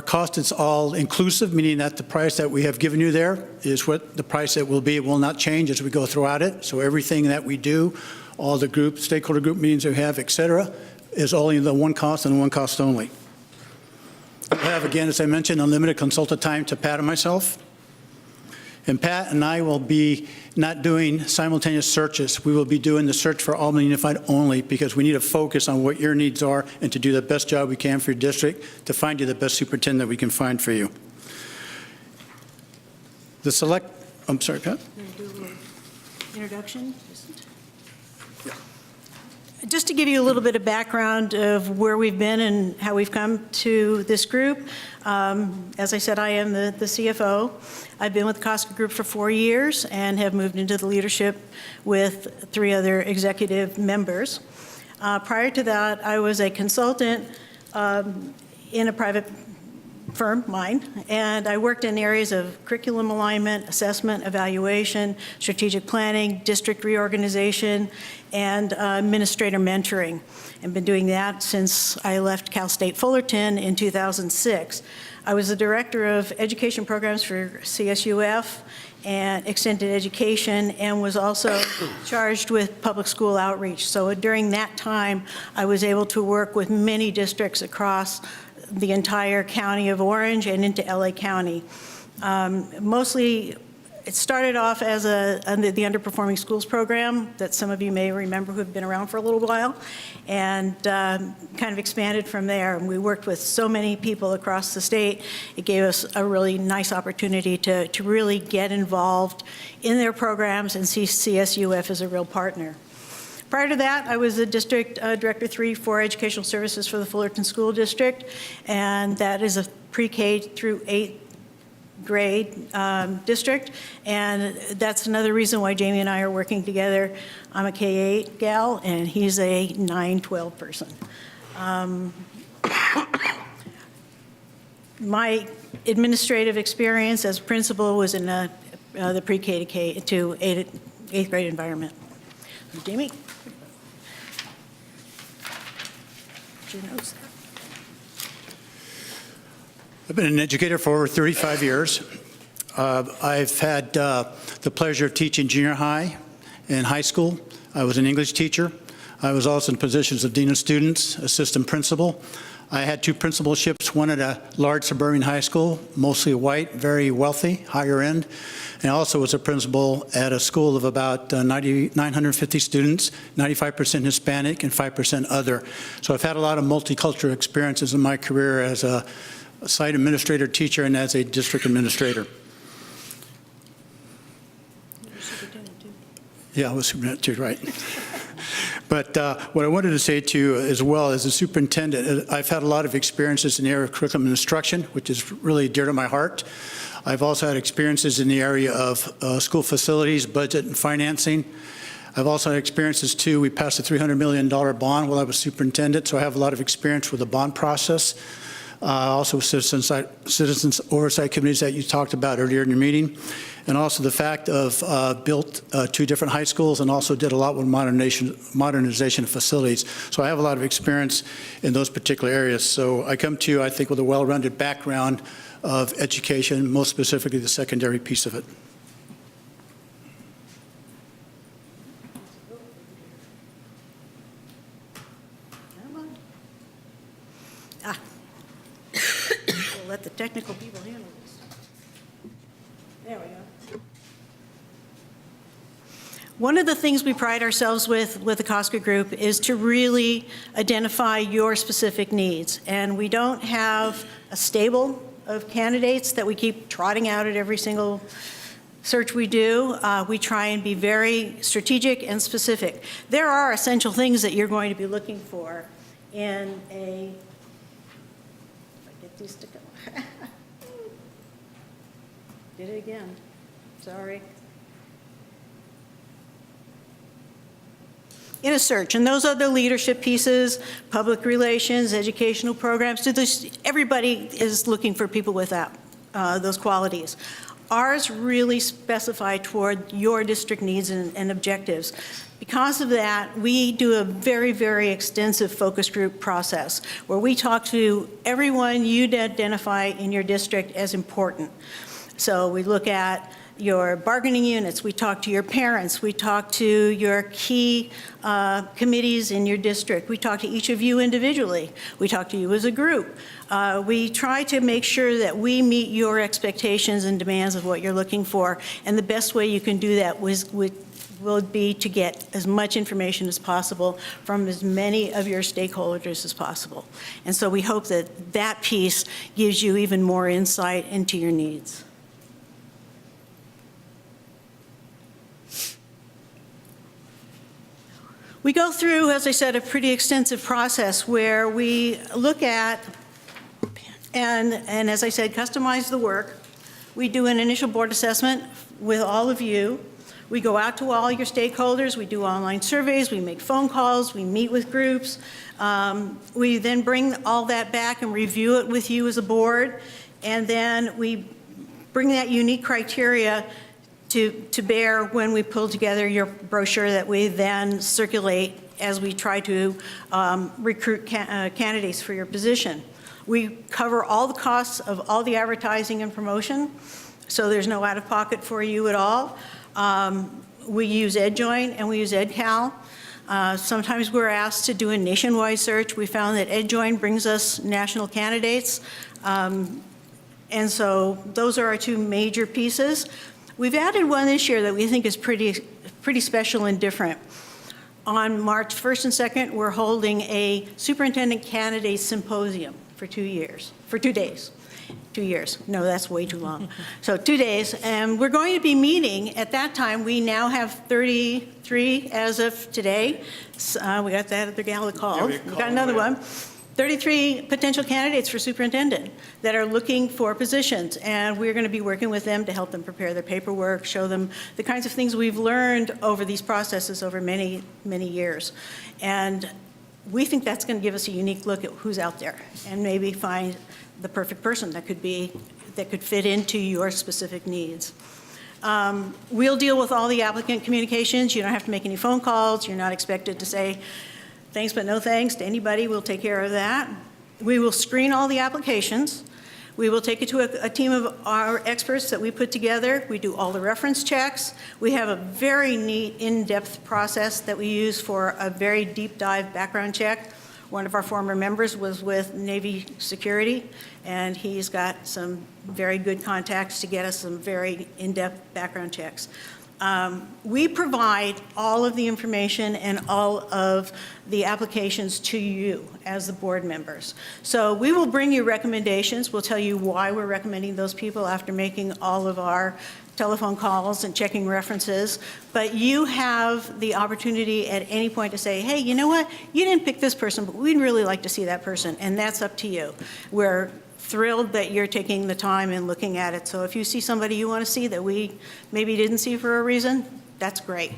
cost is all inclusive, meaning that the price that we have given you there is what the price that will be. It will not change as we go throughout it. So everything that we do, all the stakeholder group meetings we have, et cetera, is only the one cost and one cost only. We have, again, as I mentioned, unlimited consultant time to Pat and myself. And Pat and I will be not doing simultaneous searches. We will be doing the search for Albany Unified only because we need to focus on what your needs are and to do the best job we can for your district to find you the best superintendent we can find for you. I'm sorry, Pat? Do a little introduction? Just to give you a little bit of background of where we've been and how we've come to this group, as I said, I am the CFO. I've been with the Costco Group for 4 years and have moved into the leadership with 3 other executive members. Prior to that, I was a consultant in a private firm, mine, and I worked in areas of curriculum alignment, assessment, evaluation, strategic planning, district reorganization, and administrator mentoring. I've been doing that since I left Cal State Fullerton in 2006. I was the director of education programs for CSUF and extended education, and was also charged with public school outreach. So during that time, I was able to work with many districts across the entire county of Orange and into LA County. Mostly, it started off as the underperforming schools program that some of you may remember who have been around for a little while, and kind of expanded from there. And we worked with so many people across the state. It gave us a really nice opportunity to really get involved in their programs and see CSUF as a real partner. Prior to that, I was the District Director 3 for Educational Services for the Fullerton School District, and that is a pre-K through 8th grade district, and that's another reason why Jamie and I are working together. I'm a K-8 gal, and he's a 9-12 person. My administrative experience as principal was in the pre-K to 8th grade environment. Jamie? I've been an educator for over 35 years. I've had the pleasure of teaching junior high and high school. I was an English teacher. I was also in positions of dean of students, assistant principal. I had 2 principalships, one at a large suburban high school, mostly white, very wealthy, higher end, and I also was a principal at a school of about 950 students, 95% Hispanic and 5% other. So I've had a lot of multicultural experiences in my career as a site administrator, teacher, and as a district administrator. Yeah, I was superintendent too, right. But what I wanted to say to you as well as a superintendent, I've had a lot of experiences in the area of curriculum and instruction, which is really dear to my heart. I've also had experiences in the area of school facilities, budget, and financing. I've also had experiences too. We passed a $300 million bond while I was superintendent, so I have a lot of experience with the bond process. Also citizens oversight committees that you talked about earlier in your meeting, and also the fact of built 2 different high schools and also did a lot with modernization of facilities. So I have a lot of experience in those particular areas. So I come to you, I think, with a well-rounded background of education, most specifically the secondary piece of it. We'll let the technical people handle this. There we go. One of the things we pride ourselves with the Costco Group is to really identify your specific needs. And we don't have a stable of candidates that we keep trotting out at every single search we do. We try and be very strategic and specific. There are essential things that you're going to be looking for in a, if I get these to go. Did it again. Sorry. in a search. And those are the leadership pieces, public relations, educational programs. Everybody is looking for people with that, those qualities. Ours really specify toward your district needs and objectives. Because of that, we do a very, very extensive focus group process where we talk to everyone you'd identify in your district as important. So we look at your bargaining units, we talk to your parents, we talk to your key committees in your district, we talk to each of you individually, we talk to you as a group. We try to make sure that we meet your expectations and demands of what you're looking for, and the best way you can do that will be to get as much information as possible from as many of your stakeholders as possible. And so we hope that that piece gives you even more insight into your needs. We go through, as I said, a pretty extensive process where we look at, and as I said, customize the work. We do an initial board assessment with all of you. We go out to all your stakeholders, we do online surveys, we make phone calls, we meet with groups. We then bring all that back and review it with you as a board, and then we bring that unique criteria to bear when we pull together your brochure that we then circulate as we try to recruit candidates for your position. We cover all the costs of all the advertising and promotion, so there's no out-of-pocket for you at all. We use EdJoin and we use EdCal. Sometimes we're asked to do a nationwide search. We found that EdJoin brings us national candidates. And so those are our two major pieces. We've added one this year that we think is pretty special and different. On March 1st and 2nd, we're holding a superintendent candidate symposium for 2 years, for 2 days. 2 years. No, that's way too long. So 2 days, and we're going to be meeting at that time. We now have 33 as of today. We got that other gal that called. We got another one. 33 potential candidates for superintendent that are looking for positions, and we're going to be working with them to help them prepare their paperwork, show them the kinds of things we've learned over these processes over many, many years. And we think that's going to give us a unique look at who's out there and maybe find the perfect person that could fit into your specific needs. We'll deal with all the applicant communications. You don't have to make any phone calls. You're not expected to say thanks but no thanks to anybody. We'll take care of that. We will screen all the applications. We will take it to a team of our experts that we put together. We do all the reference checks. We have a very neat, in-depth process that we use for a very deep dive background check. One of our former members was with Navy Security, and he's got some very good contacts to get us some very in-depth background checks. We provide all of the information and all of the applications to you as the board members. So we will bring you recommendations. We'll tell you why we're recommending those people after making all of our telephone calls and checking references, but you have the opportunity at any point to say, hey, you know what? You didn't pick this person, but we'd really like to see that person, and that's up to you. We're thrilled that you're taking the time and looking at it. So if you see somebody you want to see that we maybe didn't see for a reason, that's great.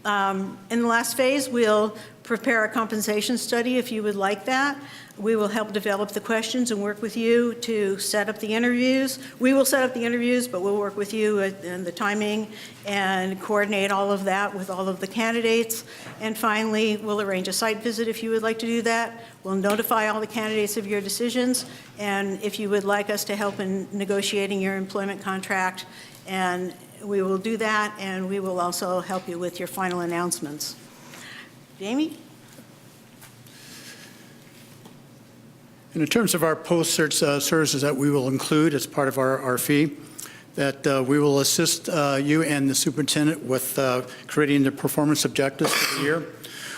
In the last phase, we'll prepare a compensation study if you would like that. We will help develop the questions and work with you to set up the interviews. We will set up the interviews, but we'll work with you in the timing and coordinate all of that with all of the candidates. And finally, we'll arrange a site visit if you would like to do that. We'll notify all the candidates of your decisions, and if you would like us to help in negotiating your employment contract, and we will do that, and we will also help you with your final announcements. Jamie? And in terms of our post-search services that we will include as part of our fee, that we will assist you and the superintendent with creating the performance objectives for the year.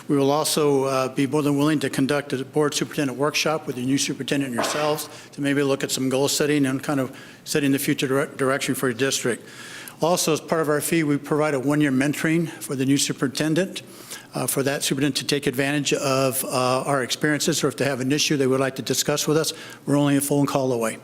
We will also be more than willing to conduct a board superintendent workshop with the new superintendent and yourselves to maybe look at some goal setting and kind of setting the future direction for your district. Also, as part of our fee, we provide a one-year mentoring for the new superintendent, for that superintendent to take advantage of our experiences, or if they have an issue they would like to discuss with us, we're only a phone call away.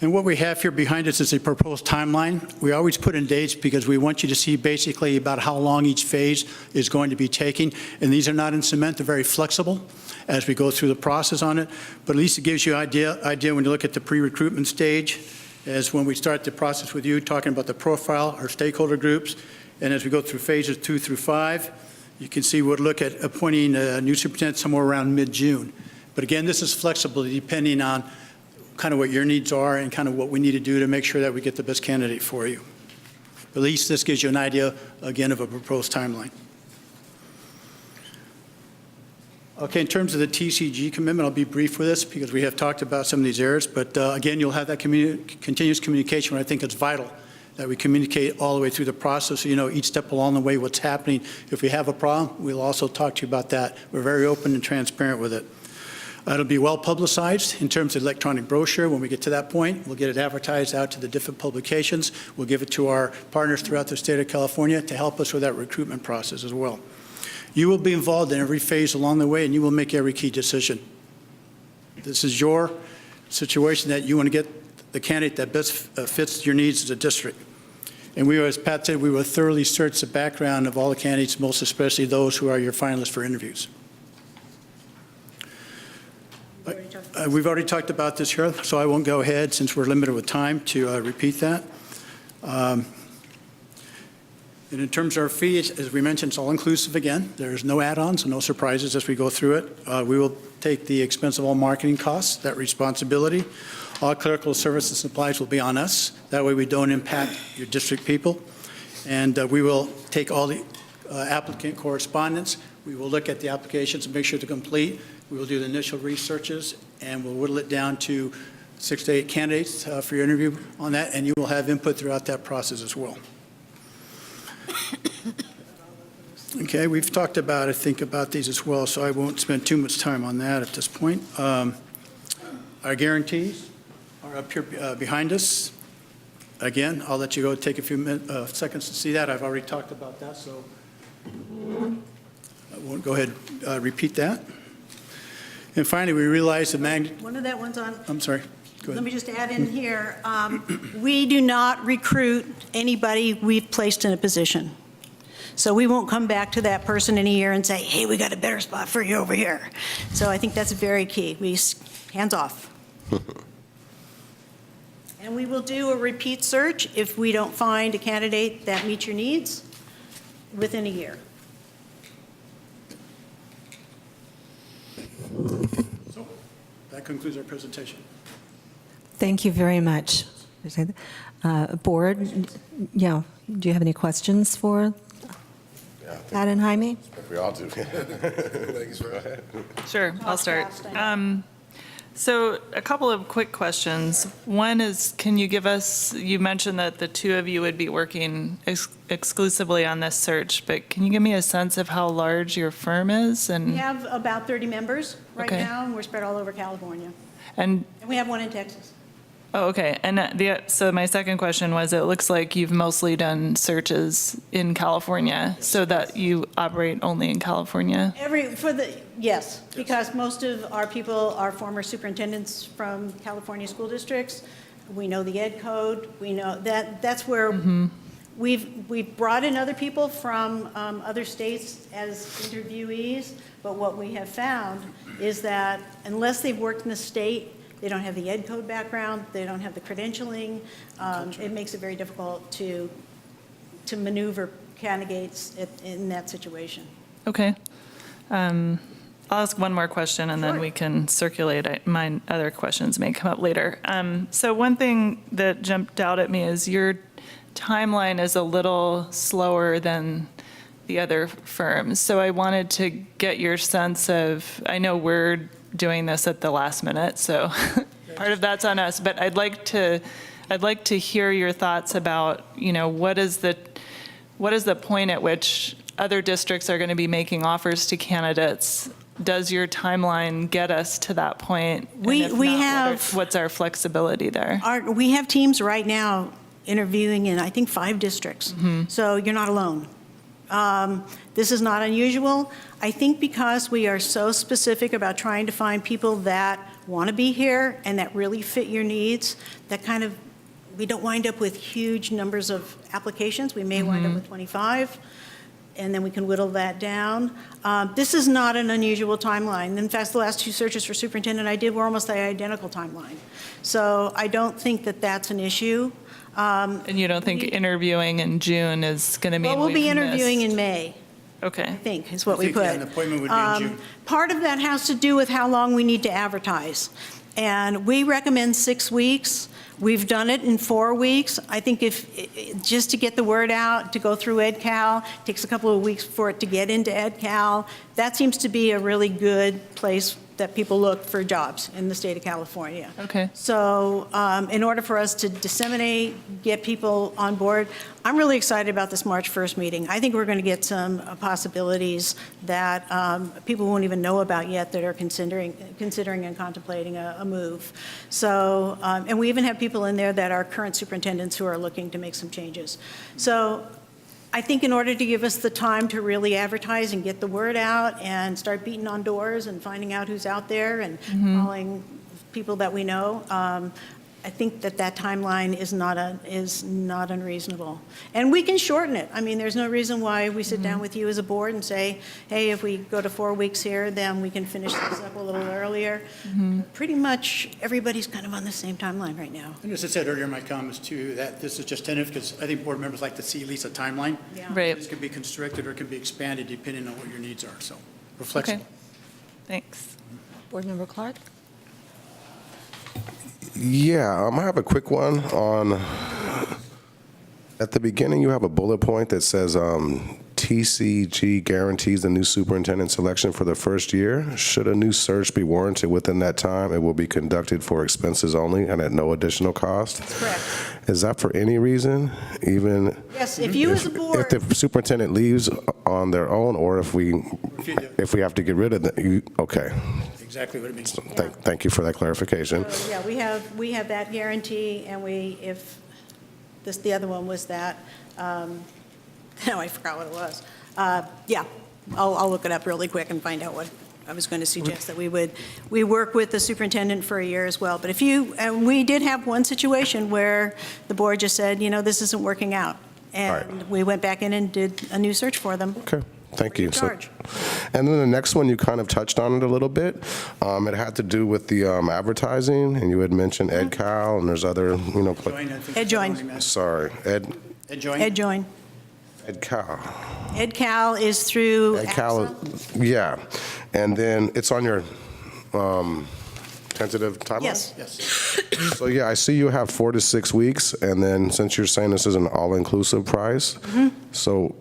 And what we have here behind us is a proposed timeline. We always put in dates because we want you to see basically about how long each phase is going to be taking. And these are not in cement, they're very flexible as we go through the process on it. But at least it gives you an idea when you look at the pre-recruitment stage, as when we start the process with you, talking about the profile, our stakeholder groups. And as we go through phases 2 through 5, you can see we'll look at appointing a new superintendent somewhere around mid-June. But again, this is flexible depending on kind of what your needs are and kind of what we need to do to make sure that we get the best candidate for you. At least this gives you an idea, again, of a proposed timeline. Okay, in terms of the TCG commitment, I'll be brief with this because we have talked about some of these areas, but again, you'll have that continuous communication, where I think it's vital that we communicate all the way through the process, so you know each step along the way what's happening. If we have a problem, we'll also talk to you about that. We're very open and transparent with it. It'll be well publicized in terms of electronic brochure. When we get to that point, we'll get it advertised out to the different publications. We'll give it to our partners throughout the state of California to help us with that recruitment process as well. You will be involved in every phase along the way, and you will make every key decision. This is your situation that you want to get the candidate that best fits your needs as a district. And we, as Pat said, we will thoroughly search the background of all the candidates, most especially those who are your finalists for interviews. We've already talked about this here, so I won't go ahead since we're limited with time to repeat that. And in terms of our fees, as we mentioned, it's all inclusive again. There's no add-ons and no surprises as we go through it. We will take the expense of all marketing costs, that responsibility. All clerical services and supplies will be on us. That way we don't impact your district people. And we will take all the applicant correspondence. We will look at the applications and make sure they're complete. We will do the initial researches, and we'll whittle it down to 6 to 8 candidates for your interview on that, and you will have input throughout that process as well. Okay, we've talked about, I think, about these as well, so I won't spend too much time on that at this point. Our guarantees are up here behind us. Again, I'll let you go take a few seconds to see that. I've already talked about that, so I won't go ahead and repeat that. And finally, we realize the magnitude. One of that one's on. I'm sorry. Go ahead. Let me just add in here. We do not recruit anybody we've placed in a position. So we won't come back to that person in a year and say, hey, we got a better spot for you over here. So I think that's very key. Hands off. And we will do a repeat search if we don't find a candidate that meets your needs within a year. So that concludes our presentation. Thank you very much. Board, yeah, do you have any questions for Pat and Jaime? We all do. Thanks, go ahead. Sure, I'll start. So a couple of quick questions. One is, can you give us, you mentioned that the two of you would be working exclusively on this search, but can you give me a sense of how large your firm is? And We have about 30 members right Okay. now, and we're spread all over California. And And we have one in Texas. oh, okay. And so my second question was, it looks like you've mostly done searches in California, so that you operate only in California? Yes, because most of our people are former superintendents from California school districts. We know the ed code. We know that's where we've brought in other people from other states as interviewees, but what we have found is that unless they've worked in the state, they don't have the ed code background, they don't have the credentialing. It makes it very difficult to maneuver candidates in that situation. Okay. I'll ask one more question, and then we can circulate. My other questions may come up later. So one thing that jumped out at me is your timeline is a little slower than the other firms. So I wanted to get your sense of, I know we're doing this at the last minute, so part of that's on us, but I'd like to hear your thoughts about, what is the point at which other districts are going to be making offers to candidates? Does your timeline get us to that point? What's our flexibility there? We have teams right now interviewing in, I think, 5 districts. So you're not alone. This is not unusual. I think because we are so specific about trying to find people that want to be here and that really fit your needs, that kind of, we don't wind up with huge numbers of applications. We may wind up with 25, and then we can whittle that down. This is not an unusual timeline. In fact, the last 2 searches for superintendent I did were almost the identical timeline. So I don't think that that's an issue. And you don't think interviewing in June is going to mean Well, we'll be we've interviewing missed- in May, I Okay. think, is what we I put. think, yeah, an appointment would be in June. Part of that has to do with how long we need to advertise. And we recommend 6 weeks. We've done it in 4 weeks. I think just to get the word out, to go through EdCal, takes a couple of weeks for it to get into EdCal. That seems to be a really good place that people look for jobs in the state of California. Okay. So in order for us to disseminate, get people on board, I'm really excited about this March 1st meeting. I think we're going to get some possibilities that people won't even know about yet that are considering and contemplating a move. So, and we even have people in there that are current superintendents who are looking to make some changes. So I think in order to give us the time to really advertise and get the word out and start beating on doors and finding out who's out there and calling people that we know, I think that timeline is not unreasonable. And we can shorten it. I mean, there's no reason why we sit down with you as a board and say, hey, if we go to 4 weeks here, then we can finish this up a little earlier. Pretty much everybody's kind of on the same timeline right now. And as I said earlier in my comments too, that this is just tentative because I think board members like to see at least a timeline. Yeah. Right. This could be constricted or it can be expanded depending on what your needs are. So we're flexible. Okay. Thanks. Board Member Clark? Yeah, I have a quick one on, at the beginning, you have a bullet point that says TCG guarantees the new superintendent selection for the first year. Should a new search be warranted within that time, it will be conducted for expenses only and at no additional cost. That's correct. Is that for any reason, even? Yes, if you as a board. If the superintendent leaves on their own, or if we have to get rid of them, okay. Exactly what it means. Thank you for that clarification. So, yeah, we have that guarantee, and the other one was that, no, I forgot what it was. Yeah, I'll look it up really quick and find out what I was going to suggest, that we work with the superintendent for a year as well. But and we did have one situation where the board just said, this isn't working out. And we went back in and did a new search for them. Okay. Thank you. Charge. And then the next one, you kind of touched on it a little bit. It had to do with the advertising, and you had mentioned EdCal, and there's other, EdJoin. Sorry, EdJoin. EdCal. EdCal is through EdCal, yeah. And then it's on your tentative timeline? Yes. So, yeah, I see you have 4 to 6 weeks, and then since you're saying this is an all-inclusive price, so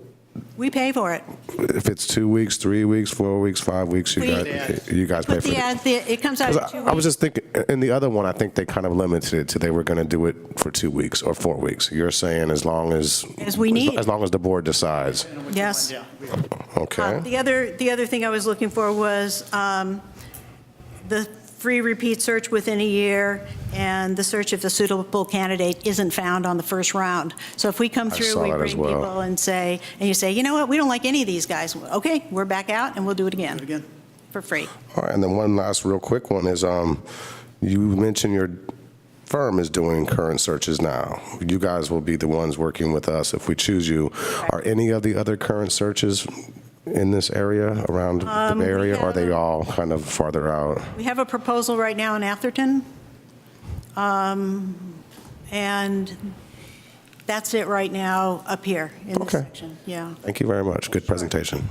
we pay for it. if it's 2 weeks, 3 weeks, 4 weeks, 5 weeks, you guys pay Put for the it. ad, it comes out in 2 weeks. I was just thinking, in the other one, I think they kind of limited it to they were going to do it for 2 weeks or 4 weeks. You're saying as long as we need. as long as the board decides. Yes. Okay. The other thing I was looking for was the free repeat search within a year and the search if the suitable candidate isn't found on the first round. So if we come through, saw we that bring as well. people and you say, you know what, we don't like any of these guys. Okay, we're back out and we'll do it again. For free. All right, and then one last real quick one is you mentioned your firm is doing current searches now. You guys will be the ones working with us if we choose you. Are any of the other current searches in this area, around the Bay Area, or are they all kind of farther out? We have a proposal right now in Atherton. And that's it right now up here in this section. Yeah. Thank you very much. Good presentation.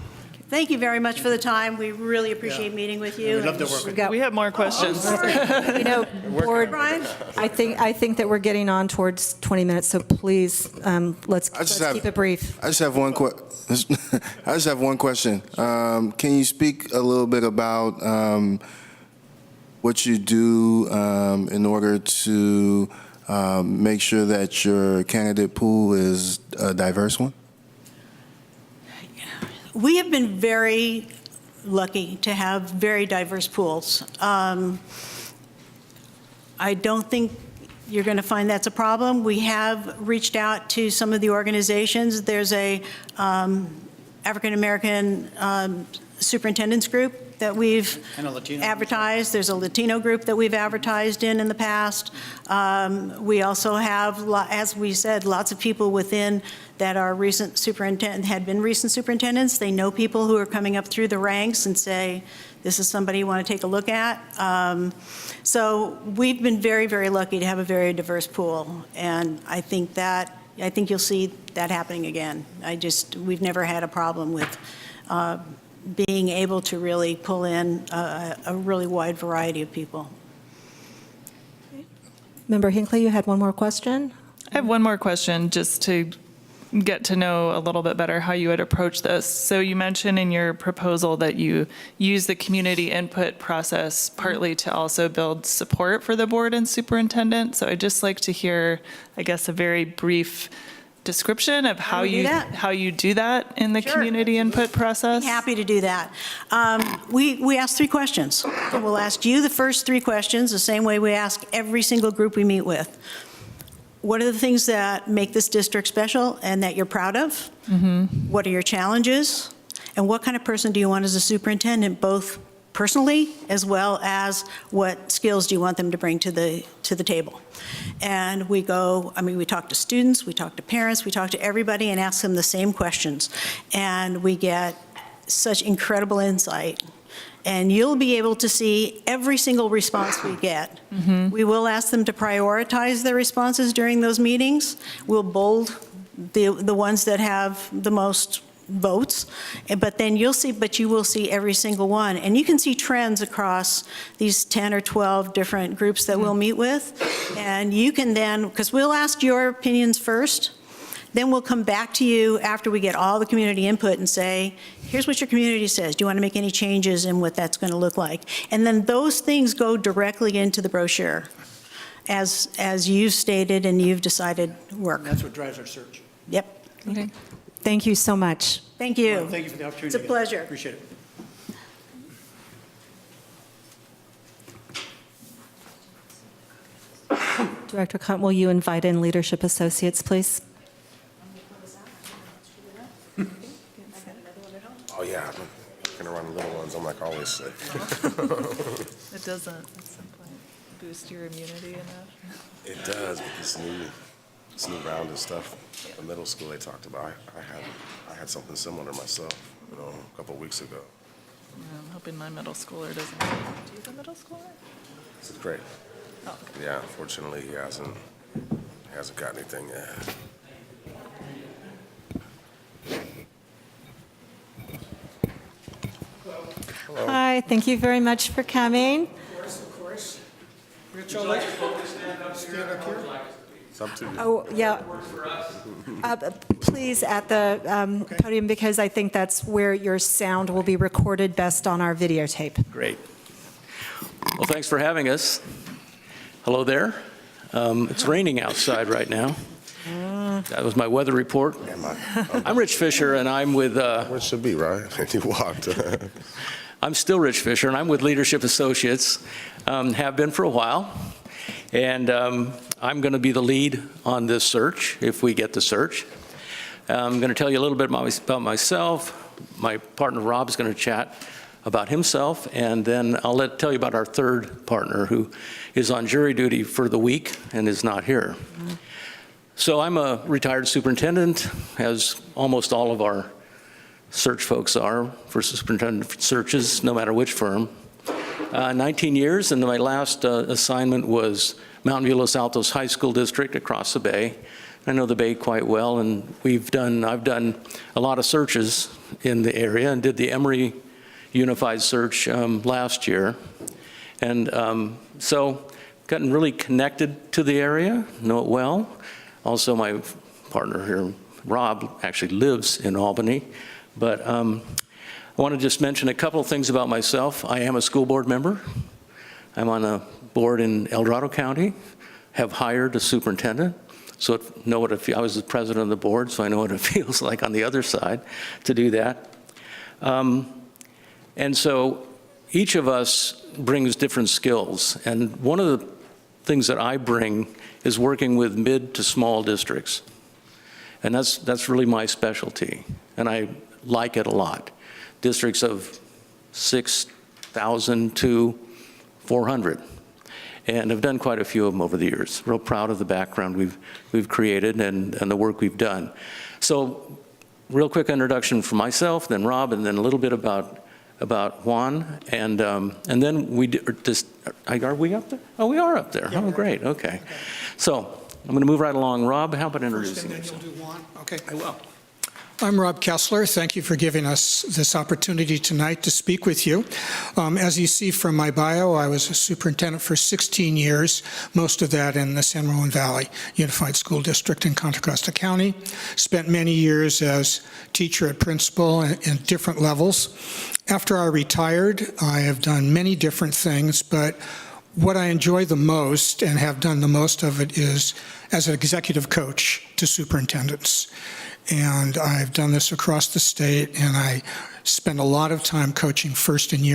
Thank you very much for the time. We really appreciate meeting with you. We'd love to work with you. We have more questions. Board, I think that we're getting on towards 20 minutes, so please, let's keep it brief. I just have one question. Can you speak a little bit about what you do in order to make sure that your candidate pool is a diverse one? We have been very lucky to have very diverse pools. I don't think you're going to find that's a problem. We have reached out to some of the organizations. There's a African-American superintendents group that we've And a Latino. advertised. There's a Latino group that we've advertised in the past. We also have, as we said, lots of people within that are recent superintendent, had been recent superintendents. They know people who are coming up through the ranks and say, this is somebody you want to take a look at. So we've been very, very lucky to have a very diverse pool. And I think you'll see that happening again. We've never had a problem with being able to really pull in a really wide variety of people. Member Hinckley, you had one more question? I have one more question just to get to know a little bit better how you would approach this. So you mentioned in your proposal that you use the community input process partly to also build support for the board and superintendent. So I'd just like to hear, I guess, a very brief description of how you do that in the community input process? Happy to do that. We ask 3 questions. We'll ask you the first 3 questions, the same way we ask every single group we meet with. What are the things that make this district special and that you're proud of? What are your challenges? And what kind of person do you want as a superintendent, both personally as well as what skills do you want them to bring to the table? And we talk to students, we talk to parents, we talk to everybody and ask them the same questions. And we get such incredible insight. And you'll be able to see every single response we get. We will ask them to prioritize their responses during those meetings. We'll bold the ones that have the most votes, but you will see every single one. And you can see trends across these 10 or 12 different groups that we'll meet with. And you can then, because we'll ask your opinions first, then we'll come back to you after we get all the community input and say, here's what your community says. Do you want to make any changes in what that's going to look like? And then those things go directly into the brochure, as you've stated and you've decided work. And that's what drives our search. Yep. Okay. Thank you so much. Thank you. Well, thank you for the opportunity. It's a pleasure. Appreciate it. Director Cunt, will you invite in Leadership Associates, please? Oh, yeah, I'm looking around the little ones, I'm like always sick. It doesn't at some point boost your immunity enough? It does, with this new round of stuff. The middle school they talked about, I had something similar myself, a couple of weeks ago. Yeah, I'm hoping my middle schooler doesn't. Do you have a middle schooler? It's great. Oh, okay. Yeah, unfortunately, he hasn't got anything yet. Hello. Hi, thank you very much for coming. Of course. Rich, I'll let you stand up here. It's up to you. Oh, yeah. Please at the podium, because I think that's where your sound will be recorded best on our videotape. Great. Well, thanks for having us. Hello there. It's raining outside right now. That was my weather report. I'm Rich Fisher, and I'm with... Where it should be, right? You walked. I'm still Rich Fisher, and I'm with Leadership Associates, have been for a while. And I'm going to be the lead on this search, if we get the search. I'm going to tell you a little bit about myself. My partner, Rob, is going to chat about himself, and then I'll tell you about our third partner, who is on jury duty for the week and is not here. So I'm a retired superintendent, as almost all of our search folks are for superintendent searches, no matter which firm. 19 years, and my last assignment was Mountain View Los Altos High School District across the bay. I know the bay quite well, and I've done a lot of searches in the area and did the Emory Unified Search last year. And so gotten really connected to the area, know it well. Also, my partner here, Rob, actually lives in Albany. But I want to just mention a couple of things about myself. I am a school board member. I'm on a board in El Dorado County, have hired a superintendent. So I was the president of the board, so I know what it feels like on the other side to do that. And so each of us brings different skills. And one of the things that I bring is working with mid to small districts. And that's really my specialty. And I like it a lot. Districts of 6,000 to 400, and have done quite a few of them over the years. Real proud of the background we've created and the work we've done. So, real quick introduction from myself, then Rob, and then a little bit about Juan, and then are we up there? Oh, we are up there. Oh, great. Okay. So I'm going to move right along. Rob, how about introducing yourself? You'll do Juan. Okay. I will. I'm Rob Kessler. Thank you for giving us this opportunity tonight to speak with you. As you see from my bio, I was a superintendent for 16 years, most of that in the San Ramon Valley Unified School District in Contra Costa County. Spent many years as teacher at principal in different levels. After I retired, I have done many different things, but what I enjoy the most and have done the most of it is as an executive coach to superintendents. And I've done this across the state, and I spend a lot of time coaching first and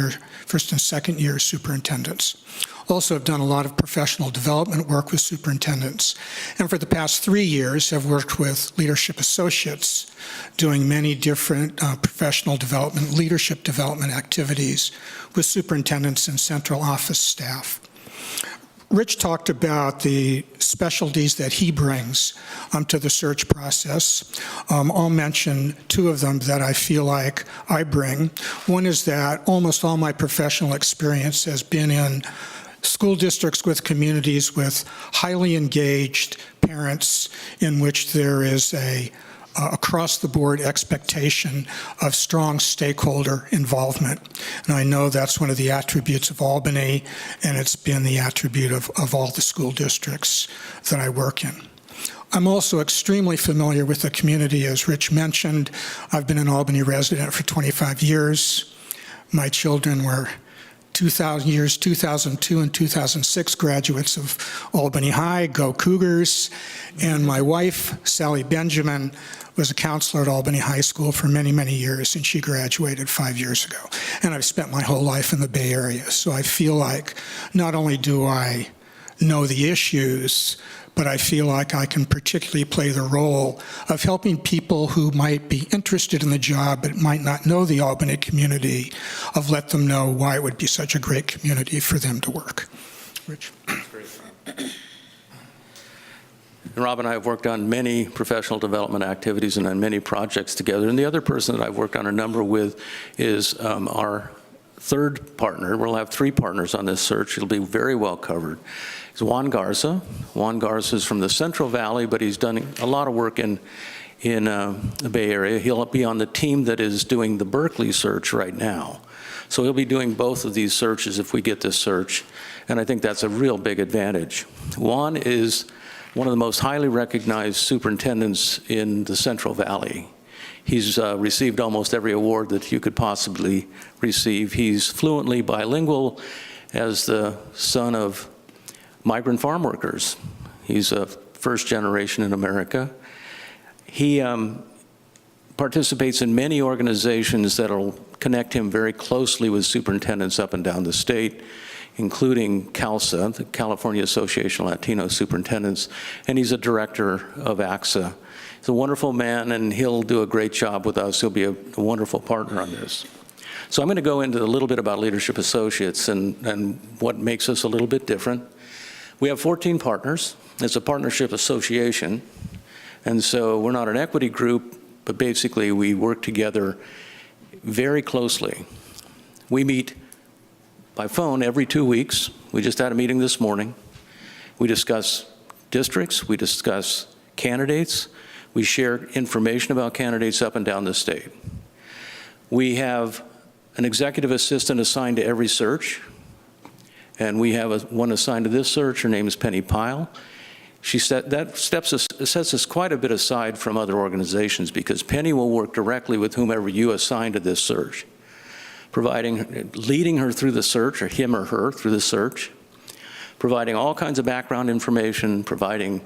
second year superintendents. Also, I've done a lot of professional development work with superintendents. And for the past 3 years, I've worked with leadership associates, doing many different professional development, leadership development activities with superintendents and central office staff. Rich talked about the specialties that he brings to the search process. I'll mention two of them that I feel like I bring. One is that almost all my professional experience has been in school districts with communities with highly engaged parents in which there is a across-the-board expectation of strong stakeholder involvement. And I know that's one of the attributes of Albany, and it's been the attribute of all the school districts that I work in. I'm also extremely familiar with the community, as Rich mentioned. I've been an Albany resident for 25 years. My children were 2002 and 2006 graduates of Albany High, go Cougars, and my wife, Sally Benjamin, was a counselor at Albany High School for many, many years, and she graduated 5 years ago. And I've spent my whole life in the Bay Area, so I feel like not only do I know the issues, but I feel like I can particularly play the role of helping people who might be interested in the job but might not know the Albany community, of let them know why it would be such a great community for them to work. Rich? Rob and I have worked on many professional development activities and on many projects together. And the other person that I've worked on a number with is our third partner. We'll have 3 partners on this search. It'll be very well covered. It's Juan Garza. Juan Garza is from the Central Valley, but he's done a lot of work in the Bay Area. He'll be on the team that is doing the Berkeley search right now. So he'll be doing both of these searches if we get this search. And I think that's a real big advantage. Juan is one of the most highly recognized superintendents in the Central Valley. He's received almost every award that you could possibly receive. He's fluently bilingual as the son of migrant farm workers. He's a first generation in America. He participates in many organizations that will connect him very closely with superintendents up and down the state, including CALSA, the California Association of Latino Superintendents, and he's a director of AXA. He's a wonderful man, and he'll do a great job with us. He'll be a wonderful partner on this. So I'm going to go into a little bit about Leadership Associates and what makes us a little bit different. We have 14 partners. It's a partnership association, and so we're not an equity group, but basically we work together very closely. We meet by phone every 2 weeks. We just had a meeting this morning. We discuss districts, we discuss candidates, we share information about candidates up and down the state. We have an executive assistant assigned to every search, and we have one assigned to this search. Her name is Penny Pyle. That sets us quite a bit aside from other organizations because Penny will work directly with whomever you assign to this search, leading her through the search, or him or her through the search, providing all kinds of background information, providing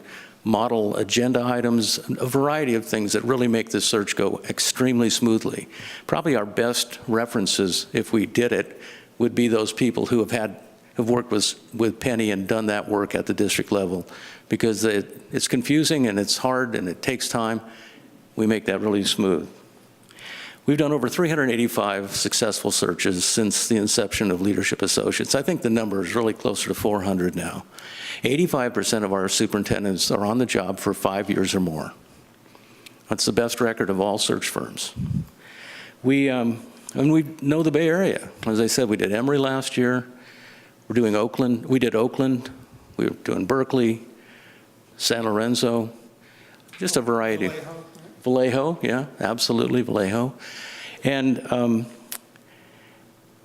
model agenda items, a variety of things that really make this search go extremely smoothly. Probably our best references, if we did it, would be those people who have worked with Penny and done that work at the district level, because it's confusing and it's hard and it takes time. We make that really smooth. We've done over 385 successful searches since the inception of Leadership Associates. I think the number is really closer to 400 now. 85% of our superintendents are on the job for 5 years or more. That's the best record of all search firms. And we know the Bay Area. As I said, we did Emory last year. We're doing Oakland. We did Oakland. We were doing Berkeley, San Lorenzo, just a variety. Vallejo, yeah, absolutely, Vallejo. And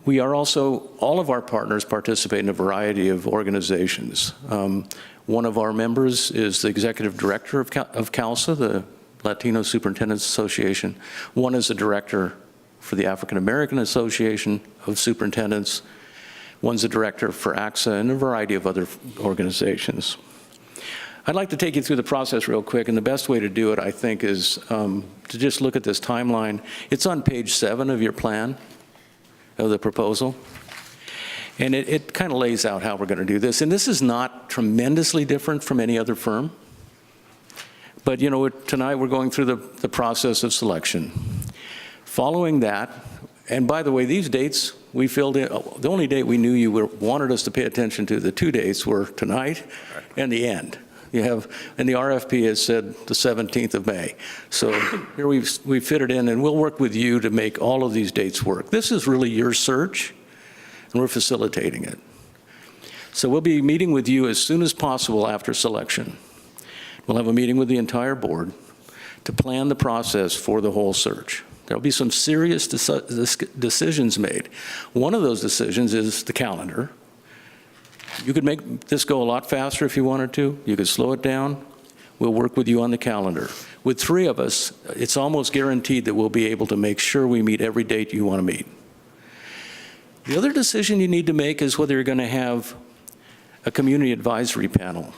we are also, all of our partners participate in a variety of organizations. One of our members is the executive director of KALSA, the Latino Superintendents Association. One is the director for the African American Association of Superintendents. One's a director for AXA and a variety of other organizations. I'd like to take you through the process real quick, and the best way to do it, I think, is to just look at this timeline. It's on page 7 of your plan, of the proposal. And it kind of lays out how we're going to do this. And this is not tremendously different from any other firm. But, you know, tonight we're going through the process of selection. Following that, and by the way, these dates we filled in, the only date we knew you wanted us to pay attention to, the 2 dates were tonight and the end. You have, and the RFP has said the 17th of May. So here we've fitted in, and we'll work with you to make all of these dates work. This is really your search, and we're facilitating it. So we'll be meeting with you as soon as possible after selection. We'll have a meeting with the entire board to plan the process for the whole search. There'll be some serious decisions made. One of those decisions is the calendar. You could make this go a lot faster if you wanted to. You could slow it down. We'll work with you on the calendar. With 3 of us, it's almost guaranteed that we'll be able to make sure we meet every date you want to meet. The other decision you need to make is whether you're going to have a community advisory panel.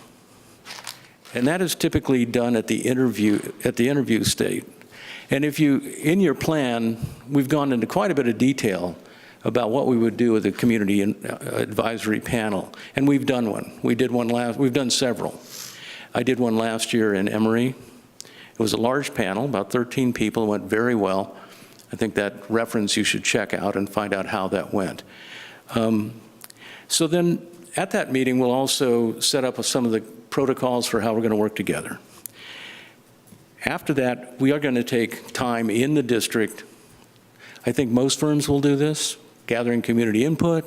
And that is typically done at the interview stage. And if you, in your plan, we've gone into quite a bit of detail about what we would do with a community advisory panel. And we've done one. We did one we've done several. I did one last year in Emory. It was a large panel, about 13 people, went very well. I think that reference you should check out and find out how that went. So then at that meeting, we'll also set up some of the protocols for how we're going to work together. After that, we are going to take time in the district. I think most firms will do this, gathering community input,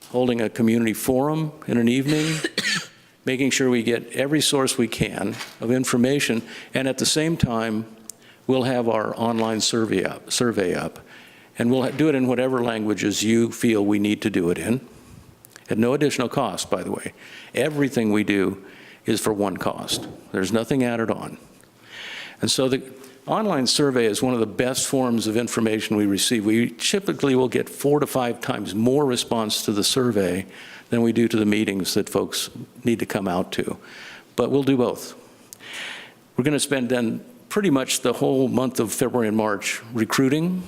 holding a community forum in an evening, making sure we get every source we can of information, and at the same time, we'll have our online survey up, and we'll do it in whatever languages you feel we need to do it in, at no additional cost, by the way. Everything we do is for one cost. There's nothing added on. And so the online survey is one of the best forms of information we receive. We typically will get 4 to 5 times more response to the survey than we do to the meetings that folks need to come out to. But we'll do both. We're going to spend then pretty much the whole month of February and March recruiting,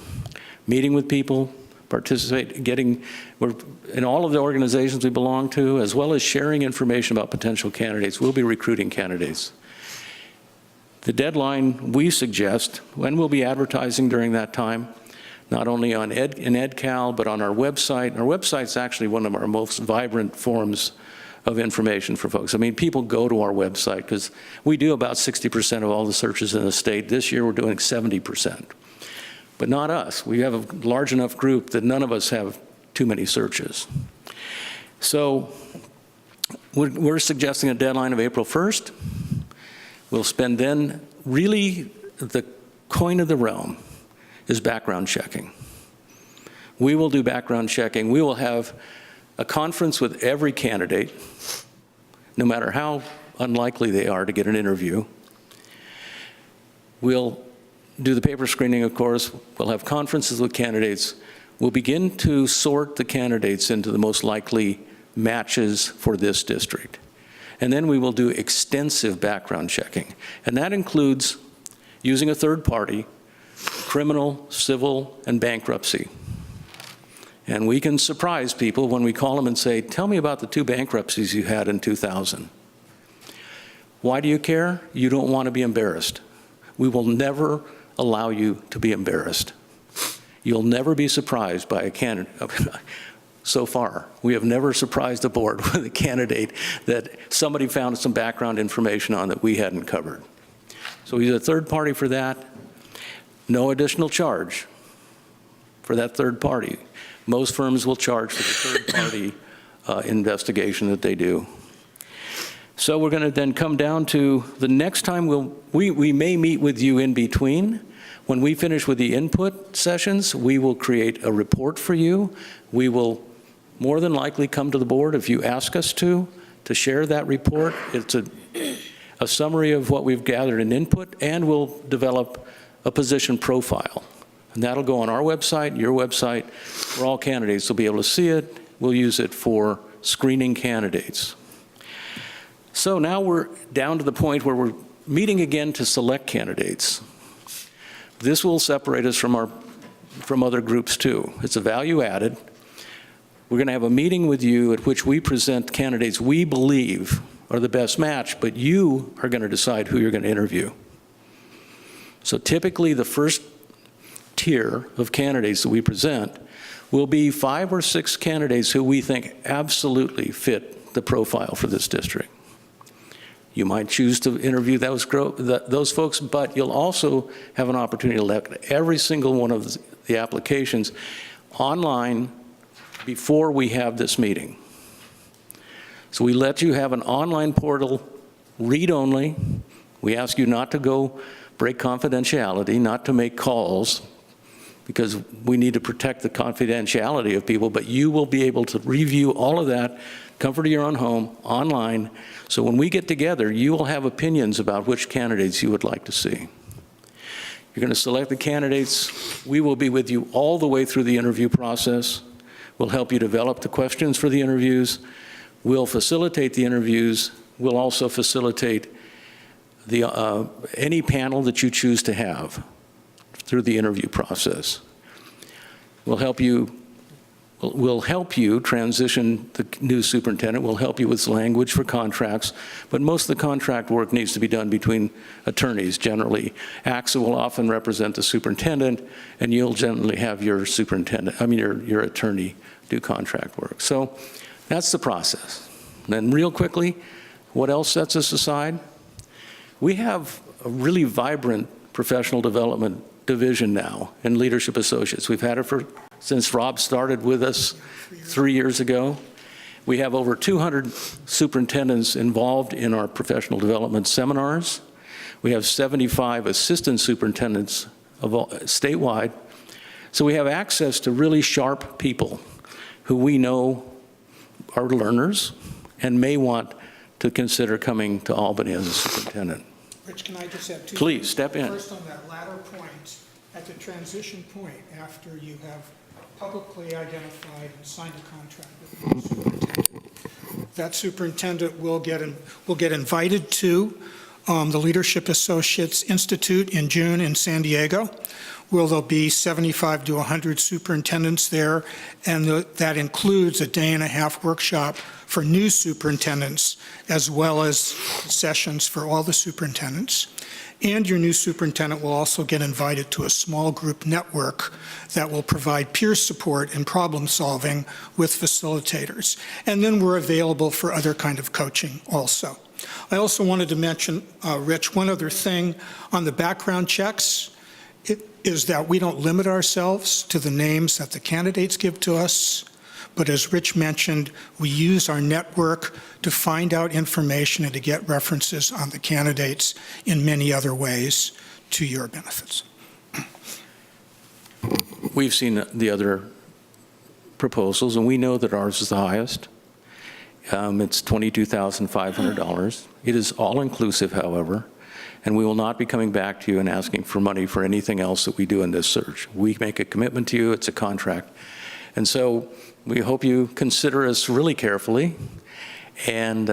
meeting with people, we're in all of the organizations we belong to, as well as sharing information about potential candidates. We'll be recruiting candidates. The deadline we suggest, when we'll be advertising during that time, not only in EdCal, but on our website. Our website's actually one of our most vibrant forms of information for folks. I mean, people go to our website because we do about 60% of all the searches in the state. This year, we're doing 70%. But not us. We have a large enough group that none of us have too many searches. So we're suggesting a deadline of April 1st. We'll spend then, really, the coin of the realm is background checking. We will do background checking. We will have a conference with every candidate, no matter how unlikely they are to get an interview. We'll do the paper screening, of course. We'll have conferences with candidates. We'll begin to sort the candidates into the most likely matches for this district. And then we will do extensive background checking. And that includes using a third party, criminal, civil, and bankruptcy. And we can surprise people when we call them and say, tell me about the 2 bankruptcies you had in 2000. Why do you care? You don't want to be embarrassed. We will never allow you to be embarrassed. You'll never be surprised by a candidate. So far, we have never surprised the board with a candidate that somebody found some background information on that we hadn't covered. So he's a third party for that. No additional charge for that third party. Most firms will charge for the third party investigation that they do. So we're going to then come down to the next time we may meet with you in between. When we finish with the input sessions, we will create a report for you. We will more than likely come to the board if you ask us to share that report. It's a summary of what we've gathered in input, and we'll develop a position profile. And that'll go on our website, your website, where all candidates will be able to see it. We'll use it for screening candidates. So now we're down to the point where we're meeting again to select candidates. This will separate us from other groups too. It's a value added. We're going to have a meeting with you at which we present candidates we believe are the best match, but you are going to decide who you're going to interview. So typically the first tier of candidates that we present will be 5 or 6 candidates who we think absolutely fit the profile for this district. You might choose to interview those folks, but you'll also have an opportunity to look at every single one of the applications online before we have this meeting. So we let you have an online portal, read only. We ask you not to go break confidentiality, not to make calls, because we need to protect the confidentiality of people, but you will be able to review all of that, comfort of your own home, online. So when we get together, you will have opinions about which candidates you would like to see. You're going to select the candidates. We will be with you all the way through the interview process. We'll help you develop the questions for the interviews. We'll facilitate the interviews. We'll also facilitate any panel that you choose to have through the interview process. We'll help you transition the new superintendent. We'll help you with language for contracts, but most of the contract work needs to be done between attorneys generally. AXA will often represent the superintendent, and you'll generally have your your attorney do contract work. So that's the process. And then real quickly, what else sets us aside? We have a really vibrant professional development division now in Leadership Associates. We've had it since Rob started with us 3 years ago. We have over 200 superintendents involved in our professional development seminars. We have 75 assistant superintendents statewide. So we have access to really sharp people who we know are learners and may want to consider coming to Albany as a superintendent. Rich, can I just add 2 Please, things? step in. First, on that latter point, at the transition point, after you have publicly identified and signed a contract with the superintendent, that superintendent will get invited to the Leadership Associates Institute in June in San Diego, where there'll be 75 to 100 superintendents there, and that includes a day-and-a-half workshop for new superintendents, as well as sessions for all the superintendents. And your new superintendent will also get invited to a small group network that will provide peer support and problem solving with facilitators. And then we're available for other kind of coaching also. I also wanted to mention, Rich, one other thing on the background checks. Is that we don't limit ourselves to the names that the candidates give to us, but as Rich mentioned, we use our network to find out information and to get references on the candidates in many other ways to your benefits. We've seen the other proposals, and we know that ours is the highest. It's $22,500. It is all-inclusive, however. And we will not be coming back to you and asking for money for anything else that we do in this search. We make a commitment to you, it's a contract. And so we hope you consider us really carefully, and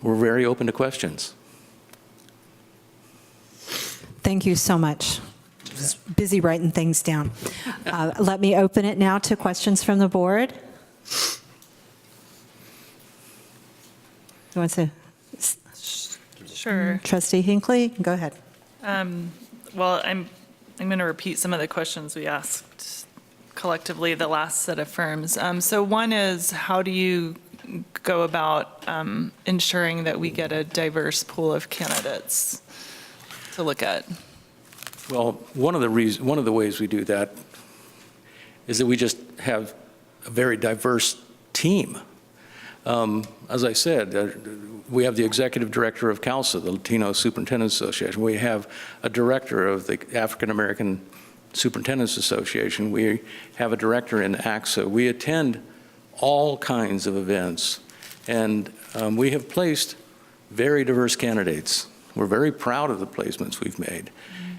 we're very open to questions. Thank you so much. Just busy writing things down. Let me open it now to questions from the board. Who wants to? Sure. Trustee Hinckley, go ahead. Well, I'm I'm going to repeat some of the questions we asked collectively, the last set of firms. So one is, how do you go about ensuring that we get a diverse pool of candidates to look at? Well, one of the ways we do that is that we just have a very diverse team. As I said, we have the executive director of KALSA, the Latino Superintendents Association. We have a director of the African American Superintendents Association. We have a director in AXA. We attend all kinds of events, and we have placed very diverse candidates. We're very proud of the placements we've made,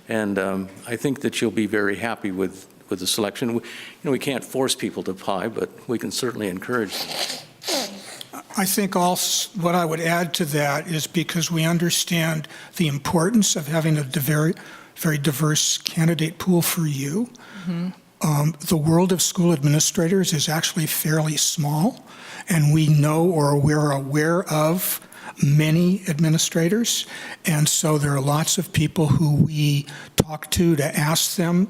and I think that you'll be very happy with the selection. We can't force people to apply, but we can certainly encourage them. I think also what I would add to that is, because we understand the importance of having a very, very diverse candidate pool for you. The world of school administrators is actually fairly small, and we know, or we're aware of, many administrators, and so there are lots of people who we talk to ask them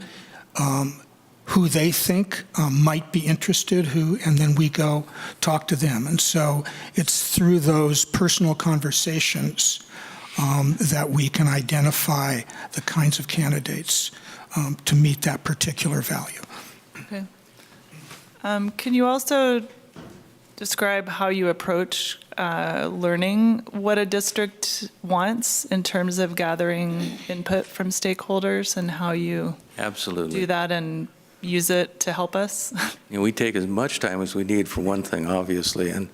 who they think might be interested, and then we go talk to them. And so it's through those personal conversations that we can identify the kinds of candidates to meet that particular value. Okay. Can you also describe how you approach learning what a district wants in terms of gathering input from stakeholders, and how you Absolutely do that and use it to help us? We take as much time as we need for one thing, obviously, and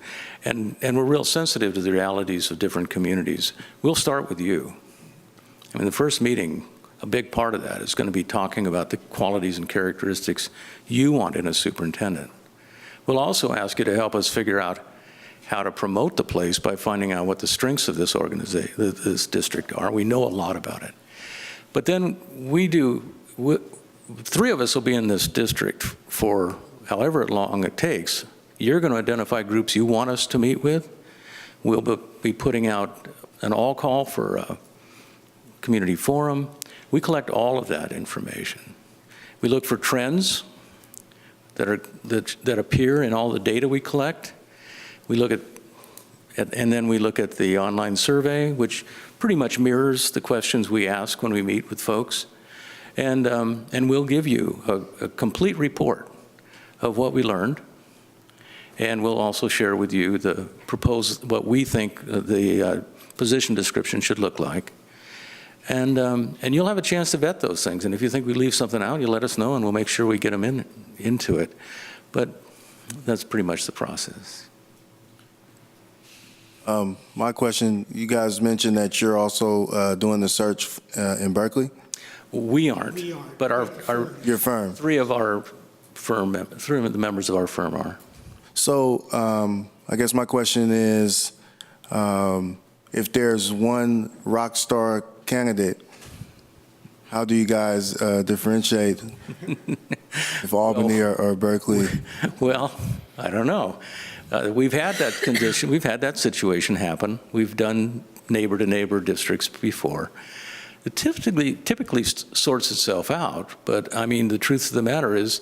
we're real sensitive to the realities of different communities. We'll start with you. I mean, the first meeting, a big part of that is going to be talking about the qualities and characteristics you want in a superintendent. We'll also ask you to help us figure out how to promote the place by finding out what the strengths of this organization, this district are. We know a lot about it. But then three of us will be in this district for however long it takes. You're going to identify groups you want us to meet with. We'll be putting out an all-call for a community forum. We collect all of that information. We look for trends that appear in all the data we collect. We look and then we look at the online survey, which pretty much mirrors the questions we ask when we meet with folks. And we'll give you a complete report of what we learned, and we'll also share with you what we think the position description should look like. And you'll have a chance to vet those things. And if you think we leave something out, you let us know, and we'll make sure we get them into it. But that's pretty much the process. My question, you guys mentioned that you're also doing the search in Berkeley? We aren't, but your firm. Three of the members of our firm are. So I guess my question is, if there's one rock star candidate, how do you guys differentiate if Albany or Berkeley? Well, I don't know. We've had that condition. We've had that situation happen. We've done neighbor-to-neighbor districts before. It typically sorts itself out, but I mean, the truth of the matter is,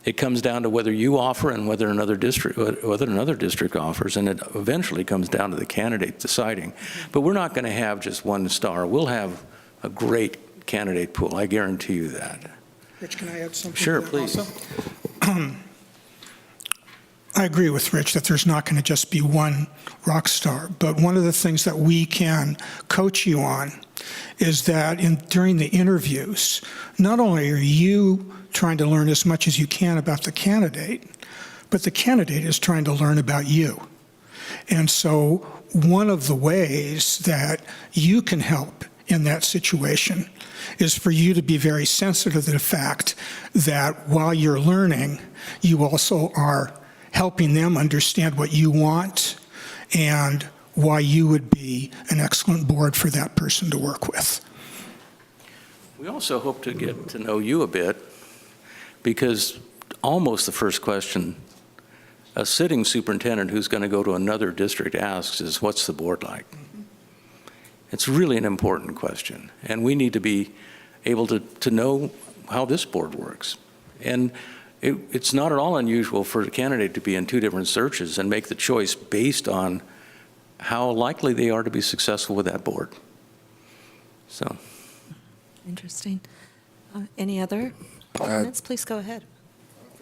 it comes down to whether you offer and whether another district offers, and it eventually comes down to the candidate deciding. But we're not going to have just one star. We'll have a great candidate pool. I guarantee you that. Rich, can I add something? Sure, to that please. Also? I agree with Rich that there's not going to just be one rock star, but one of the things that we can coach you on is that during the interviews, not only are you trying to learn as much as you can about the candidate, but the candidate is trying to learn about you. And so one of the ways that you can help in that situation is for you to be very sensitive to the fact that while you're learning, you also are helping them understand what you want and why you would be an excellent board for that person to work with. We also hope to get to know you a bit, because almost the first question a sitting superintendent who's going to go to another district asks is, what's the board like? It's really an important question, and we need to be able to know how this board works. And it's not at all unusual for a candidate to be in two different searches and make the choice based on how likely they are to be successful with that board. So. Interesting. Any other comments? Please go ahead.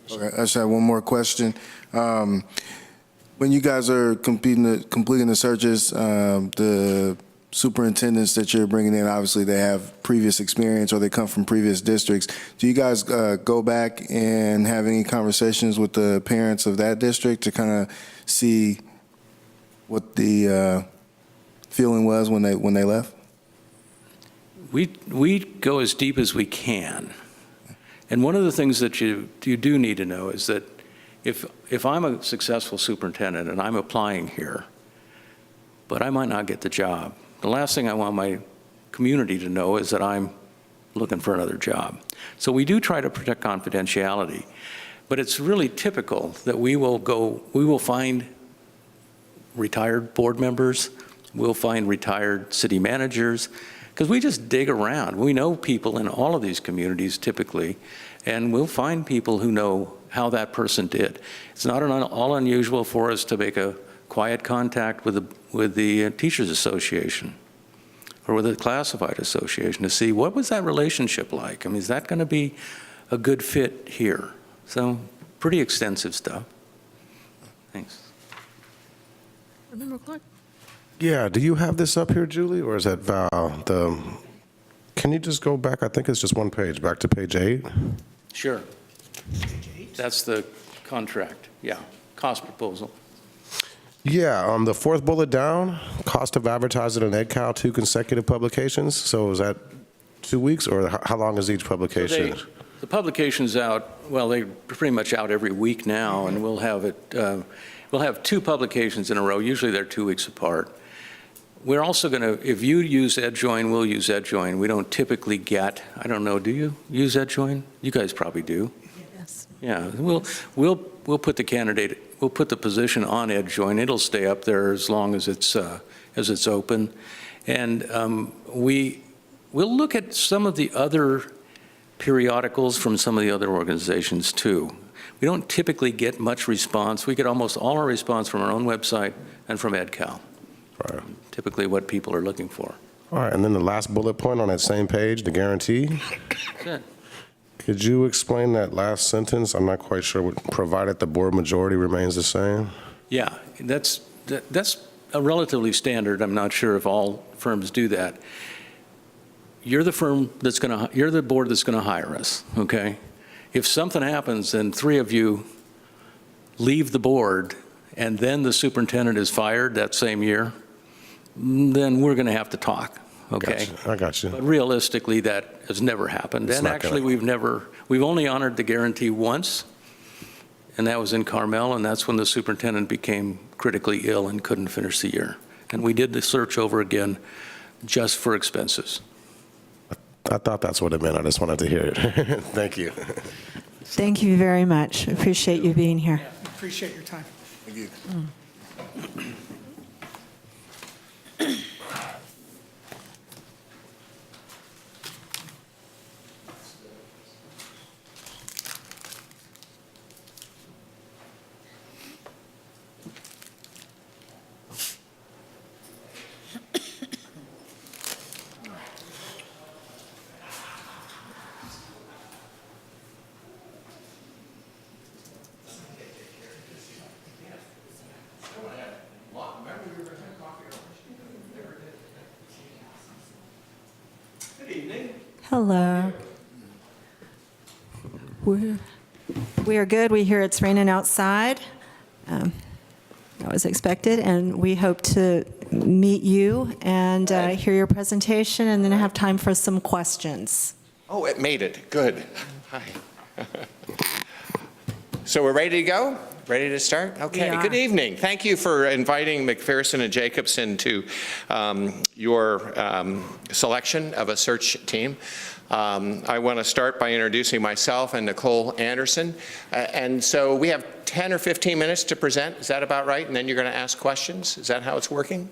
Okay, I just have one more question. When you guys are completing the searches, the superintendents that you're bringing in, obviously they have previous experience or they come from previous districts. Do you guys go back and have any conversations with the parents of that district to kind of see what the feeling was when they left? We go as deep as we can. And one of the things that you do need to know is that if I'm a successful superintendent and I'm applying here, but I might not get the job, the last thing I want my community to know is that I'm looking for another job. So we do try to protect confidentiality, but it's really typical that we will find retired board members, we'll find retired city managers, because we just dig around. We know people in all of these communities typically, and we'll find people who know how that person did. It's not at all unusual for us to make a quiet contact with the Teachers Association or with the Classified Association to see what was that relationship like. I mean, is that going to be a good fit here? So pretty extensive stuff. Thanks. Member Clark? Yeah, do you have this up here, Julie, or is that Val? Can you just go back? I think it's just one page, back to page 8. Sure. That's the contract, yeah, cost proposal. Yeah, the fourth bullet down, cost of advertising in EdCal, 2 consecutive publications. So is that 2 weeks, or how long is each publication? So the publication's out, well, they're pretty much out every week now, and we'll have 2 publications in a row. Usually they're 2 weeks apart. We're also going to, if you use EdJoin, we'll use EdJoin. We don't typically get, I don't know, do you use EdJoin? You guys probably do. Yes. Yeah, we'll put the candidate, we'll put the position on EdJoin. It'll stay up there as long as it's open. And we'll look at some of the other periodicals from some of the other organizations too. We don't typically get much response. We get almost all our response from our own website and from EdCal. Right. Typically what people are looking for. All right, and then the last bullet point on that same page, the guarantee. That's it. Could you explain that last sentence? I'm not quite sure. Provided the board majority remains the same? Yeah, that's a relatively standard. I'm not sure if all firms do that. You're the firm that's going to, you're the board that's going to hire us, okay? If something happens and 3 of you leave the board and then the superintendent is fired that same year, then we're going to have to talk, okay? Gotcha. I got you. But realistically, that has never happened. It's And not actually, gonna- we've only honored the guarantee once, and that was in Carmel, and that's when the superintendent became critically ill and couldn't finish the year. And we did the search over again just for expenses. I thought that's what it meant. I just wanted to hear it. Thank you. Thank you very much. Appreciate you being here. Appreciate your time. Thank you. Hello. We are good. We hear it's raining outside. That was expected, and we hope to meet you and hear your presentation and then have time for some questions. Oh, it made it. Good. Hi. So we're ready to go? Ready to start? Okay. We are. Good evening. Thank you for inviting McPherson and Jacobson to your selection of a search team. I want to start by introducing myself and Nicole Anderson. And so we have 10 or 15 minutes to present. Is that about right? And then you're going to ask questions? Is that how it's working?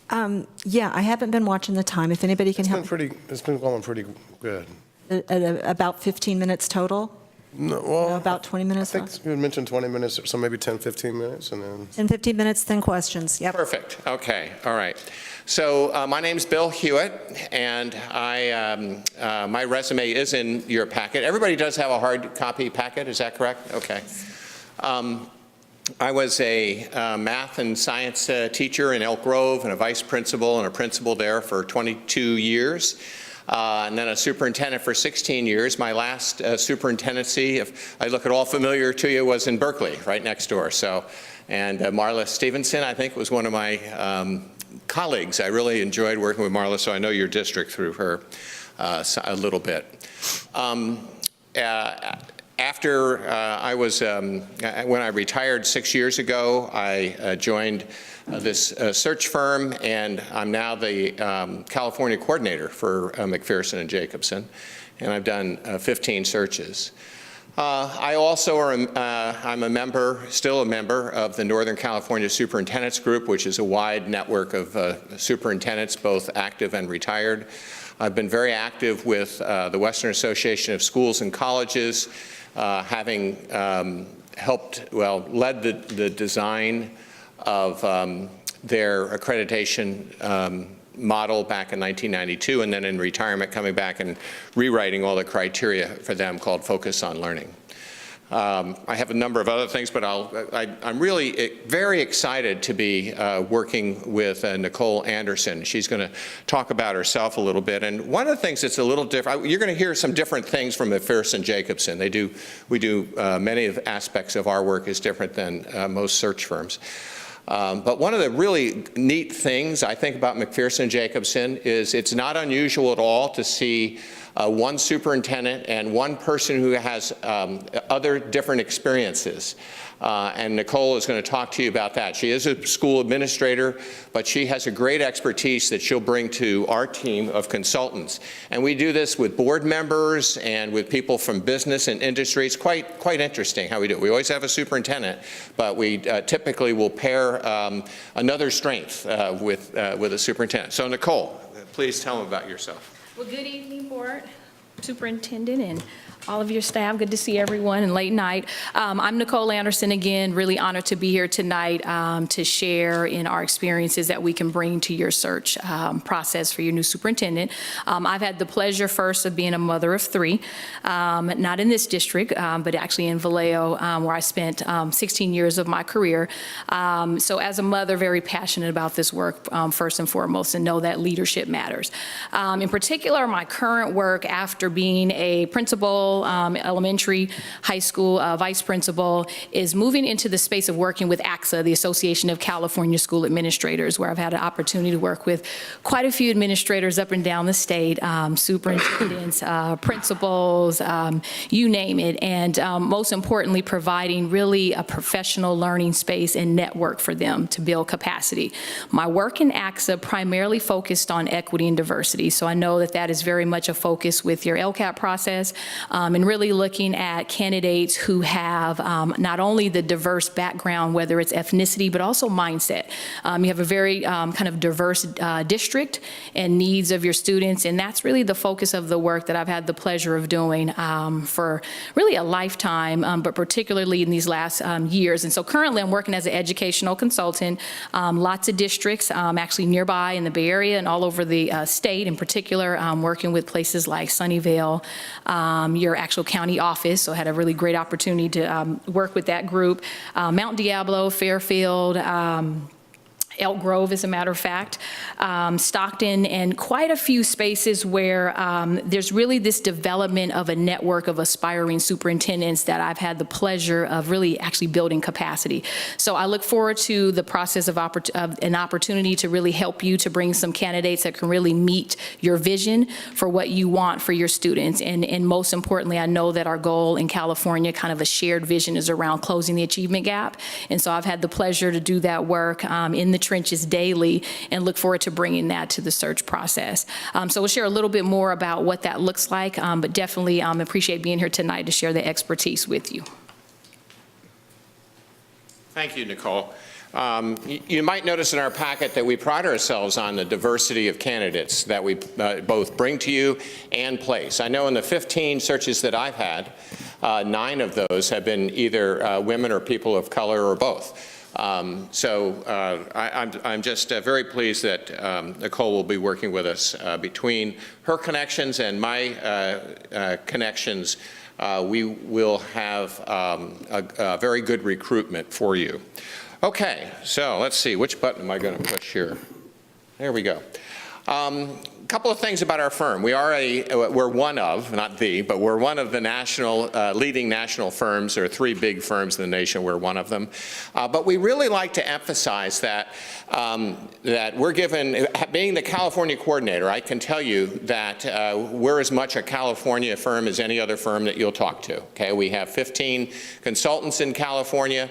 Yeah, I haven't been watching the time. If anybody can help. It's been going pretty good. About 15 minutes total? No, well, About 20 minutes? I think you mentioned 20 minutes, so maybe 10, 15 minutes, and then... 10, 15 minutes, then questions. Yep. Perfect. Okay. All right. So my name's Bill Hewitt, and my resume is in your packet. Everybody does have a hard copy packet. Is that correct? Okay. I was a math and science teacher in Elk Grove and a vice principal and a principal there for 22 years. And then a superintendent for 16 years. My last superintendency, if I look at all familiar to you, was in Berkeley, right next door. So, and Marla Stevenson, I think, was one of my colleagues. I really enjoyed working with Marla, so I know your district through her a little bit. After I was, when I retired 6 years ago, I joined this search firm, and I'm now the California coordinator for McPherson and Jacobson, and I've done 15 searches. I also I'm a member, still a member of the Northern California Superintendents Group, which is a wide network of superintendents, both active and retired. I've been very active with the Western Association of Schools and Colleges, having helped, well, led the design of their accreditation model back in 1992, and then in retirement coming back and rewriting all the criteria for them called Focus on Learning. I have a number of other things, but I'm really very excited to be working with Nicole Anderson. She's going to talk about herself a little bit. And one of the things that's a little different, you're going to hear some different things from McPherson Jacobson. We do many of the aspects of our work is different than most search firms. But one of the really neat things I think about McPherson Jacobson is it's not unusual at all to see one superintendent and one person who has other different experiences. And Nicole is going to talk to you about that. She is a school administrator, but she has a great expertise that she'll bring to our team of consultants. And we do this with board members and with people from business and industry. It's quite interesting how we do it. We always have a superintendent, but we typically will pair another strength with a superintendent. So Nicole, please tell them about yourself. Well, good evening, Board, Superintendent, and all of your staff. Good to see everyone and late night. I'm Nicole Anderson again, really honored to be here tonight to share in our experiences that we can bring to your search process for your new superintendent. I've had the pleasure first of being a mother of three, not in this district, but actually in Vallejo, where I spent 16 years of my career. So as a mother, very passionate about this work first and foremost, and know that leadership matters. In particular, my current work after being a principal, elementary, high school vice principal, is moving into the space of working with ACSA, the Association of California School Administrators, where I've had an opportunity to work with quite a few administrators up and down the state, superintendents, principals, you name it, and most importantly, providing really a professional learning space and network for them to build capacity. My work in ACSA primarily focused on equity and diversity, so I know that that is very much a focus with your LCAP process, and really looking at candidates who have not only the diverse background, whether it's ethnicity, but also mindset. You have a very kind of diverse district and needs of your students, and that's really the focus of the work that I've had the pleasure of doing for really a lifetime, but particularly in these last years. And so currently I'm working as an educational consultant, lots of districts actually nearby in the Bay Area and all over the state. In particular, working with places like Sunnyvale, your actual county office, so I had a really great opportunity to work with that group. Mount Diablo, Fairfield, Elk Grove, as a matter of fact, Stockton, and quite a few spaces where there's really this development of a network of aspiring superintendents that I've had the pleasure of really actually building capacity. So I look forward to the process of an opportunity to really help you to bring some candidates that can really meet your vision for what you want for your students. And most importantly, I know that our goal in California, kind of a shared vision, is around closing the achievement gap. And so I've had the pleasure to do that work in the trenches daily, and look forward to bringing that to the search process. So we'll share a little bit more about what that looks like, but definitely appreciate being here tonight to share the expertise with you. Thank you, Nicole. You might notice in our packet that we pride ourselves on the diversity of candidates that we both bring to you and place. I know in the 15 searches that I've had, 9 of those have been either women or people of color or both. I'm just very pleased that Nicole will be working with us. Between her connections and my connections, we will have a very good recruitment for you. Okay, so let's see, which button am I going to push here? There we go. A couple of things about our firm. We're one of, not the, but we're one of the leading national firms. There are 3 big firms in the nation. We're one of them. But we really like to emphasize that we're given, being the California coordinator, I can tell you that we're as much a California firm as any other firm that you'll talk to. Okay, we have 15 consultants in California.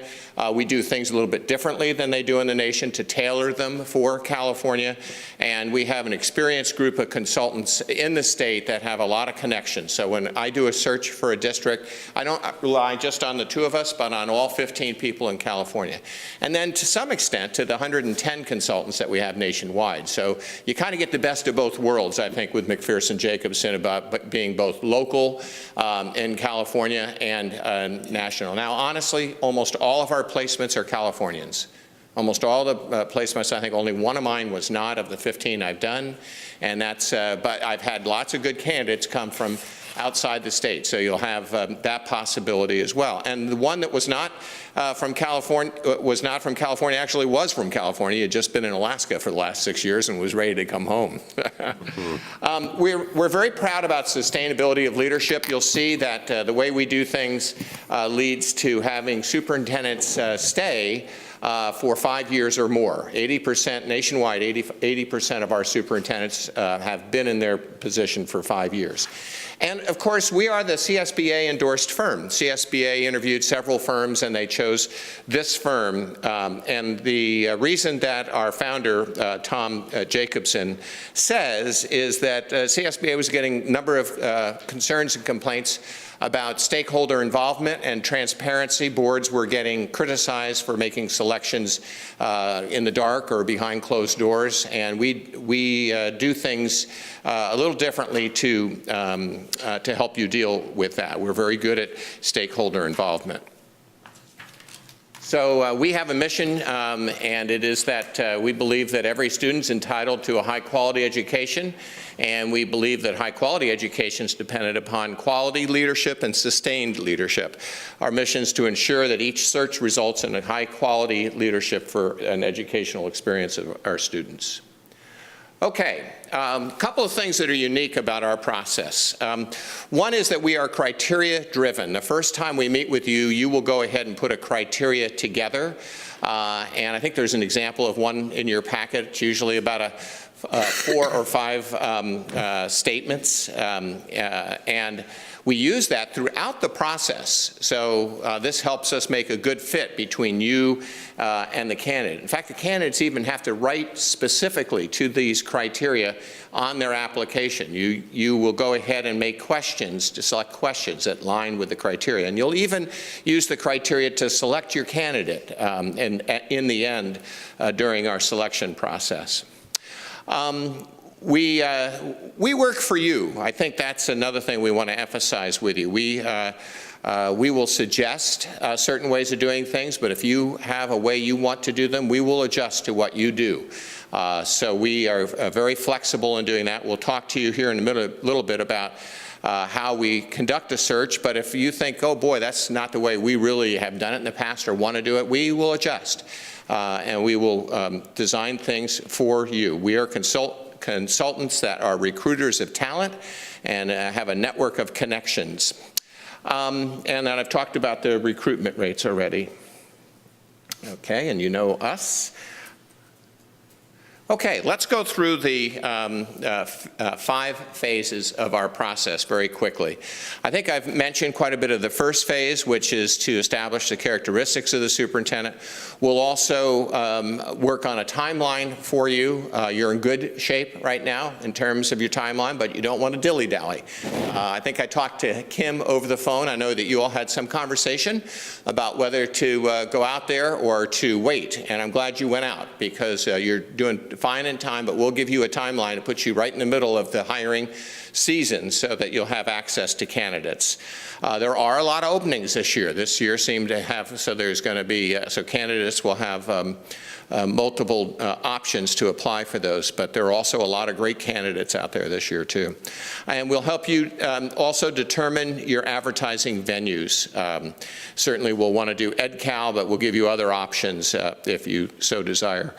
We do things a little bit differently than they do in the nation to tailor them for California. And we have an experienced group of consultants in the state that have a lot of connections. So when I do a search for a district, I don't rely just on the 2 of us, but on all 15 people in California. And then to some extent to the 110 consultants that we have nationwide. So you kind of get the best of both worlds, I think, with McPherson Jacobson about being both local in California and national. Now, honestly, almost all of our placements are Californians. Almost all the placements, I think only one of mine was not of the 15 I've done, and that's, but I've had lots of good candidates come from outside the state, so you'll have that possibility as well. And the one that was not from California, actually was from California. He had just been in Alaska for the last 6 years and was ready to come home. We're very proud about sustainability of leadership. You'll see that the way we do things leads to having superintendents stay for 5 years or more. 80% nationwide, 80% of our superintendents have been in their position for 5 years. And of course, we are the CSBA endorsed firm. CSBA interviewed several firms and they chose this firm. And the reason that our founder, Tom Jacobson, says is that CSBA was getting a number of concerns and complaints about stakeholder involvement and transparency. Boards were getting criticized for making selections in the dark or behind closed doors, and we do things a little differently to help you deal with that. We're very good at stakeholder involvement. So we have a mission, and it is that we believe that every student's entitled to a high-quality education, and we believe that high-quality education is dependent upon quality leadership and sustained leadership. Our mission is to ensure that each search results in a high-quality leadership for an educational experience of our students. Okay, a couple of things that are unique about our process. One is that we are criteria-driven. The first time we meet with you, you will go ahead and put a criteria together. And I think there's an example of one in your packet. It's usually about 4 or 5 statements. And we use that throughout the process. So this helps us make a good fit between you and the candidate. In fact, the candidates even have to write specifically to these criteria on their application. You will go ahead and make questions, to select questions that line with the criteria. And you'll even use the criteria to select your candidate and in the end during our selection process. We work for you. I think that's another thing we want to emphasize with you. We will suggest certain ways of doing things, but if you have a way you want to do them, we will adjust to what you do. So we are very flexible in doing that. We'll talk to you here in a little bit about how we conduct a search, but if you think, oh boy, that's not the way we really have done it in the past or want to do it, we will adjust. And we will design things for you. We are consultants that are recruiters of talent and have a network of connections. And then I've talked about the recruitment rates already. Okay, and you know us. Okay, let's go through the 5 phases of our process very quickly. I think I've mentioned quite a bit of the first phase, which is to establish the characteristics of the superintendent. We'll also work on a timeline for you. You're in good shape right now in terms of your timeline, but you don't want to dilly-dally. I think I talked to Kim over the phone. I know that you all had some conversation about whether to go out there or to wait, and I'm glad you went out because you're doing fine in time, but we'll give you a timeline to put you right in the middle of the hiring season so that you'll have access to candidates. There are a lot of openings this year. This year seemed to have, so there's going to be, so candidates will have multiple options to apply for those, but there are also a lot of great candidates out there this year too. And we'll help you also determine your advertising venues. Certainly we'll want to do EdCal, but we'll give you other options if you so desire.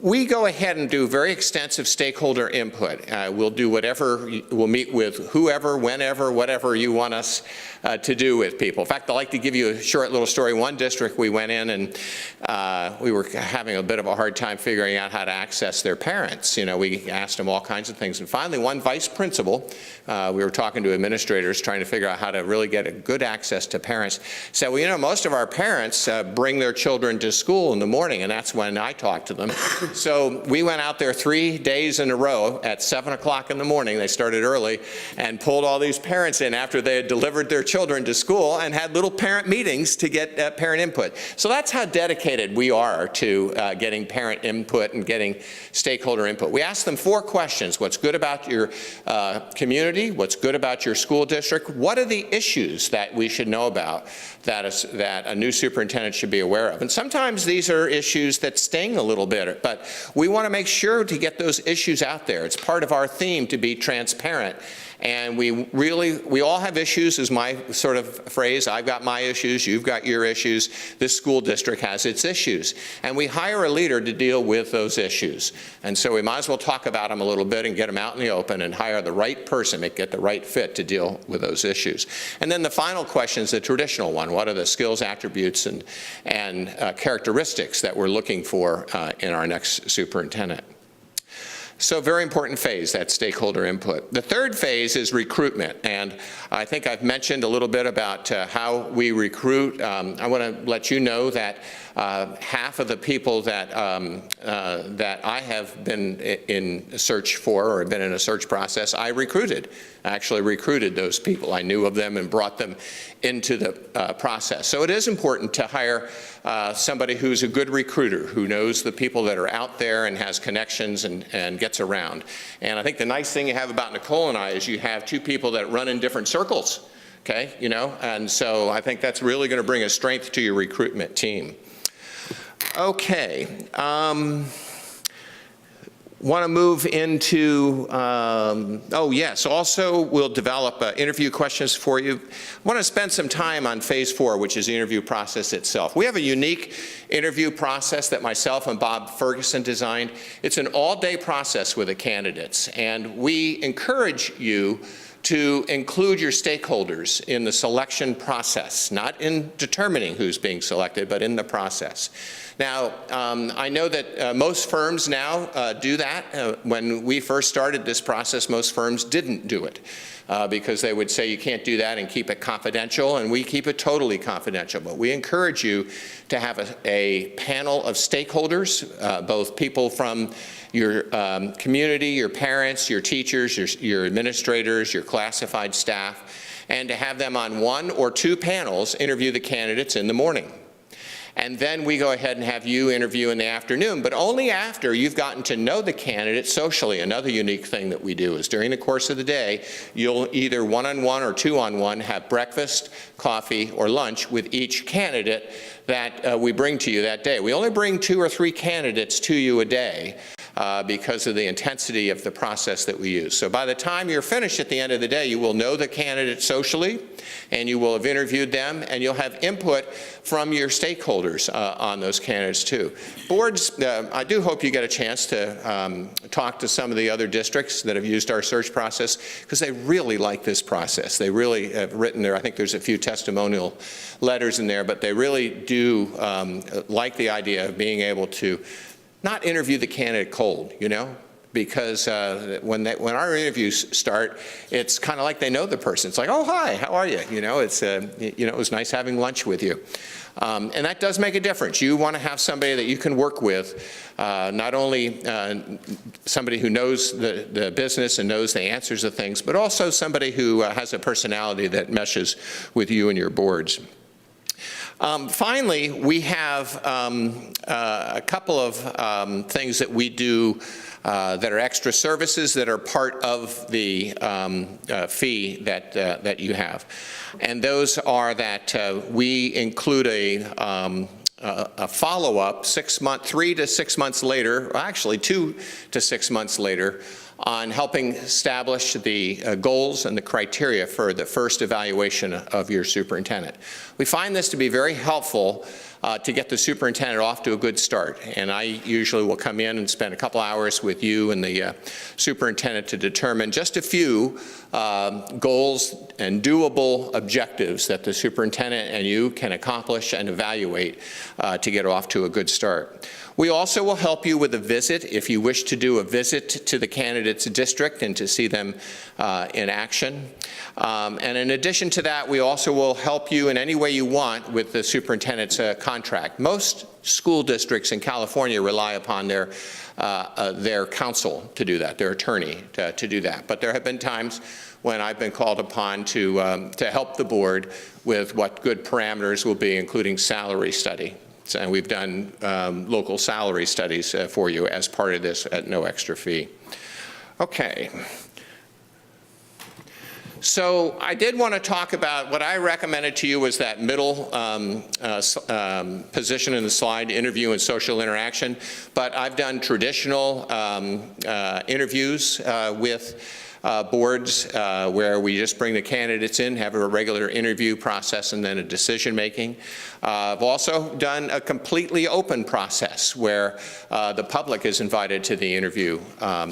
We go ahead and do very extensive stakeholder input. We'll do whatever, we'll meet with whoever, whenever, whatever you want us to do with people. In fact, I'd like to give you a short little story. One district we went in and we were having a bit of a hard time figuring out how to access their parents. You know, we asked them all kinds of things. And finally, one vice principal, we were talking to administrators trying to figure out how to really get a good access to parents, said, well, you know, most of our parents bring their children to school in the morning, and that's when I talk to them. So we went out there 3 days in a row at 7 o'clock in the morning. They started early and pulled all these parents in after they had delivered their children to school and had little parent meetings to get parent input. So that's how dedicated we are to getting parent input and getting stakeholder input. We asked them 4 questions. What's good about your community? What's good about your school district? What are the issues that we should know about that a new superintendent should be aware of? And sometimes these are issues that sting a little bit, but we want to make sure to get those issues out there. It's part of our theme to be transparent. And we all have issues is my sort of phrase. I've got my issues, you've got your issues, this school district has its issues. And we hire a leader to deal with those issues. And so we might as well talk about them a little bit and get them out in the open and hire the right person, get the right fit to deal with those issues. And then the final question is the traditional one. What are the skills, attributes, and characteristics that we're looking for in our next superintendent? So very important phase, that stakeholder input. The third phase is recruitment, and I think I've mentioned a little bit about how we recruit. I want to let you know that half of the people that that I have been in search for or been in a search process, I recruited. I actually recruited those people. I knew of them and brought them into the process. So it is important to hire somebody who's a good recruiter, who knows the people that are out there and has connections and gets around. And I think the nice thing you have about Nicole and I is you have 2 people that run in different circles, okay, you know, and so I think that's really going to bring a strength to your recruitment team. Okay. Want to move into, oh yes, also we'll develop interview questions for you. I want to spend some time on phase 4, which is the interview process itself. We have a unique interview process that myself and Bob Ferguson designed. It's an all-day process with the candidates, and we encourage you to include your stakeholders in the selection process, not in determining who's being selected, but in the process. Now, I know that most firms now do that. When we first started this process, most firms didn't do it because they would say you can't do that and keep it confidential, and we keep it totally confidential. But we encourage you to have a panel of stakeholders, both people from your community, your parents, your teachers, your administrators, your classified staff, and to have them on 1 or 2 panels interview the candidates in the morning. And then we go ahead and have you interview in the afternoon, but only after you've gotten to know the candidate socially. Another unique thing that we do is during the course of the day, you'll either one-on-one or two-on-one have breakfast, coffee, or lunch with each candidate that we bring to you that day. We only bring 2 or 3 candidates to you a day. because of the intensity of the process that we use. So by the time you're finished at the end of the day, you will know the candidate socially, and you will have interviewed them, and you'll have input from your stakeholders on those candidates too. Boards, I do hope you get a chance to talk to some of the other districts that have used our search process, because they really like this process. They really have written there, I think there's a few testimonial letters in there, but they really do like the idea of being able to not interview the candidate cold, you know? Because when our interviews start, it's kind of like they know the person. It's like, oh, hi, how are you? You know, it was nice having lunch with you. And that does make a difference. You want to have somebody that you can work with, not only somebody who knows the business and knows the answers to things, but also somebody who has a personality that meshes with you and your boards. Finally, we have a couple of things that we do that are extra services that are part of the fee that you have. And those are that we include a follow-up 3 to 6 months later, or actually 2 to 6 months later, on helping establish the goals and the criteria for the first evaluation of your superintendent. We find this to be very helpful to get the superintendent off to a good start. And I usually will come in and spend a couple hours with you and the superintendent to determine just a few goals and doable objectives that the superintendent and you can accomplish and evaluate to get off to a good start. We also will help you with a visit if you wish to do a visit to the candidate's district and to see them in action. And in addition to that, we also will help you in any way you want with the superintendent's contract. Most school districts in California rely upon their counsel to do that, their attorney to do that. But there have been times when I've been called upon to help the board with what good parameters will be, including salary study. And we've done local salary studies for you as part of this at no extra fee. Okay. So I did want to talk about what I recommended to you was that middle position in the slide, interview and social interaction. But I've done traditional interviews with boards where we just bring the candidates in, have a regular interview process, and then a decision making. I've also done a completely open process where the public is invited to the interview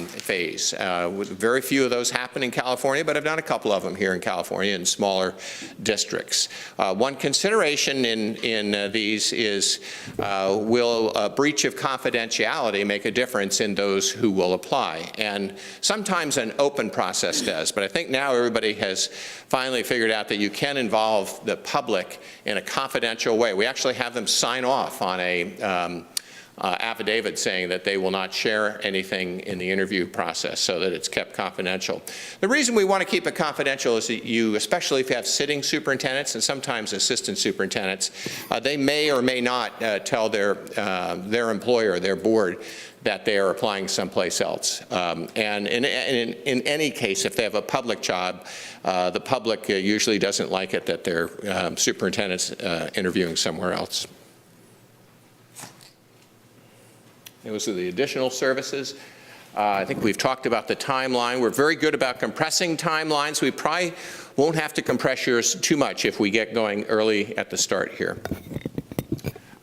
phase. Very few of those happen in California, but I've done a couple of them here in California in smaller districts. One consideration in these is, will a breach of confidentiality make a difference in those who will apply? And sometimes an open process does, but I think now everybody has finally figured out that you can involve the public in a confidential way. We actually have them sign off on a affidavit saying that they will not share anything in the interview process so that it's kept confidential. The reason we want to keep it confidential is that you, especially if you have sitting superintendents and sometimes assistant superintendents, they may or may not tell their employer, their board, that they are applying someplace else. And in any case, if they have a public job, the public usually doesn't like it that their superintendent's interviewing somewhere else. Those are the additional services. I think we've talked about the timeline. We're very good about compressing timelines. We probably won't have to compress yours too much if we get going early at the start here.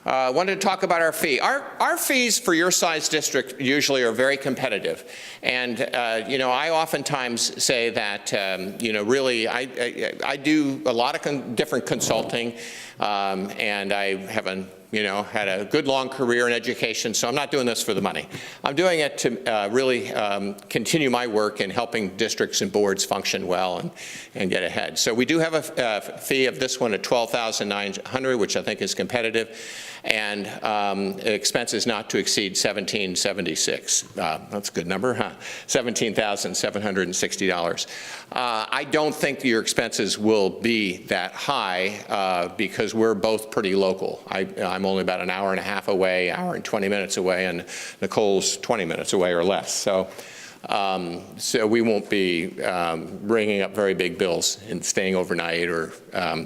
I wanted to talk about our fee. Our fees for your size district usually are very competitive. And, I oftentimes say that, really, I do a lot of different consulting, and I have had a good long career in education, so I'm not doing this for the money. I'm doing it to really continue my work in helping districts and boards function well and get ahead. So we do have a fee of this one at $12,900, which I think is competitive, and expenses not to exceed $1,776. That's a good number, huh? $17,760. I don't think your expenses will be that high because we're both pretty local. I'm only about an hour and a half away, hour and 20 minutes away, and Nicole's 20 minutes away or less. So we won't be bringing up very big bills and staying overnight or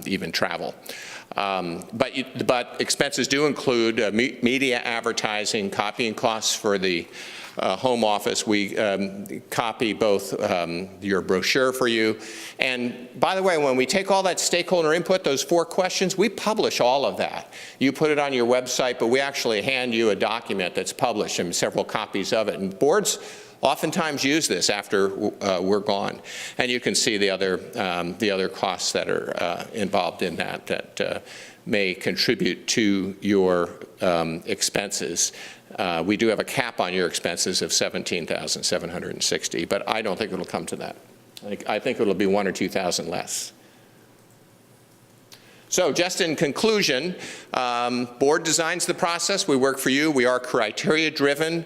even travel. But expenses do include media advertising, copying costs for the home office. We copy both your brochure for you. And by the way, when we take all that stakeholder input, those 4 questions, we publish all of that. You put it on your website, but we actually hand you a document that's published and several copies of it. And boards oftentimes use this after we're gone. And you can see the other costs that are involved in that may contribute to your expenses. We do have a cap on your expenses of $17,760, but I don't think it'll come to that. I think it'll be 1,000 or 2,000 less. So just in conclusion, board designs the process. We work for you. We are criteria driven.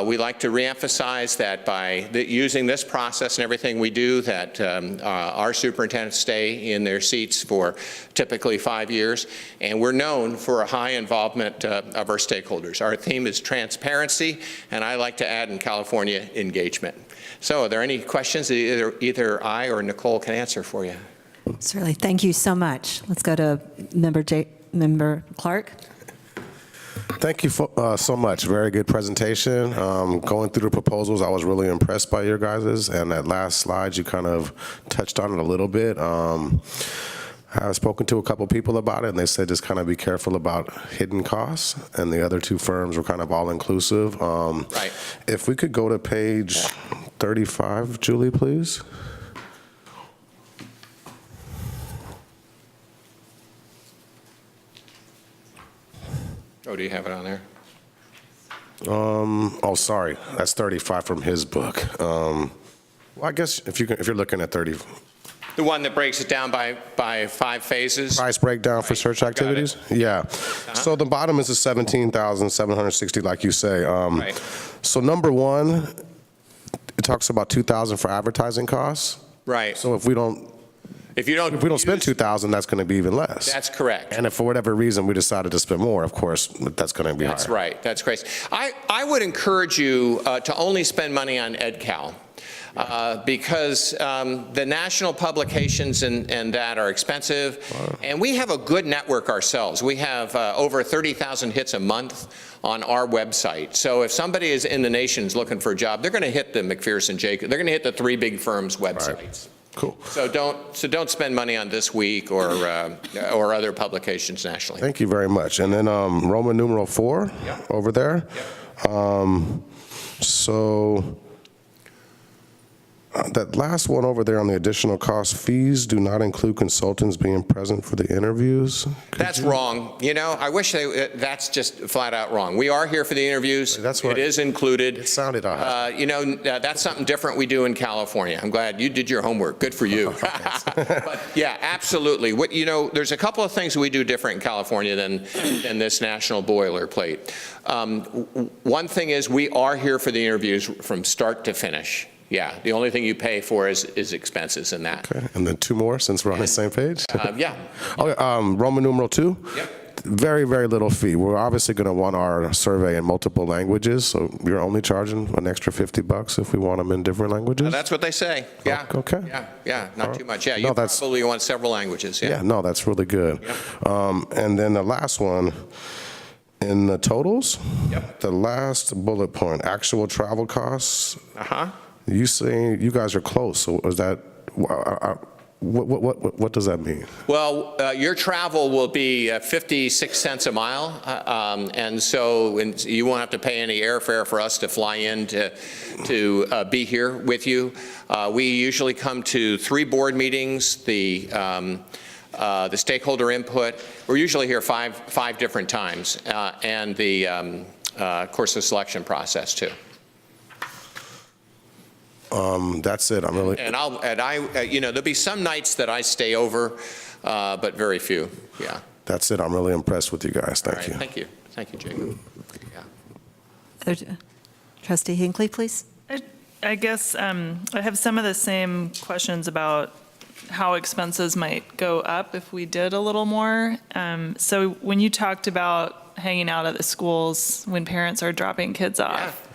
We like to reemphasize that by using this process and everything we do, that our superintendents stay in their seats for typically 5 years. And we're known for a high involvement of our stakeholders. Our theme is transparency, and I like to add in California, engagement. So are there any questions that either I or Nicole can answer for you? Certainly. Thank you so much. Let's go to Member Clark. Thank you so much. Very good presentation. Going through the proposals, I was really impressed by your guys's, and that last slide, you kind of touched on it a little bit. I've spoken to a couple people about it, and they said just kind of be careful about hidden costs, and the other 2 firms were kind of all-inclusive. Right. If we could go to page 35, Julie, please. Oh, do you have it on there? Oh, sorry. That's 35 from his book. Well, I guess if you're looking at 30. The one that breaks it down by 5 phases? Price breakdown for search activities? Yeah. So the bottom is the 17,760, like you say. Right. So number 1, it talks about 2,000 for advertising costs. Right. So if we don't spend 2,000, that's going to be even less. That's correct. And if for whatever reason we decided to spend more, of course, that's going to be higher. That's right. That's great. I would encourage you to only spend money on EdCal. Because the national publications and that are expensive, and we have a good network ourselves. We have over 30,000 hits a month on our website. So if somebody is in the nation's looking for a job, they're going to hit the McPherson Jacob. They're going to hit the 3 big firms' websites. Right. Cool. So don't spend money on This Week or other publications nationally. Thank you very much. And then Roman numeral 4 over there. So that last one over there on the additional cost, fees do not include consultants being present for the interviews. That's wrong. You know, I wish that's just flat out wrong. We are here for the interviews. That's what it is included. It sounded odd. You know, that's something different we do in California. I'm glad you did your homework. Good for you. But yeah, absolutely. You know, there's a couple of things we do different in California than this national boilerplate. One thing is we are here for the interviews from start to finish. Yeah, the only thing you pay for is expenses in that. Okay, and then 2 more since we're on the same page? Yeah. Okay, Roman numeral 2? Yep. Very, very little fee. We're obviously going to want our survey in multiple languages, so you're only charging an extra $50 if we want them in different languages? That's what they say. Yeah. Okay. Yeah, not too much. Yeah, No, you that's- probably want several languages. Yeah, no, that's really good. Yep. And then the last one, in the totals, the last bullet point, actual travel costs. You say you guys are close, so is that, what does that mean? Well, your travel will be 56 cents a mile, and so you won't have to pay any airfare for us to fly in to be here with you. We usually come to 3 board meetings, the stakeholder input. We're usually here five different times, and the course of selection process too. That's it. I'm really. And I, you know, there'll be some nights that I stay over, but very few. Yeah. That's it. I'm really impressed with you guys. Thank you. Thank you. Thank you, Jacob. Yeah. Trustee Hinckley, please. I guess I have some of the same questions about how expenses might go up if we did a little more. So when you talked about hanging out at the schools when parents are dropping kids off,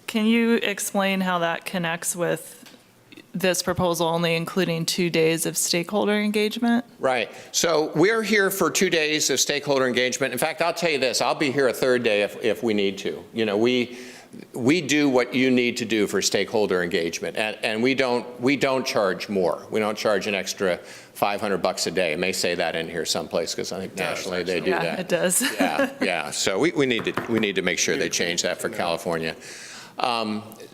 can you explain how that connects with this proposal only including 2 days of stakeholder engagement? Right. So we're here for 2 days of stakeholder engagement. In fact, I'll tell you this, I'll be here a third day if we need to. You know, we do what you need to do for stakeholder engagement, and we don't charge more. We don't charge an extra $500 a day. I may say that in here someplace because I think nationally they do that. Yeah, it does. Yeah. So we need to make sure they change that for California.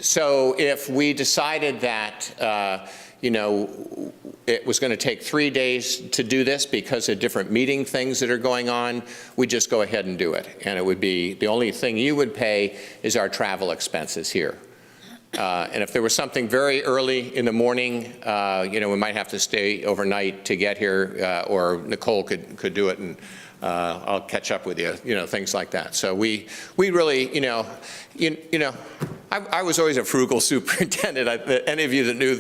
So if we decided that you know, it was going to take 3 days to do this because of different meeting things that are going on, we'd just go ahead and do it. And it would be, the only thing you would pay is our travel expenses here. And if there was something very early in the morning, you know, we might have to stay overnight to get here, or Nicole could do it, and I'll catch up with you, you know, things like that. So we really, you know, I was always a frugal superintendent. Any of you that knew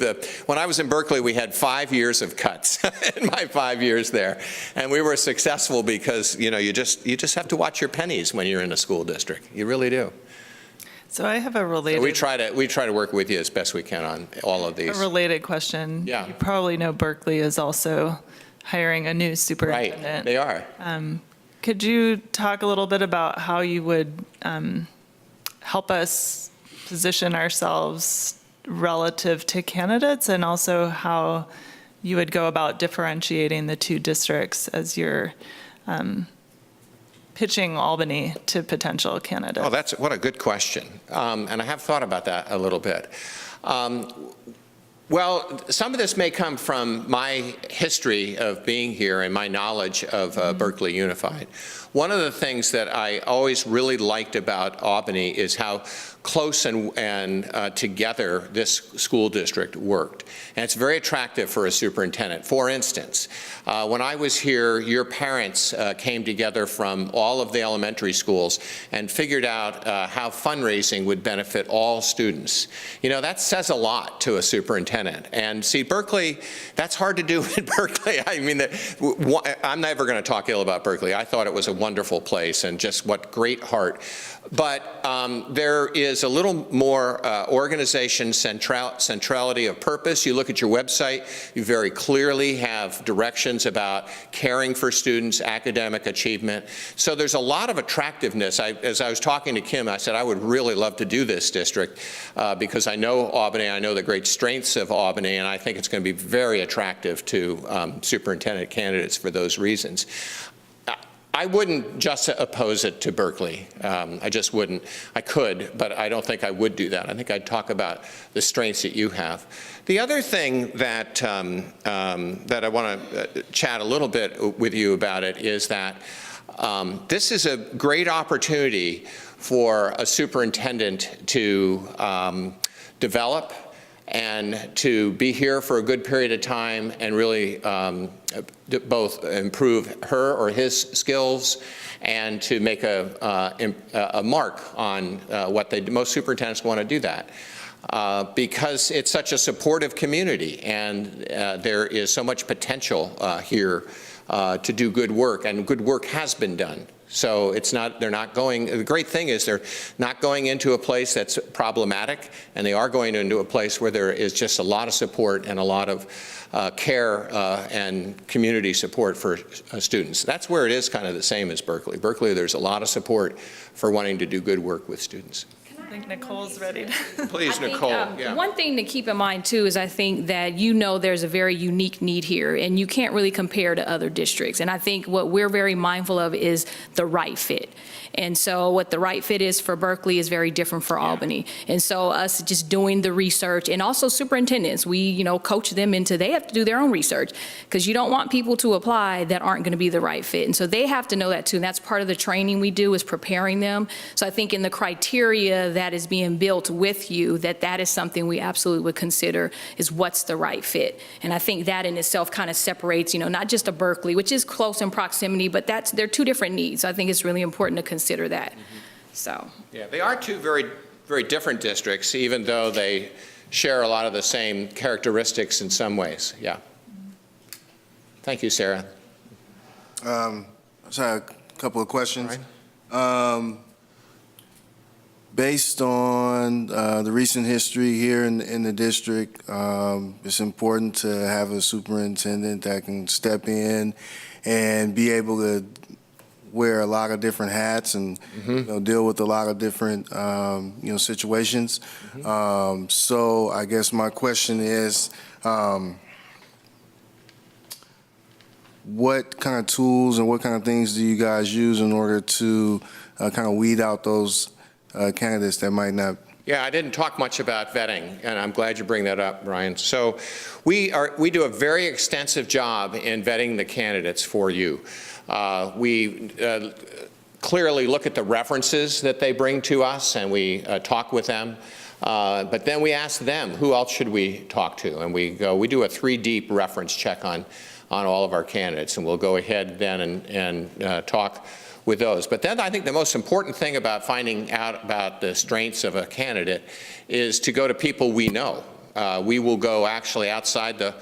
when I was in Berkeley, we had 5 years of cuts in my 5 years there. And we were successful because, you know, you just have to watch your pennies when you're in a school district. You really do. So I have a related... So we try to work with you as best we can on all of these. A related question. Yeah. You probably know Berkeley is also hiring a new superintendent. Right, they are. Could you talk a little bit about how you would help us position ourselves relative to candidates, and also how you would go about differentiating the two districts as you're pitching Albany to potential candidates? Oh, what a good question. And I have thought about that a little bit. Well, some of this may come from my history of being here and my knowledge of Berkeley Unified. One of the things that I always really liked about Albany is how close and together this school district worked. And it's very attractive for a superintendent. For instance, when I was here, your parents came together from all of the elementary schools and figured out how fundraising would benefit all students. You know, that says a lot to a superintendent. And see, Berkeley, that's hard to do in Berkeley. I mean, I'm never going to talk ill about Berkeley. I thought it was a wonderful place, and just what great heart. But there is a little more organization centrality of purpose. You look at your website, you very clearly have directions about caring for students, academic achievement. So there's a lot of attractiveness. As I was talking to Kim, I said I would really love to do this district because I know Albany, I know the great strengths of Albany, and I think it's going to be very attractive to superintendent candidates for those reasons. I wouldn't just oppose it to Berkeley. I just wouldn't. I could, but I don't think I would do that. I think I'd talk about the strengths that you have. The other thing that that I want to chat a little bit with you about it is that this is a great opportunity for a superintendent to develop and to be here for a good period of time and really both improve her or his skills and to make a mark on what they do. Most superintendents want to do that. Because it's such a supportive community, and there is so much potential here to do good work, and good work has been done. So it's not, they're not going, the great thing is they're not going into a place that's problematic, and they are going into a place where there is just a lot of support and a lot of care and community support for students. That's where it is kind of the same as Berkeley. Berkeley, there's a lot of support for wanting to do good work with students. I think Nicole's ready to. Please, Nicole. Yeah. One thing to keep in mind too is I think that there's a very unique need here, and you can't really compare to other districts. And I think what we're very mindful of is the right fit. And so what the right fit is for Berkeley is very different for Albany. And so us just doing the research, and also superintendents, we coach them into, they have to do their own research, because you don't want people to apply that aren't going to be the right fit. And so they have to know that too. And that's part of the training we do, is preparing them. So I think in the criteria that is being built with you, that is something we absolutely would consider, is what's the right fit. And I think that in itself kind of separates, not just a Berkeley, which is close in proximity, but they're two different needs. So I think it's really important to consider that. So. Yeah, they are two very, very different districts, even though they share a lot of the same characteristics in some ways. Yeah. Thank you, Sarah. I just had a couple of questions. Right. based on the recent history here in the district, it's important to have a superintendent that can step in and be able to wear a lot of different hats and deal with a lot of different situations. So I guess my question is, what kind of tools and what kind of things do you guys use in order to kind of weed out those candidates that might not? Yeah, I didn't talk much about vetting, and I'm glad you bring that up, Brian. So we do a very extensive job in vetting the candidates for you. We clearly look at the references that they bring to us, and we talk with them. But then we ask them, who else should we talk to? And we do a 3-deep reference check on all of our candidates, and we'll go ahead then and talk with those. But then I think the most important thing about finding out about the strengths of a candidate is to go to people we know. We will go actually outside the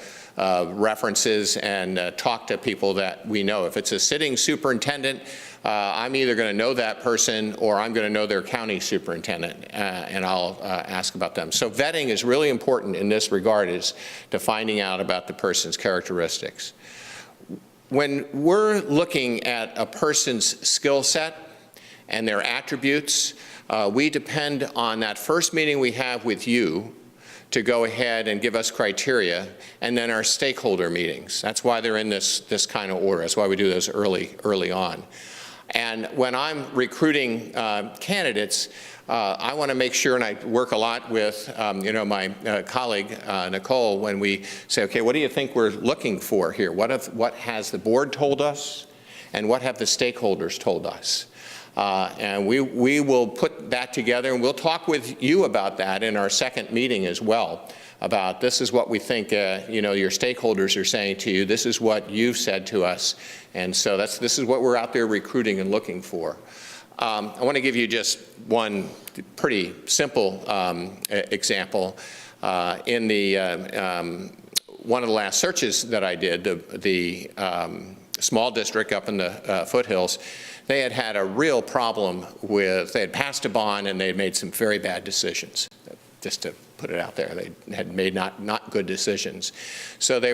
references and talk to people that we know. If it's a sitting superintendent, I'm either going to know that person or I'm going to know their county superintendent, and I'll ask about them. So vetting is really important in this regard, is to finding out about the person's characteristics. When we're looking at a person's skill set and their attributes, we depend on that first meeting we have with you to go ahead and give us criteria, and then our stakeholder meetings. That's why they're in this kind of order. That's why we do those early on. And when I'm recruiting candidates, I want to make sure, and I work a lot with my colleague Nicole, when we say, okay, what do you think we're looking for here? What has the board told us, and what have the stakeholders told us? And we will put that together, and we'll talk with you about that in our second meeting as well, about this is what we think your stakeholders are saying to you, this is what you've said to us, and so this is what we're out there recruiting and looking for. I want to give you just one pretty simple example. In the one of the last searches that I did, the small district up in the foothills, they had a real problem with, they had passed a bond and they had made some very bad decisions, just to put it out there. They had made not good decisions. So they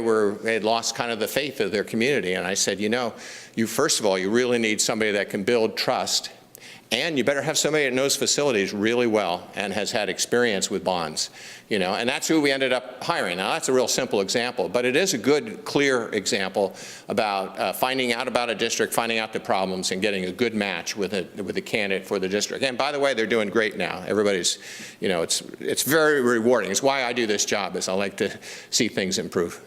had lost kind of the faith of their community. And I said, first of all, you really need somebody that can build trust, and you better have somebody that knows facilities really well and has had experience with bonds, and that's who we ended up hiring. Now, that's a real simple example, but it is a good, clear example about finding out about a district, finding out the problems, and getting a good match with a candidate for the district. And by the way, they're doing great now. Everybody's, it's very rewarding. It's why I do this job, is I like to see things improve.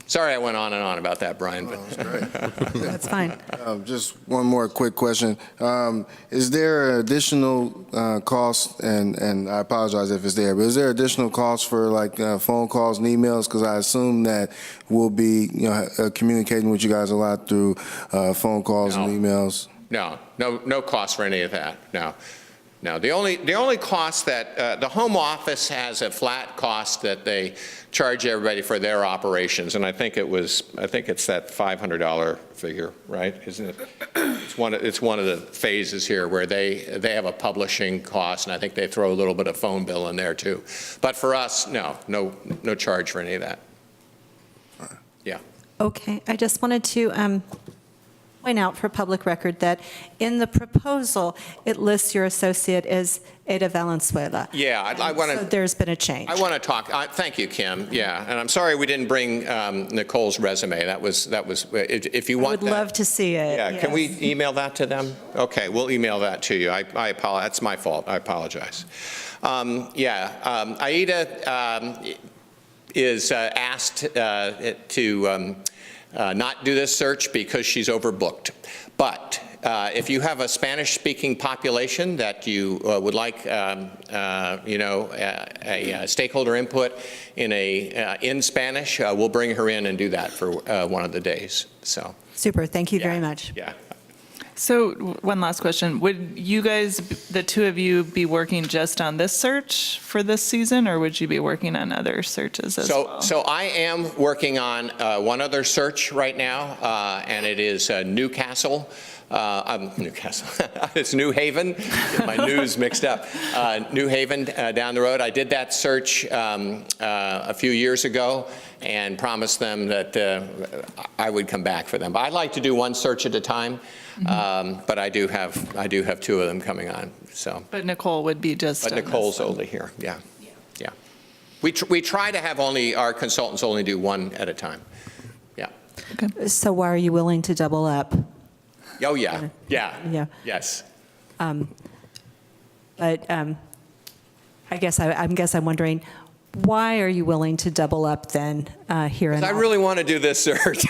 Sorry I went on and on about that, Brian. But that's great. That's fine. Just one more quick question. Is there additional cost, and I apologize if it's there, but is there additional cost for like phone calls and emails? Because I assume that we'll be communicating with you guys a lot through phone calls and emails. No cost for any of that, no. No, the only cost that the home office has a flat cost that they charge everybody for their operations, and I think it's that $500 figure, right? Isn't it? It's one of the phases here where they have a publishing cost, and I think they throw a little bit of phone bill in there too. But for us, no charge for any of that. Yeah. Okay, I just wanted to point out for public record that in the proposal, it lists your associate as Ada Valenzuela. Yeah, I want to. So there's been a change. I want to talk. Thank you, Kim. Yeah, and I'm sorry we didn't bring Nicole's resume. That was. If you want, I would love to see it. Yeah, yes. Can we email that to them? Okay, we'll email that to you. I apologize. That's my fault. I apologize. Aida is asked to. Not do this search because she's overbooked. But if you have a Spanish-speaking population that you would like, a stakeholder input in Spanish, we'll bring her in and do that for one of the days. So. Super. Thank you very much. Yeah. So one last question. Would you guys, the two of you, be working just on this search for this season, or would you be working on other searches as well? So I am working on one other search right now, and it is Newcastle. Newcastle. It's New Haven. Get my news mixed up. New Haven down the road. I did that search a few years ago and promised them that I would come back for them. But I'd like to do one search at a time. But I do have two of them coming on. So. But Nicole would be just. But Nicole's only here. Yeah. Yeah. We try to have our consultants only do one at a time. Yeah. Okay. So why are you willing to double up? Oh yeah. Yeah. Yeah. Yes. But I guess I'm wondering, why are you willing to double up then here in? I really want to do this search.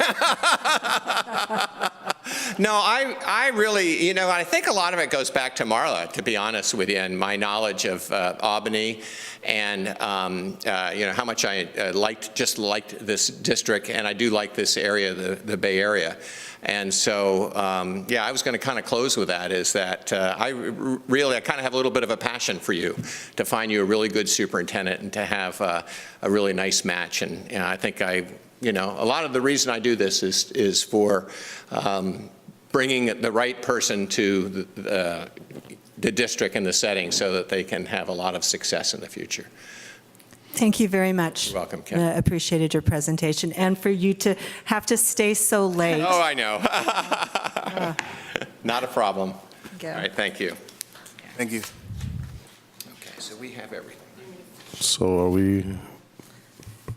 No, I really, I think a lot of it goes back to Marla, to be honest with you, and my knowledge of Albany, and how much I liked this district, and I do like this area, the Bay Area. And so, I was going to kind of close with that, is that I kind of have a little bit of a passion for you, to find you a really good superintendent and to have a really nice match. And I think a lot of the reason I do this is for bringing the right person to the district and the setting so that they can have a lot of success in the future. Thank you very much. You're welcome, Kim. Appreciated your presentation, and for you to have to stay so late. Oh, I know. Not a problem. Go. All right, thank you. Thank you. Okay, so we have everything. So are we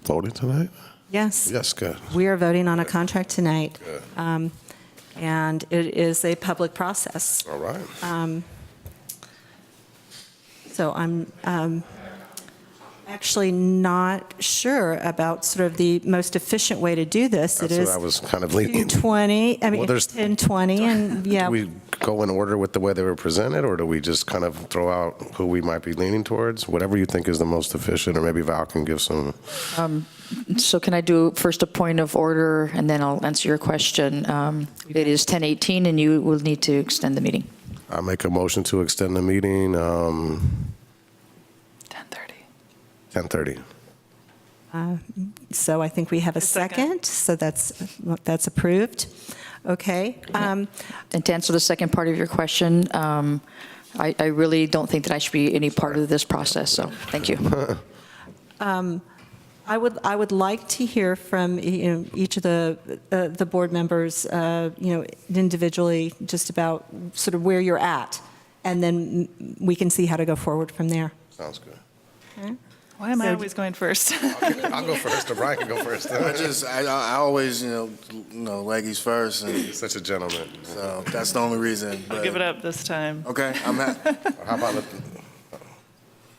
voting tonight? Yes. Yes, good. We are voting on a contract tonight. Good. And it is a public process. All right. So I'm actually not sure about sort of the most efficient way to do this. That's it is what I was kind of leaning. 2:20. I mean, Well, there's- 10:20, and yeah. Do we go in order with the way they were presented, or do we just kind of throw out who we might be leaning towards? Whatever you think is the most efficient, or maybe Val can give some. So can I do first a point of order, and then I'll answer your question? It is 10:18, and you will need to extend the meeting. I make a motion to extend the meeting. 10:30. So I think we have a second. So that's approved. Okay. And to answer the second part of your question, I really don't think that I should be any part of this process. So thank you. I would like to hear from each of the board members, individually, just about sort of where you're at, and then we can see how to go forward from there. Sounds good. Okay. Why am I always going first? I'll go first, or Brian can go first. I always, ladies first. And You're such a gentleman. So that's the only reason. I'll give it up this time. Okay, I'm happy. How about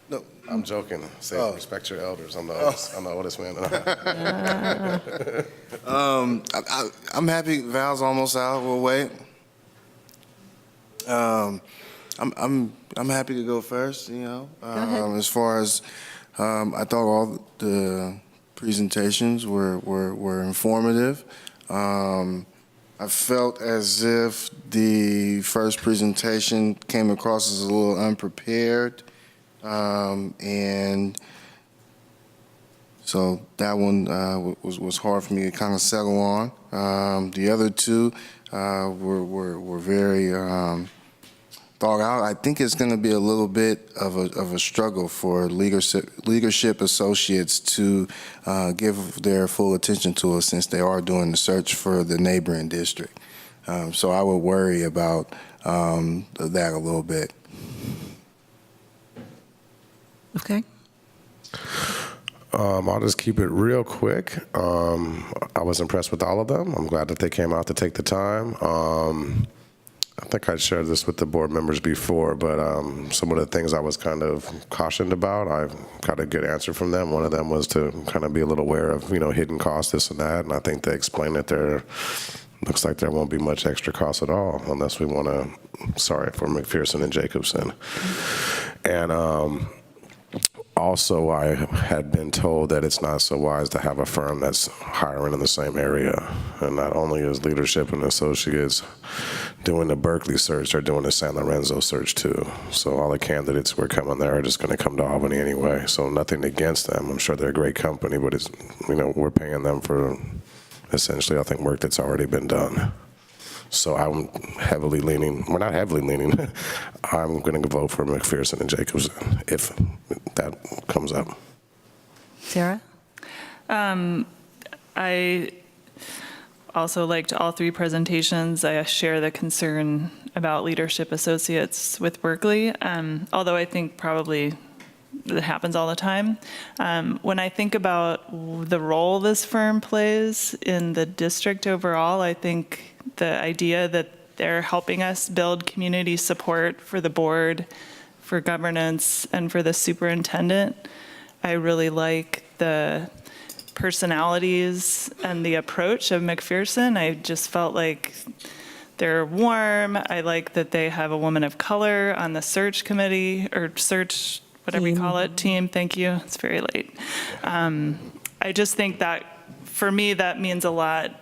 no? I'm joking. Say respect your elders. I'm the oldest man. I'm happy. Val's almost out. We'll wait. I'm happy to go first. Go ahead. As far as I thought all the presentations were informative. I felt as if the first presentation came across as a little unprepared, and so that one was hard for me to kind of settle on. The other two were very thought out. I think it's going to be a little bit of a struggle for leadership associates to give their full attention to us, since they are doing the search for the neighboring district. So I would worry about that a little bit. Okay. I'll just keep it real quick. I was impressed with all of them. I'm glad that they came out to take the time. I think I shared this with the board members before, but some of the things I was kind of cautioned about, I got a good answer from them. One of them was to kind of be a little aware of, hidden costs, this and that, and I think they explained that looks like there won't be much extra cost at all unless we want to, for McPherson and Jacobson. And also, I had been told that it's not so wise to have a firm that's hiring in the same area. And not only is Leadership and Associates doing the Berkeley search, they're doing the San Lorenzo search too. So all the candidates who are coming there are just going to come to Albany anyway. So nothing against them. I'm sure they're a great company, but it's, we're paying them for essentially, I think, work that's already been done. So I'm heavily leaning, well, not heavily leaning, I'm going to vote for McPherson and Jacobson if that comes up. Sarah? I also liked all three presentations. I share the concern about leadership associates with Berkeley, although I think probably it happens all the time. When I think about the role this firm plays in the district overall, I think the idea that they're helping us build community support for the board, for governance, and for the superintendent, I really like the personalities and the approach of McPherson. I just felt like they're warm. I like that they have a woman of color on the search committee, or search, whatever you call it, team. Thank you. It's very late. I just think that, for me, that means a lot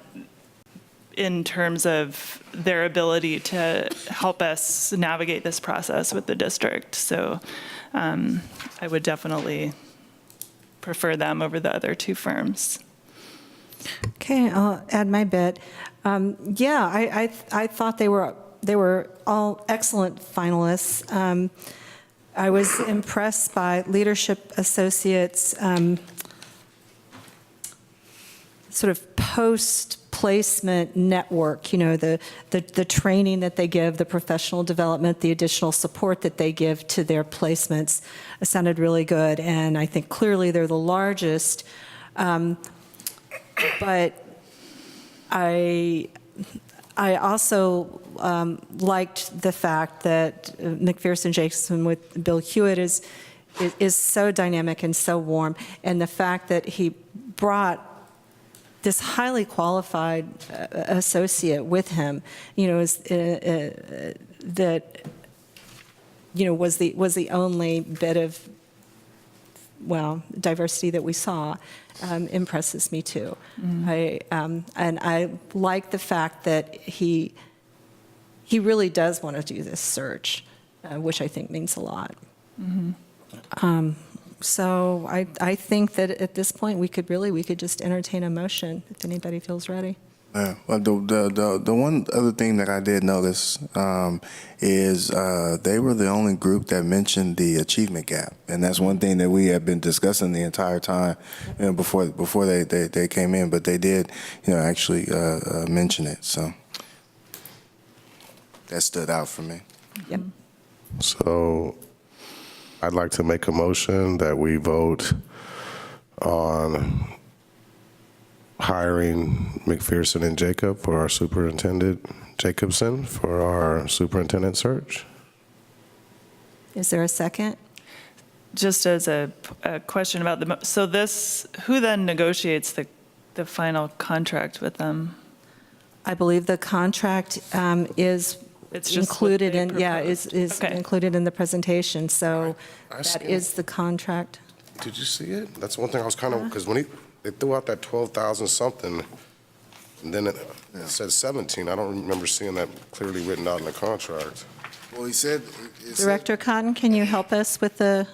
in terms of their ability to help us navigate this process with the district. So I would definitely prefer them over the other two firms. Okay, I'll add my bit. Yeah, I thought they were all excellent finalists. I was impressed by Leadership Associates' sort of post-placement network, you know, the training that they give, the professional development, the additional support that they give to their placements. It sounded really good, and I think clearly they're the largest. But I also liked the fact that McPherson Jacobson with Bill Hewitt is so dynamic and so warm, and the fact that he brought this highly qualified associate with him, you know, that, you know, was the only bit of, well, diversity that we saw, impresses me too. And I like the fact that he really does want to do this search, which I think means a lot. So I think that at this point we could just entertain a motion if anybody feels ready. Yeah, well, the one other thing that I did notice is they were the only group that mentioned the achievement gap, and that's one thing that we have been discussing the entire time, you know, before they came in. But they did, you know, actually mention it, so that stood out for me. Yep. So I'd like to make a motion that we vote on hiring McPherson and Jacob for our superintendent, Jacobson for our superintendent search. Is there a second? Just as a question about so this, who then negotiates the final contract with them? I believe the contract is It's just included what they in, is proposed. included in the presentation, so I that see is it. the contract. Did you see it? That's one thing I was kind of, because when they threw out that 12,000 something, and then it said 17. I don't remember seeing that clearly written out in the contract. Well, he said Director Cotton, can you help us with the?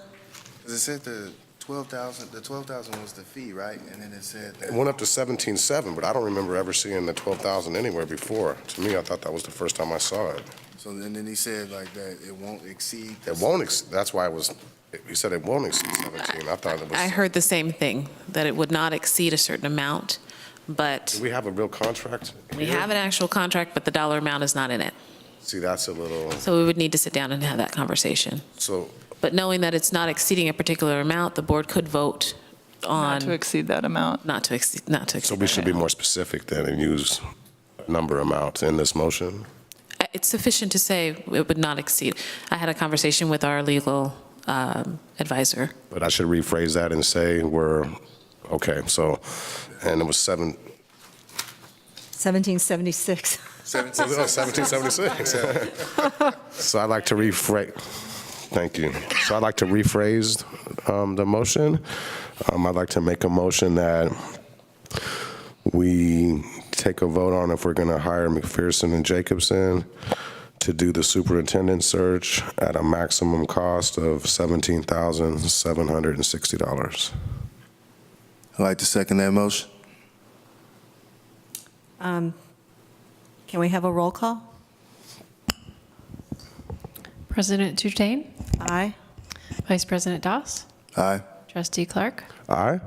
it said the 12,000. The 12,000 was the fee, right? And then it said It went up to 17.7, but I don't remember ever seeing the 12,000 anywhere before. To me, I thought that was the first time I saw it. So then he said like that it won't exceed. It won't. That's why it was. He said it won't exceed 17. I thought it was. I heard the same thing, that it would not exceed a certain amount, but Do we have a real contract? we here? have an actual contract, but the dollar amount is not in it. See, that's a little. So we would need to sit down and have that conversation. So But knowing that it's not exceeding a particular amount, the board could vote on. Not to exceed that amount. Not to exceed So we should be more specific then and use number amount in this motion? It's sufficient to say it would not exceed. I had a conversation with our legal advisor. But I should rephrase that and say okay, so, and it was 1776. 1776. So I'd like to rephrase, thank you. So I'd like to rephrase the motion. I'd like to make a motion that we take a vote on if we're going to hire McPherson and Jacobson to do the superintendent search at a maximum cost of $17,760. I'd like to second that motion. Can we have a roll call? President Tutain? Aye. Vice President Doss? Aye. Trustee Clark? Aye.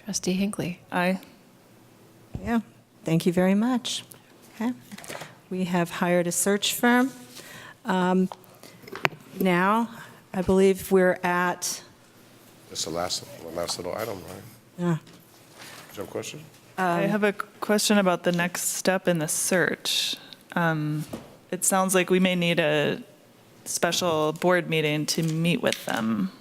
Trustee Hinckley? Aye. Yeah, thank you very much. Okay. We have hired a search firm. Now, I believe we're at, It's the last little item, right? yeah. Do you have a question? I have a question about the next step in the search. It sounds like we may need a special board meeting to meet with them.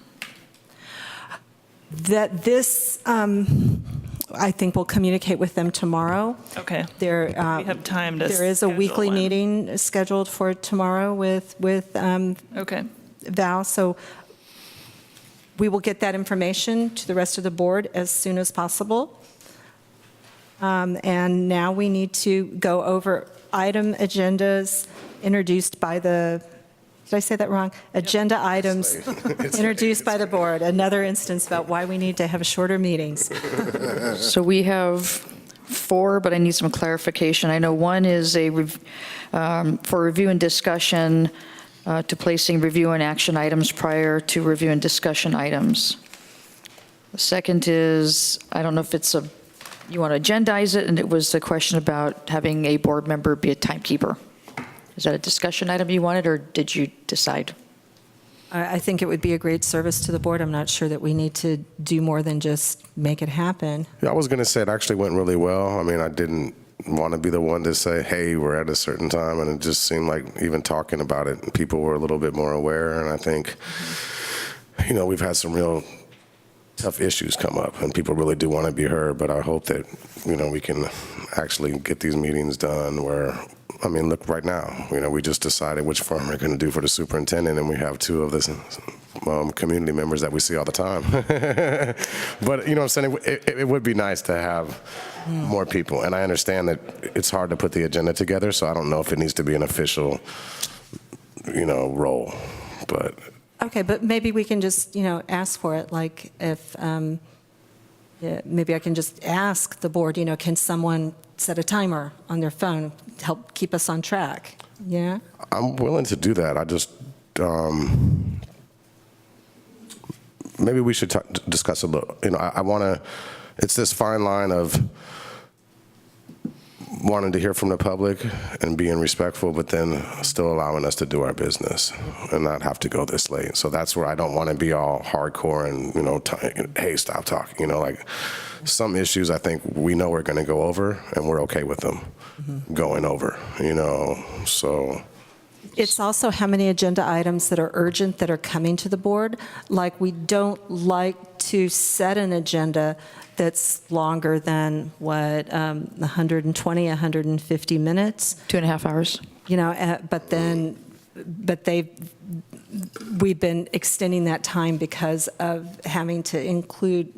That this, I think we'll communicate with them tomorrow. Okay. There, We have time to there is a schedule weekly one. meeting scheduled for tomorrow with Okay. Val, so we will get that information to the rest of the board as soon as possible. And now we need to go over item agendas introduced by the, did I say that wrong? Agenda items introduced by the board. Another instance about why we need to have shorter meetings. So we have 4, but I need some clarification. I know one is for review and discussion to placing review and action items prior to review and discussion items. The second is, I don't know if it's you want to agendize it, and it was the question about having a board member be a timekeeper. Is that a discussion item you wanted, or did you decide? I think it would be a great service to the board. I'm not sure that we need to do more than just make it happen. Yeah, I was going to say it actually went really well. I mean, I didn't want to be the one to say, hey, we're at a certain time, and it just seemed like even talking about it, people were a little bit more aware, and I think, we've had some real tough issues come up, and people really do want to be heard, but I hope that, we can actually get these meetings done where, I mean, look, right now, we just decided which firm we're going to do for the superintendent, and we have 2 of the community members that we see all the time. But, you know what I'm saying, it would be nice to have more people, and I understand that it's hard to put the agenda together, so I don't know if it needs to be an official, role, but. Okay, but maybe we can just, ask for it, like if, maybe I can just ask the board, can someone set a timer on their phone to help keep us on track? Yeah? I'm willing to do that. I just, maybe we should discuss a little, I want to, it's this fine line of wanting to hear from the public and being respectful, but then still allowing us to do our business and not have to go this late. So that's where I don't want to be all hardcore and, hey, stop talking. Like some issues I think we know we're going to go over and we're okay with them going over, so. It's also how many agenda items that are urgent that are coming to the board. Like, we don't like to set an agenda that's longer than, 120, 150 minutes. 2.5 hours. We've been extending that time because of having to include,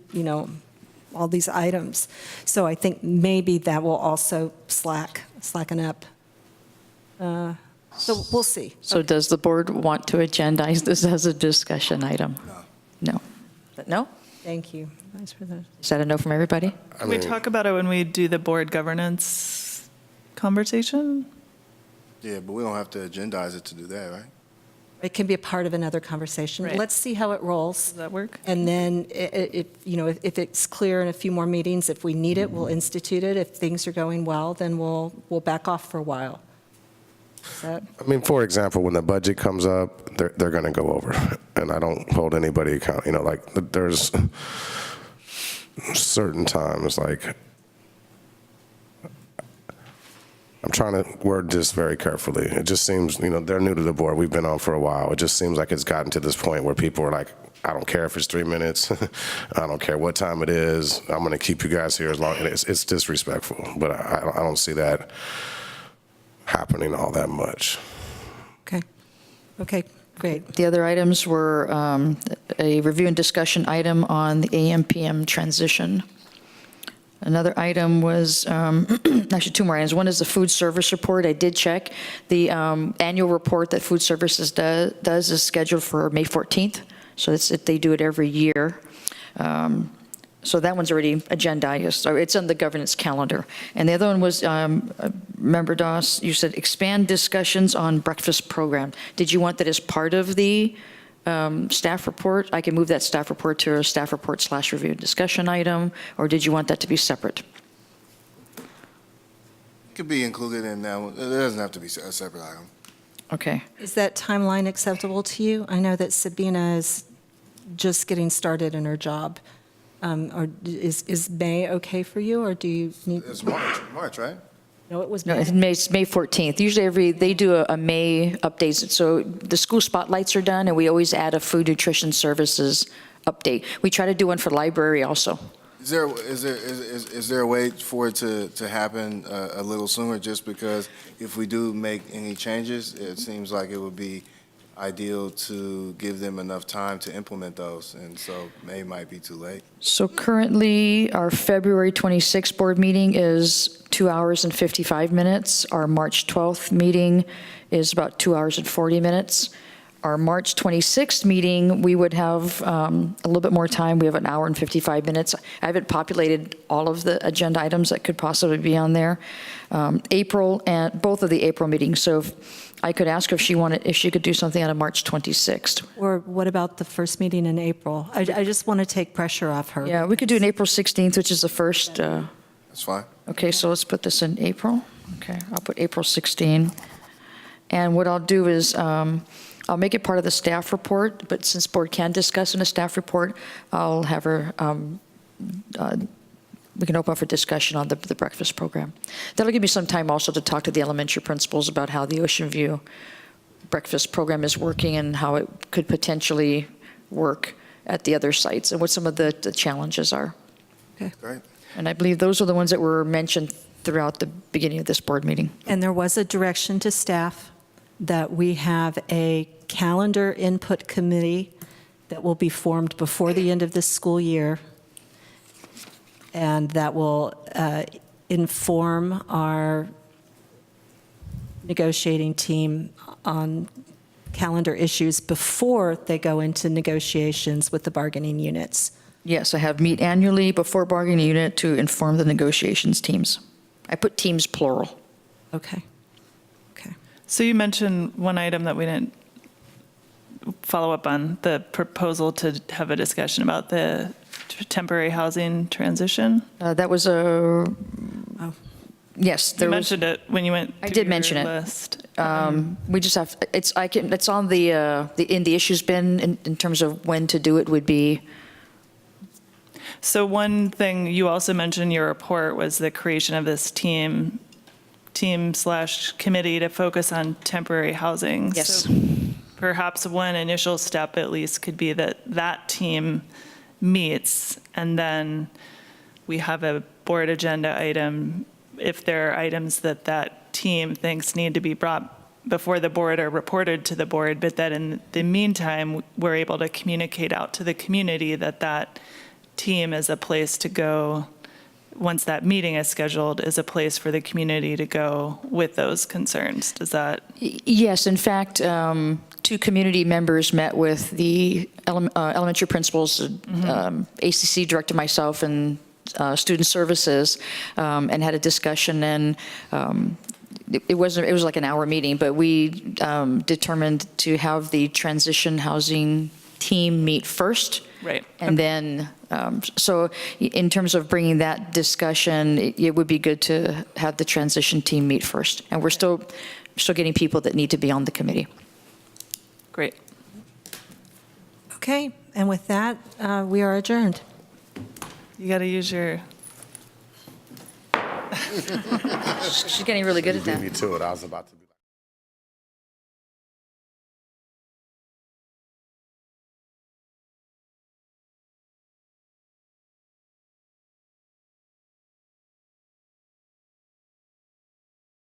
all these items. So I think maybe that will also slacken up. So we'll see. So does the board want to agendize this as a discussion item? No. No? Thank you, Vice President. Is that a no from everybody? Can we talk about it when we do the board governance conversation? Yeah, but we don't have to agendize it to do that, right? It can be a part of another conversation. Right. Let's see how it rolls. Does that work? And then, if it's clear in a few more meetings, if we need it, we'll institute it. If things are going well, then we'll back off for a while. I mean, for example, when the budget comes up, they're going to go over, and I don't hold anybody accountable. Like there's certain times, like I'm trying to word this very carefully. It just seems, they're new to the board. We've been on for a while. It just seems like it's gotten to this point where people are like, I don't care if it's 3 minutes. I don't care what time it is. I'm going to keep you guys here as long. It's disrespectful, but I don't see that happening all that much. Okay, great. The other items were a review and discussion item on the AM/PM transition. Another item was, actually 2 more items. One is the food service report. I did check. The annual report that food services does is scheduled for May 14th. So they do it every year. So that one's already agendized, so it's on the governance calendar. And the other one was, Member Doss, you said expand discussions on breakfast program. Did you want that as part of the staff report? I can move that staff report to a staff report / review discussion item, or did you want that to be separate? It could be included in that one. It doesn't have to be a separate item. Okay. Is that timeline acceptable to you? I know that Sabina is just getting started in her job. Or is May okay for you, or do you need? It's March, right? No, it was No, May. it's May 14th. Usually they do a May updates. So the school spotlights are done, and we always add a food nutrition services update. We try to do one for library also. Is there a way for it to happen a little sooner? Just because if we do make any changes, it seems like it would be ideal to give them enough time to implement those, and so May might be too late. So currently, our February 26th board meeting is 2 hours and 55 minutes. Our March 12th meeting is about 2 hours and 40 minutes. Our March 26th meeting, we would have a little bit more time. We have an hour and 55 minutes. I haven't populated all of the agenda items that could possibly be on there. April and both of the April meetings. So if I could ask her if she could do something on a March 26th. Or what about the first meeting in April? I just want to take pressure off her. Yeah, we could do an April 16th, which is the first. That's fine. Okay, so let's put this in April. Okay, I'll put April 16. And what I'll do is I'll make it part of the staff report, but since board can discuss in a staff report, I'll have her, we can open up for discussion on the breakfast program. That'll give me some time also to talk to the elementary principals about how the Ocean View breakfast program is working and how it could potentially work at the other sites and what some of the challenges are. Okay. Great. And I believe those are the ones that were mentioned throughout the beginning of this board meeting. And there was a direction to staff that we have a calendar input committee that will be formed before the end of this school year, and that will inform our negotiating team on calendar issues before they go into negotiations with the bargaining units. Yes, I have meet annually before bargaining unit to inform the negotiations teams. I put teams plural. Okay. So you mentioned one item that we didn't follow up on, the proposal to have a discussion about the temporary housing transition. That was yes. You mentioned it when you went through I did your mention list. it. We just have, it's on in the issues bin in terms of when to do it would be. So one thing you also mentioned in your report was the creation of this team/committee to focus on temporary housing. Yes. So perhaps one initial step at least could be that team meets, and then we have a board agenda item if there are items that team thinks need to be brought before the board or reported to the board, but that in the meantime, we're able to communicate out to the community that team is a place to go. Once that meeting is scheduled, is a place for the community to go with those concerns. Does that? Yes, in fact, 2 community members met with the elementary principals, ACC director, myself, and student services, and had a discussion. And it was like an hour meeting, but we determined to have the transition housing team meet first. Right. And then, so in terms of bringing that discussion, it would be good to have the transition team meet first. And we're still getting people that need to be on the committee. Great. Okay, and with that, we are adjourned. You got to use your. She's getting really good at that. Beat me to it. I was about to do